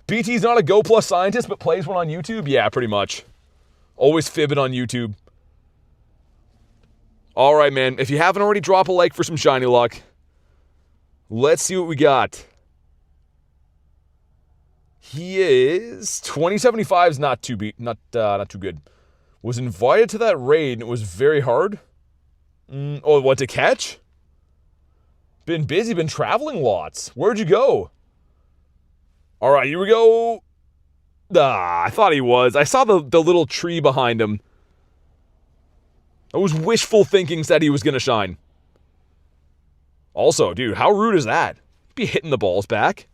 BT's not a Go Plus scientist, but plays one on YouTube? Yeah, pretty much. Always fibbing on YouTube. Alright, man. If you haven't already, drop a like for some shiny luck. Let's see what we got. He is... 2075 is not too good. Was invited to that raid, and it was very hard. Oh, what, to catch? Been busy, been traveling lots. Where'd you go? Alright, here we go. I thought he was. I saw the little tree behind him. I was wishful thinking said he was going to shine. Also, dude, how rude is that? Be hitting the balls back.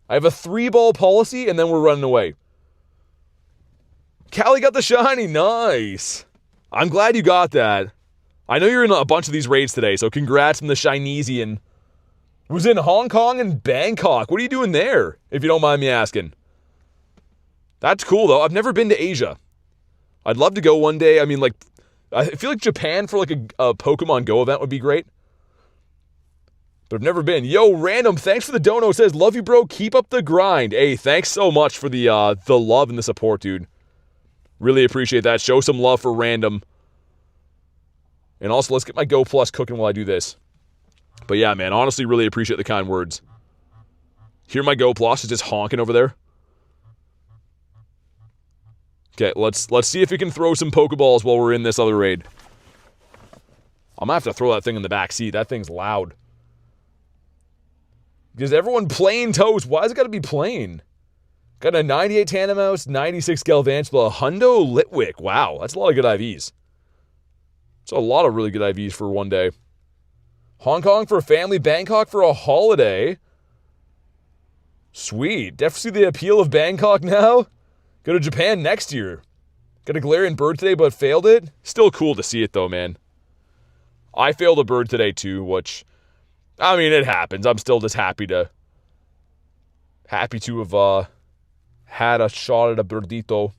I have a 3-ball policy, and then we're running away. Callie got the shiny. Nice. I'm glad you got that. I know you're in a bunch of these raids today, so congrats on the Shinesian. Was in Hong Kong and Bangkok. What are you doing there, if you don't mind me asking? That's cool, though. I've never been to Asia. I'd love to go one day. I mean, like, I feel like Japan for, like, a Pokemon Go event would be great. But I've never been. Yo, Random, thanks for the dono. Says, love you, bro. Keep up the grind. Hey, thanks so much for the love and the support, dude. Really appreciate that. Show some love for Random. And also, let's get my Go Plus cooking while I do this. But yeah, man, honestly, really appreciate the kind words. Hear my Go Plus is just honking over there. Okay, let's see if we can throw some Pokeballs while we're in this other raid. I'm gonna have to throw that thing in the back seat. That thing's loud. Because everyone plain toast. Why has it got to be plain? Got a 98 Tandemaus, 96 Galvantula, a Hundo Litwick. Wow, that's a lot of good IVs. It's a lot of really good IVs for one day. Hong Kong for a family, Bangkok for a holiday. Sweet. Definitely see the appeal of Bangkok now. Go to Japan next year. Got a Galarian Bird today, but failed it. Still cool to see it, though, man. I failed a bird today, too, which... I mean, it happens. I'm still just happy to have had a shot at a birdito.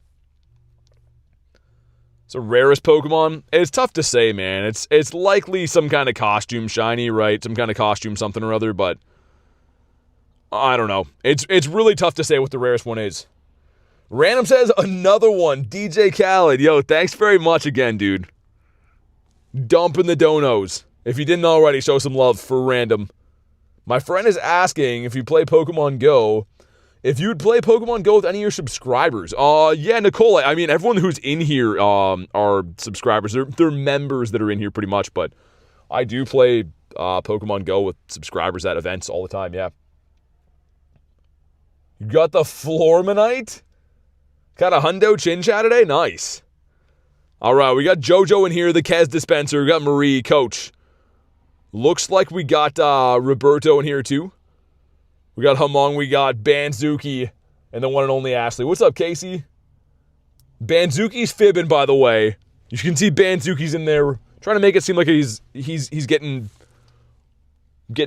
It's the rarest Pokemon. It's tough to say, man. It's likely some kind of costume shiny, right? Some kind of costume something or other, but I don't know. It's really tough to say what the rarest one is. Random says another one. DJ Khaled. Yo, thanks very much again, dude. Dumping the donos. If you didn't already, show some love for Random. My friend is asking if you play Pokemon Go, If you would play Pokemon Go with any of your subscribers. Yeah, Nicole, I mean, everyone who's in here are subscribers. They're members that are in here pretty much, but I do play Pokemon Go with subscribers at events all the time, yeah. You got the Flormanite? Got a Hundo Chin Chat today? Nice. All right, we got JoJo in here, the Kez dispenser. We got Marie, Coach. Looks like we got Roberto in here too. We got Hamong, we got Banzuki, and the one and only Ashley. What's up, Casey? Banzuki's fibbing, by the way. You can see Banzuki's in there, trying to make it seem like he's getting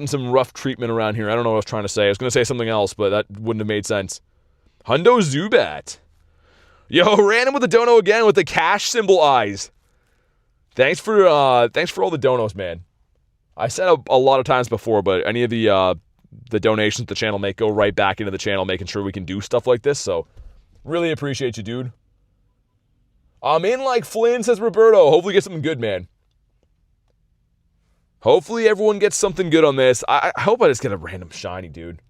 some rough treatment around here. I don't know what I was trying to say. I was going to say something else, but that wouldn't have made sense. Hundo Zubat. Yo, random with the dono again with the cash symbol eyes. Thanks for all the donos, man. I said a lot of times before, but any of the donations the channel make go right back into the channel, making sure we can do stuff like this. So, really appreciate you, dude. I'm in like Flynn, says Roberto. Hopefully get something good, man. Hopefully everyone gets something good on this. I hope I just get a random shiny, dude.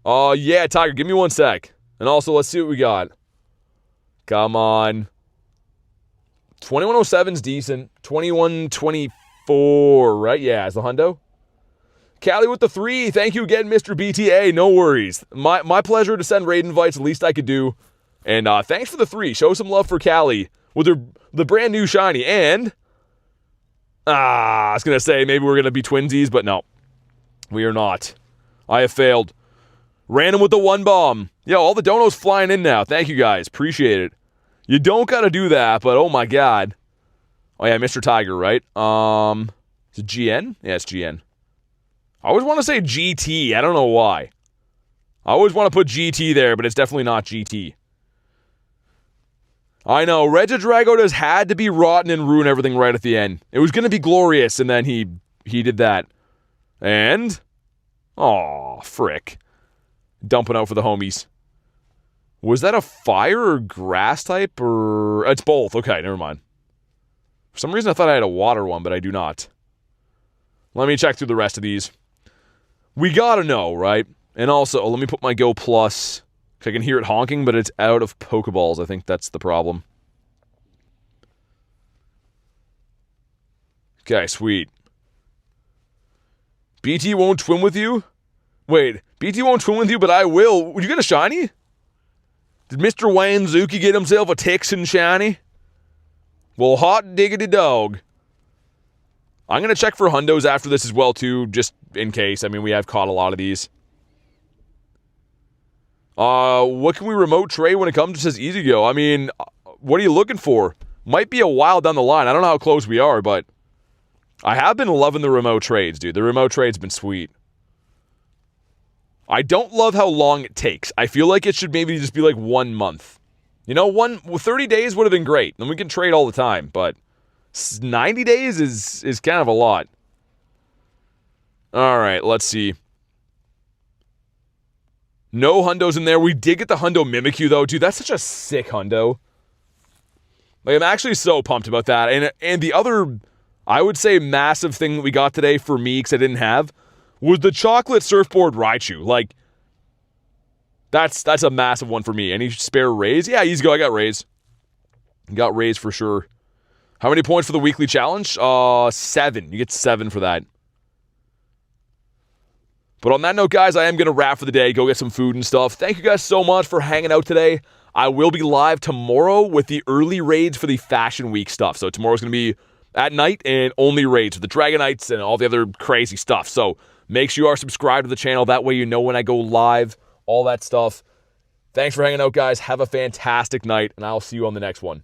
Oh, yeah, Tiger, give me 1 sec. And also, let's see what we got. Come on. 2107's decent. 2124, right? Yeah, it's the hundo. Callie with the 3. Thank you again, Mr. BTA. No worries. My pleasure to send raid invites. The least I could do. And thanks for the 3. Show some love for Callie with the brand new shiny. And I was going to say maybe we're going to be twinsies, but no. We are not. I have failed. Random with the 1 bomb. Yo, all the donos flying in now. Thank you guys. Appreciate it. You don't got to do that, but oh my god. Oh yeah, Mr. Tiger, right? Is it GN? Yeah, it's GN. I always want to say GT. I don't know why. I always want to put GT there, but it's definitely not GT. I know. Regidrago just had to be rotten and ruin everything right at the end. It was going to be glorious, and then he did that. And? Aw, frick. Dumping out for the homies. Was that a fire or grass type, or... It's both. Okay, never mind. For some reason, I thought I had a water one, but I do not. Let me check through the rest of these. We gotta know, right? And also, let me put my Go Plus. I can hear it honking, but it's out of Pokeballs. I think that's the problem. Okay, sweet. BT won't twin with you? Wait, BT won't twin with you, but I will. Would you get a shiny? Did Mr. Wayne Zuki get himself a Texan shiny? Well, hot diggity dog. I'm going to check for hundos after this as well, too, just in case. I mean, we have caught a lot of these. What can we remote trade when it comes to says Easy Go? I mean, what are you looking for? Might be a while down the line. I don't know how close we are, but I have been loving the remote trades, dude. The remote trade's been sweet. I don't love how long it takes. I feel like it should maybe just be like 1 month. You know, 30 days would have been great. Then we can trade all the time, but 90 days is kind of a lot. All right, let's see. No hundos in there. We did get the hundo Mimikyu, though. Dude, that's such a sick hundo. Like, I'm actually so pumped about that. And the other, I would say, massive thing that we got today for me, because I didn't have, was the chocolate surfboard Raichu. Like, that's a massive one for me. Any spare rays? Yeah, easy go. I got rays. Got rays for sure. How many points for the weekly challenge? 7. You get 7 for that. But on that note, guys, I am going to wrap for the day. Go get some food and stuff. Thank you guys so much for hanging out today. I will be live tomorrow with the early raids for the Fashion Week stuff. So tomorrow's going to be at night and only raids with the Dragonites and all the other crazy stuff. So make sure you are subscribed to the channel. That way you know when I go live, all that stuff. Thanks for hanging out, guys. Have a fantastic night, and I'll see you on the next one.